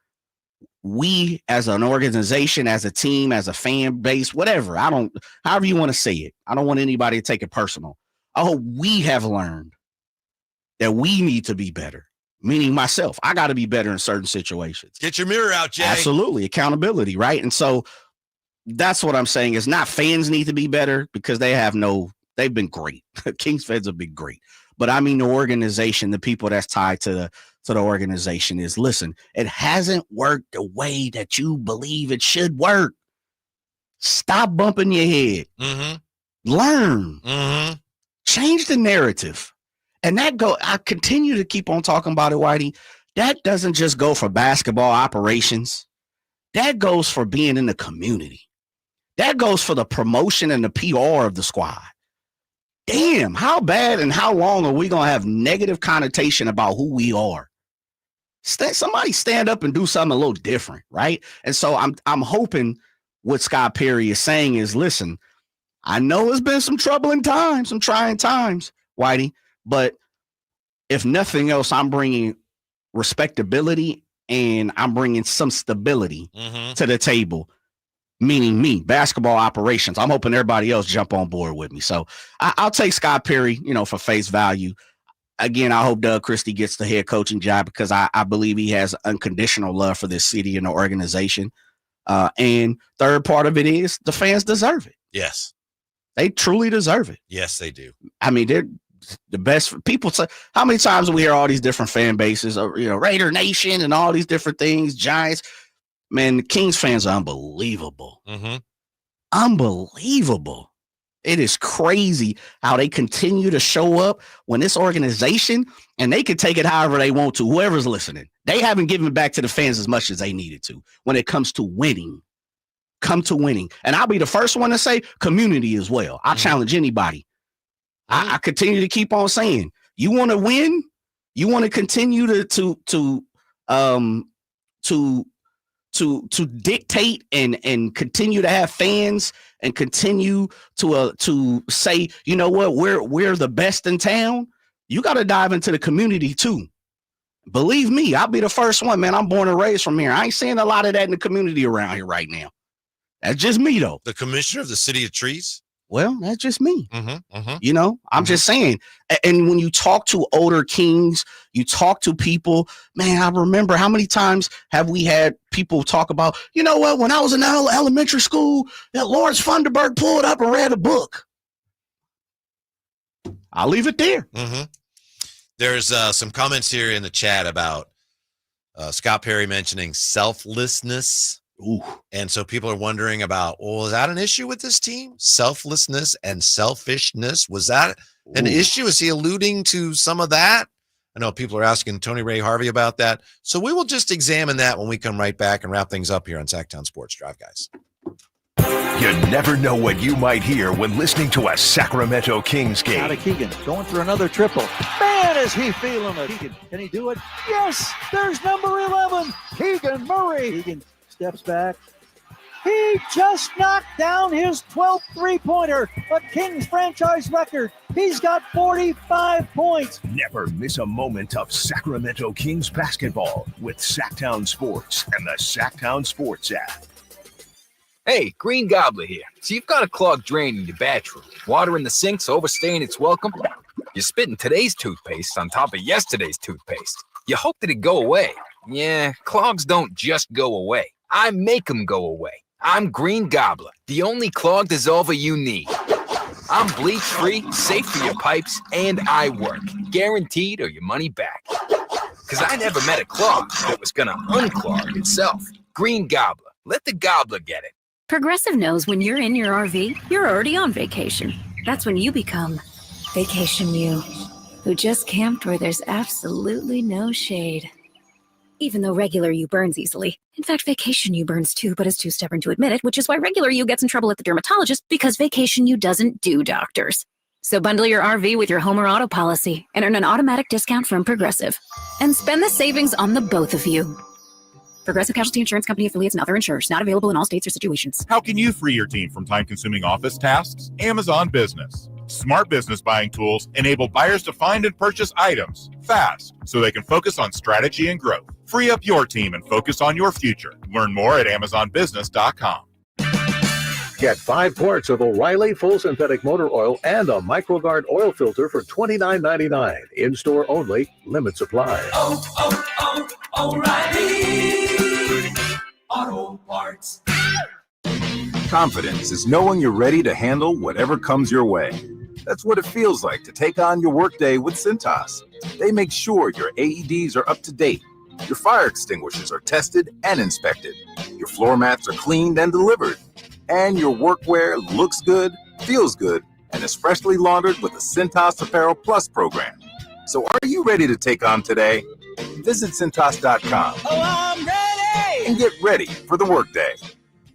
we as an organization, as a team, as a fan base, whatever, however you want to say it. I don't want anybody to take it personal, I hope we have learned that we need to be better, meaning myself. I got to be better in certain situations. Get your mirror out, Jay. Absolutely. Accountability, right? And so that's what I'm saying is not fans need to be better because they've been great. Kings fans have been great. But I mean the organization, the people that's tied to the organization is, listen, it hasn't worked the way that you believe it should work. Stop bumping your head. Learn. Change the narrative. And I continue to keep on talking about it, Whitey. That doesn't just go for basketball operations. That goes for being in the community. That goes for the promotion and the PR of the squad. Damn, how bad and how long are we going to have negative connotation about who we are? Somebody stand up and do something a little different, right? And so I'm hoping what Scott Perry is saying is, listen, I know it's been some troubling times, some trying times, Whitey, but if nothing else, I'm bringing respectability and I'm bringing some stability to the table, meaning me, basketball operations. I'm hoping everybody else jump on board with me. So I'll take Scott Perry, for face value. Again, I hope Doug Christie gets the head coaching job because I believe he has unconditional love for this city and the organization. And third part of it is the fans deserve it. Yes. They truly deserve it. Yes, they do. I mean, they're the best. People say, how many times do we hear all these different fan bases, Raider Nation and all these different things, Giants? Man, the Kings fans are unbelievable. Unbelievable. It is crazy how they continue to show up when this organization, and they can take it however they want to, whoever's listening. They haven't given back to the fans as much as they needed to when it comes to winning. Come to winning. And I'll be the first one to say community as well. I challenge anybody. I continue to keep on saying, you want to win? You want to continue to dictate and continue to have fans and continue to say, you know what, we're the best in town. You got to dive into the community too. Believe me, I'll be the first one, man. I'm born and raised from here. I ain't seeing a lot of that in the community around here right now. That's just me though. The commissioner of the City of Trees? Well, that's just me. I'm just saying. And when you talk to older Kings, you talk to people, man, I remember how many times have we had people talk about, you know what, when I was in elementary school, that Lawrence Funderburg pulled up and read a book. I'll leave it there. There's some comments here in the chat about Scott Perry mentioning selflessness. And so people are wondering about, well, is that an issue with this team? Selflessness and selfishness. Was that an issue? Is he alluding to some of that? I know people are asking Tony Ray Harvey about that. So we will just examine that when we come right back and wrap things up here on Sacktown Sports Drive, guys. You never know what you might hear when listening to a Sacramento Kings game. Out of Keegan, going for another triple. Man, is he feeling it. Keegan, can he do it? Yes, there's number 11, Keegan Murray. Keegan steps back. He just knocked down his 12th three-pointer, a Kings franchise record. He's got 45 points. Never miss a moment of Sacramento Kings basketball with Sacktown Sports and the Sacktown Sports app. Hey, Green Gobbler here. So you've got a clogged drain in your bathroom. Water in the sink's overstaying its welcome. You're spitting today's toothpaste on top of yesterday's toothpaste. You hope that it go away. Yeah, clogs don't just go away. I make them go away. I'm Green Gobbler, the only clog dissolver you need. I'm bleach-free, safe for your pipes, and I work. Guaranteed or your money back. Because I never met a clog that was going to unclog itself. Green Gobbler. Let the gobbler get it. Progressive knows when you're in your RV, you're already on vacation. That's when you become Vacation You, who just camped where there's absolutely no shade. Even though regular you burns easily. In fact, Vacation You burns too, but is too stubborn to admit it, which is why regular you gets in trouble at the dermatologist because Vacation You doesn't do doctors. So bundle your RV with your home or auto policy and earn an automatic discount from Progressive. And spend the savings on the both of you. Progressive Casualty Insurance Company affiliates and other insurers. Not available in all states or situations. How can you free your team from time-consuming office tasks? Amazon Business. Smart business buying tools enable buyers to find and purchase items fast so they can focus on strategy and growth. Free up your team and focus on your future. Learn more at AmazonBusiness.com. Get 5 quarts of O'Reilly Full Synthetic Motor Oil and a MicroGuard oil filter for $29.99. In-store only. Limit supply. O'Reilly Auto Parts. Confidence is knowing you're ready to handle whatever comes your way. That's what it feels like to take on your workday with Cintas. They make sure your AEDs are up to date, your fire extinguishers are tested and inspected, your floor mats are cleaned and delivered, and your workwear looks good, feels good, and is freshly laundered with the Cintas Apparel Plus program. So are you ready to take on today? Visit Cintas.com. Oh, I'm ready! And get ready for the workday.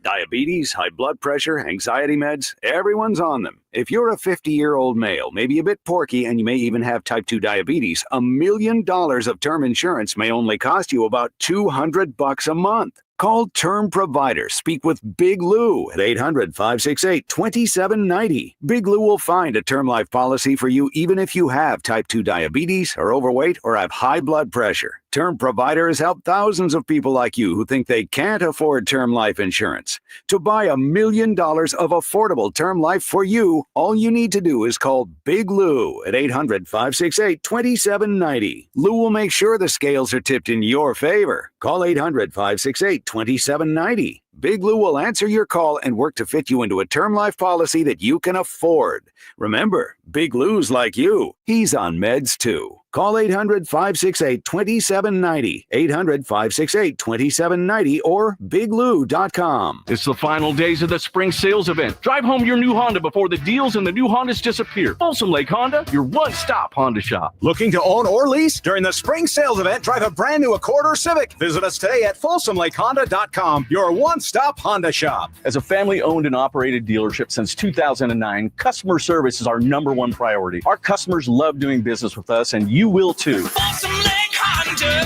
Diabetes, high blood pressure, anxiety meds, everyone's on them. If you're a 50-year-old male, maybe a bit porky, and you may even have type 2 diabetes, $1 million of term insurance may only cost you about $200 a month. Call Term Provider. Speak with Big Lou at 800-568-2790. Big Lou will find a term life policy for you even if you have type 2 diabetes, are overweight, or have high blood pressure. Term Provider has helped thousands of people like you who think they can't afford term life insurance. To buy $1 million of affordable term life for you, all you need to do is call Big Lou at 800-568-2790. Lou will make sure the scales are tipped in your favor. Call 800-568-2790. Big Lou will answer your call and work to fit you into a term life policy that you can afford. Remember, Big Lou's like you. He's on meds too. Call 800-568-2790, 800-568-2790, or biglou.com. It's the final days of the spring sales event. Drive home your new Honda before the deals and the new Hondas disappear. Folsom Lake Honda, your one-stop Honda shop. Looking to own or lease? During the spring sales event, drive a brand new Accord or Civic. Visit us today at FolsomLakeHonda.com, your one-stop Honda shop. As a family-owned and operated dealership since 2009, customer service is our #1 priority. Our customers love doing business with us, and you will too. Folsom Lake Honda,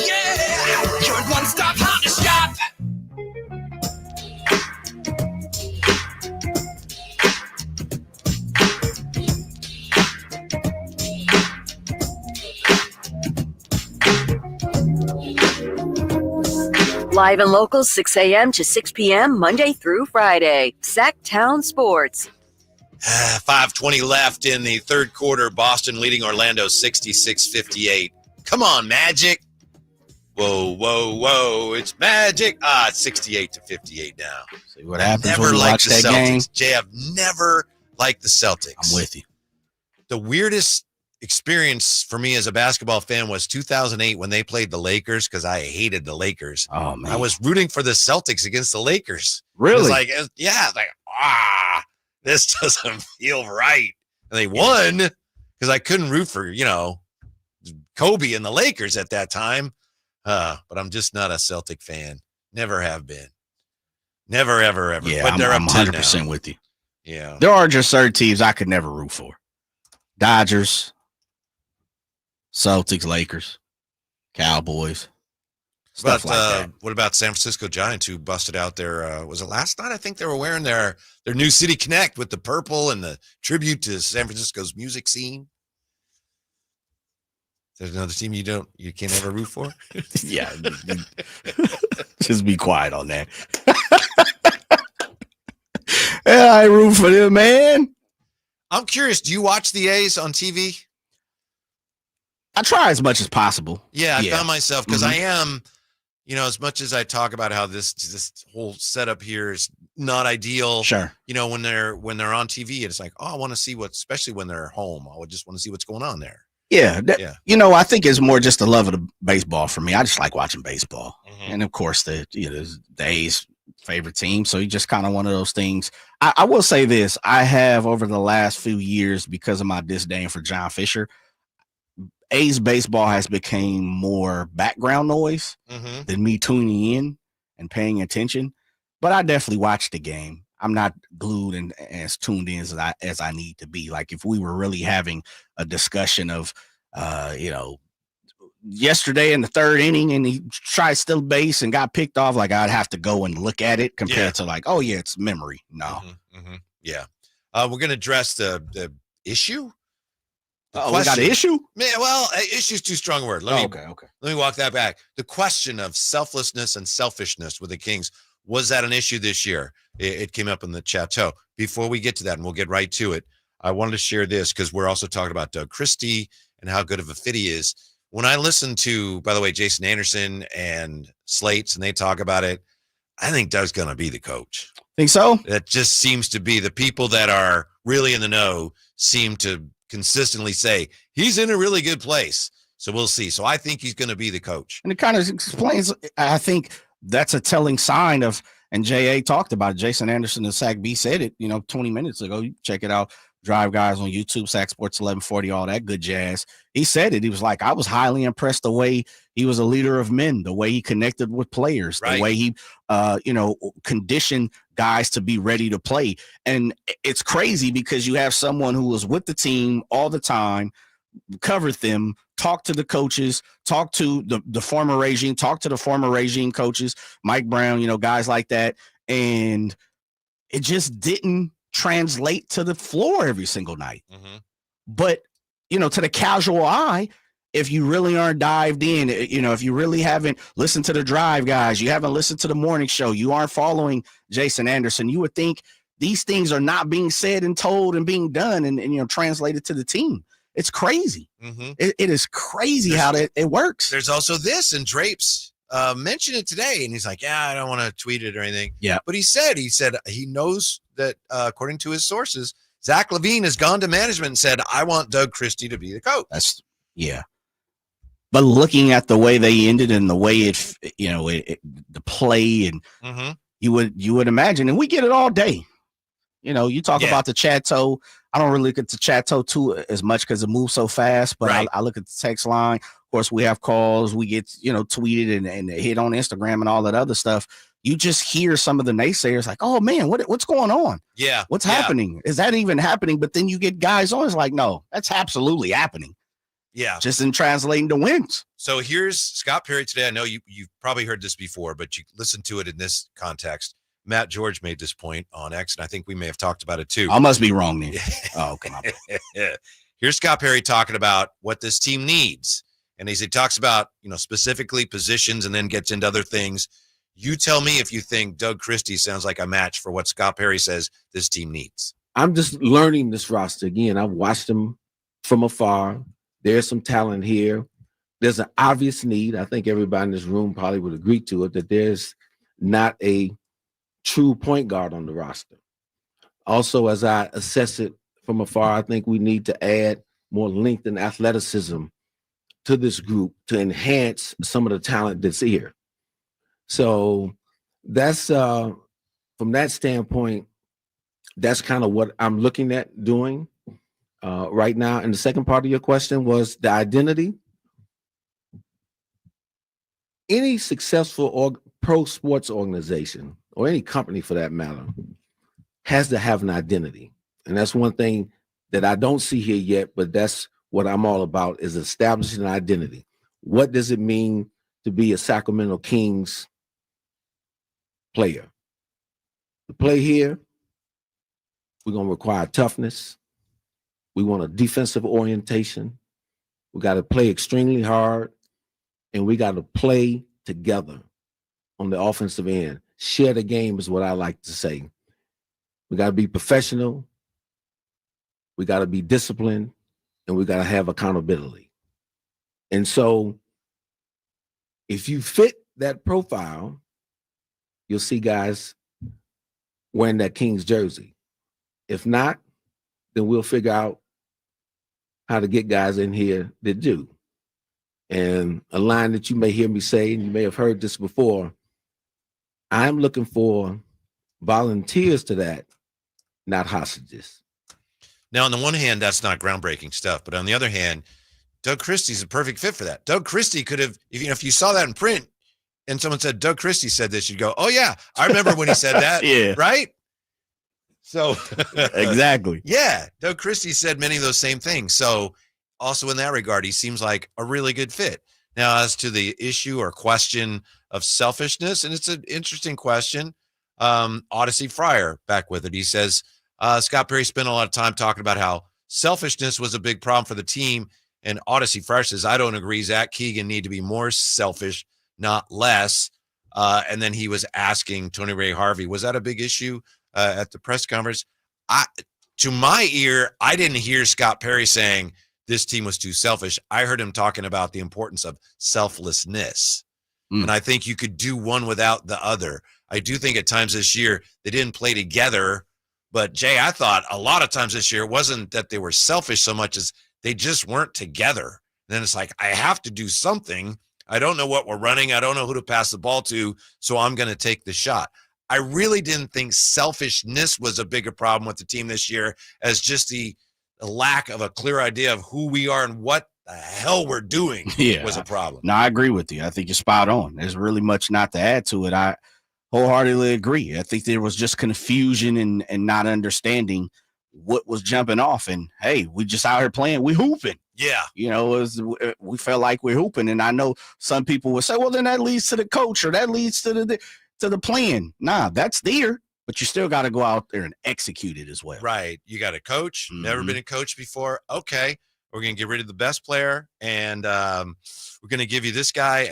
yeah, your one-stop Honda shop. Live and local, 6 a.m. to 6 p.m., Monday through Friday. Sacktown Sports. 5:20 left in the third quarter. Boston leading Orlando 66-58. Come on, Magic. Whoa, whoa, whoa. It's Magic. It's 68-58 now. See what happens Never when you liked watch the that Celtics. game? Jay, I've never liked the Celtics. I'm with you. The weirdest experience for me as a basketball fan was 2008 when they played the Lakers, because I hated the Lakers. Oh, man. I was rooting for the Celtics against the Lakers. Really? It was like, this doesn't feel right. And they won because I couldn't root for, Kobe and the Lakers at that time. But I'm just not a Celtic fan. Never have been. Never, ever, ever. Yeah, but they're I'm up 10 100% now. with you. Yeah. There are just certain teams I could never root for. Dodgers, Celtics, Lakers, Cowboys. Stuff like that. What about San Francisco Giants, who busted out their, was it last night? I think they were wearing their new City Connect with the purple and the tribute to San Francisco's music scene. There's another team you can't ever root for? Yeah. Just be quiet on that. Yeah, I root for them, man. I'm curious, do you watch the A's on TV? I try as much as possible. Yeah, I found myself, because I am, as much as I talk about how this whole setup here is not ideal. Sure. When they're on TV, it's like, I want to see especially when they're home. I would just want to see what's going on there. Yeah. I think it's more just the love of the baseball for me. I just like watching baseball. Mm-hmm. And of course the A's favorite team. So you just kind of one of those things. I will say this. I have, over the last few years, because of my disdain for John Fisher, A's baseball has become more background noise than me tuning in and paying attention. But I definitely watch the game. I'm not glued and as tuned in as I need to be. Like, if we were really having a discussion of, yesterday in the third inning and he tried to steal base and got picked off, like, I'd have to go and look at it compared to like, oh yeah, it's memory. No. Yeah. We're going to address the issue. We got an issue? Man, well, issue's too strong a word. Let me walk that back. The question of selflessness and selfishness with the Kings. Was that an issue this year? It came up in the chateau. Before we get to that, and we'll get right to it, I wanted to share this because we're also talking about Doug Christie and how good of a fit he is. When I listen to, by the way, Jason Anderson and Slates, and they talk about it, I think Doug's going to be the coach. Think so? That just seems to be the people that are really in the know seem to consistently say he's in a really good place. So we'll see. So I think he's going to be the coach. And it kind of explains, I think that's a telling sign of, and J.A. talked about it. Jason Anderson and Sac B said it, 20 minutes ago. You check it out. Drive Guys on YouTube, Sac Sports 1140, all that good jazz. He said it. He was like, I was highly impressed the way he was a leader of men, the way he connected with players, the way he, conditioned guys to be ready to play. And it's crazy because you have someone who was with the team all the time, covered them, talked to the coaches, talked to the former regime, talked to the former regime coaches, Mike Brown, guys like that. And it just didn't translate to the floor every single night. Mm-hmm. But, to the casual eye, if you really aren't dived in, if you really haven't listened to the Drive Guys, you haven't listened to the morning show, you aren't following Jason Anderson, you would think these things are not being said and told and being done and translated to the team. It's crazy. Mm-hmm. It is crazy how it works. There's also this, and Drapes mentioned it today, and he's like, yeah, I don't want to tweet it or anything. Yeah. But he said he knows that according to his sources, Zach LaVine has gone to management and said, I want Doug Christie to be the coach. But looking at the way they ended and the way the play and mm-hmm. you would imagine, and we get it all day. You talk about the chateau. I don't really look at the chateau too as much because it moves so fast, but I look at the text line. Of course, we have calls, we get, tweeted and hit on Instagram and all that other stuff. You just hear some of the naysayers like, oh man, what's going on? Yeah. What's happening? Is that even happening? But then you get guys on, it's like, no, that's absolutely happening. Yeah. Just in translating to wins. So here's Scott Perry today. I know you've probably heard this before, but you listen to it in this context. Matt George made this point on X, and I think we may have talked about it too. I must be wrong then. Oh, come on. Here's Scott Perry talking about what this team needs. And as he talks about, specifically positions and then gets into other things. You tell me if you think Doug Christie sounds like a match for what Scott Perry says this team needs. I'm just learning this roster. Again, I've watched them from afar. There's some talent here. There's an obvious need. I think everybody in this room probably would agree to it, that there's not a true point guard on the roster. Also, as I assess it from afar, I think we need to add more length and athleticism to this group to enhance some of the talent that's here. So that's from that standpoint, that's kind of what I'm looking at doing right now. And the second part of your question was the identity. Any successful or pro sports organization, or any company for that matter, has to have an identity. And that's one thing that I don't see here yet, but that's what I'm all about, is establishing an identity. What does it mean to be a Sacramento Kings player? To play here, we're going to require toughness. We want a defensive orientation. We got to play extremely hard, and we got to play together on the offensive end. Share the game is what I like to say. We got to be professional. We got to be disciplined, and we got to have accountability. And so if you fit that profile, you'll see guys wearing that Kings jersey. If not, then we'll figure out how to get guys in here that do. And a line that you may hear me say, and you may have heard this before, I'm looking for volunteers to that, not hostages. Now, on the one hand, that's not groundbreaking stuff. But on the other hand, Doug Christie's a perfect fit for that. Doug Christie could have, if you saw that in print and someone said, Doug Christie said this, you'd go, oh, yeah, I remember when he said that. Yeah. Right? So exactly. Yeah. Doug Christie said many of those same things. So also in that regard, he seems like a really good fit. Now, as to the issue or question of selfishness, and it's an interesting question, Odyssey Fryer back with it. He says, Scott Perry spent a lot of time talking about how selfishness was a big problem for the team. And Odyssey Fryer says, I don't agree. Zach Keegan need to be more selfish, not less. And then he was asking Tony Ray Harvey, was that a big issue at the press conference? To my ear, I didn't hear Scott Perry saying this team was too selfish. I heard him talking about the importance of selflessness. And I think you could do one without the other. I do think at times this year they didn't play together. But, Jay, I thought a lot of times this year it wasn't that they were selfish so much as they just weren't together. And then it's like, I have to do something. I don't know what we're running. I don't know who to pass the ball to, so I'm going to take the shot. I really didn't think selfishness was a bigger problem with the team this year as just the lack of a clear idea of who we are and what the hell we're doing was a problem. No, I agree with you. I think you're spot on. There's really much not to add to it. I wholeheartedly agree. I think there was just confusion and not understanding what was jumping off. And, hey, we just out here playing. We hooping. Yeah. You know, we felt like we're hooping. And I know some people would say, well, then that leads to the coach or that leads to the plan. Nah, that's there. But you still got to go out there and execute it as well. Right. You got a coach, never been a coach before. Okay. We're going to get rid of the best player, and we're going to give you this guy,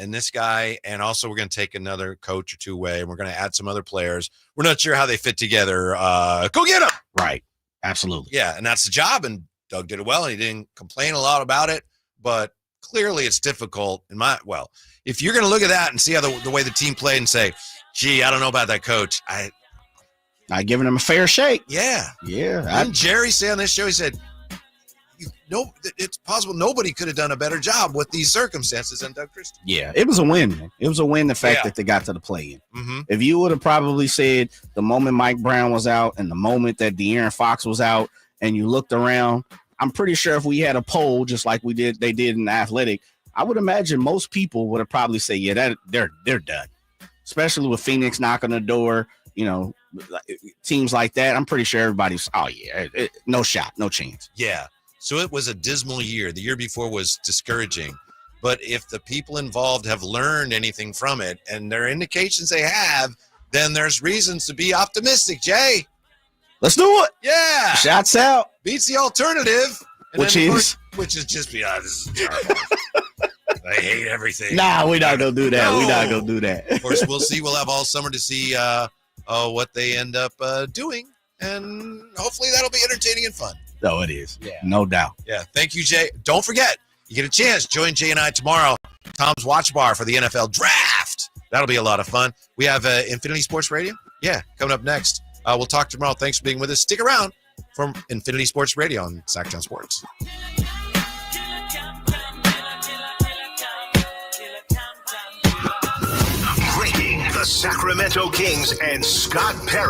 and also we're going to take another coach or two away, and we're going to add some other players. We're not sure how they fit together. Go get them. Right. Absolutely. Yeah, and that's the job, and Doug did it well, and he didn't complain a lot about it, but clearly it's difficult. If you're going to look at that and see how the way the team played and say, gee, I don't know about that coach, not giving him a fair shake. Yeah. Yeah. Didn't Jerry say on this show, he said, it's possible nobody could have done a better job with these circumstances than Doug Christie. Yeah, it was a win, man. It was a win, the fact that they got to the play-in. If you would have probably said the moment Mike Brown was out and the moment that De'Aaron Fox was out and you looked around, I'm pretty sure if we had a poll just like they did in the Athletic, I would imagine most people would have probably said, yeah, they're done. Especially with Phoenix knocking the door, you know, teams like that. I'm pretty sure everybody's, no shot, no chance. Yeah. So it was a dismal year. The year before was discouraging. But if the people involved have learned anything from it, and there are indications they have, then there's reasons to be optimistic, Jay. Let's do it. Yeah. Shots out. Beats the alternative. Which is just, this is terrible. I hate everything. Nah, we're not going to do that. No. We're not going to do that. Of course, we'll see. We'll have all summer to see what they end up doing. And hopefully that'll be entertaining and fun. No, it is. Yeah. No doubt. Yeah. Thank you, Jay. Don't forget, you get a chance. Join Jay and I tomorrow. Tom's Watch Bar for the NFL Draft. That'll be a lot of fun. We have Infinity Sports Radio. Yeah, coming up next. We'll talk tomorrow. Thanks for being with us. Stick around from Infinity Sports Radio on Sacktown Sports. Breaking the Sacramento Kings and Scott Perry.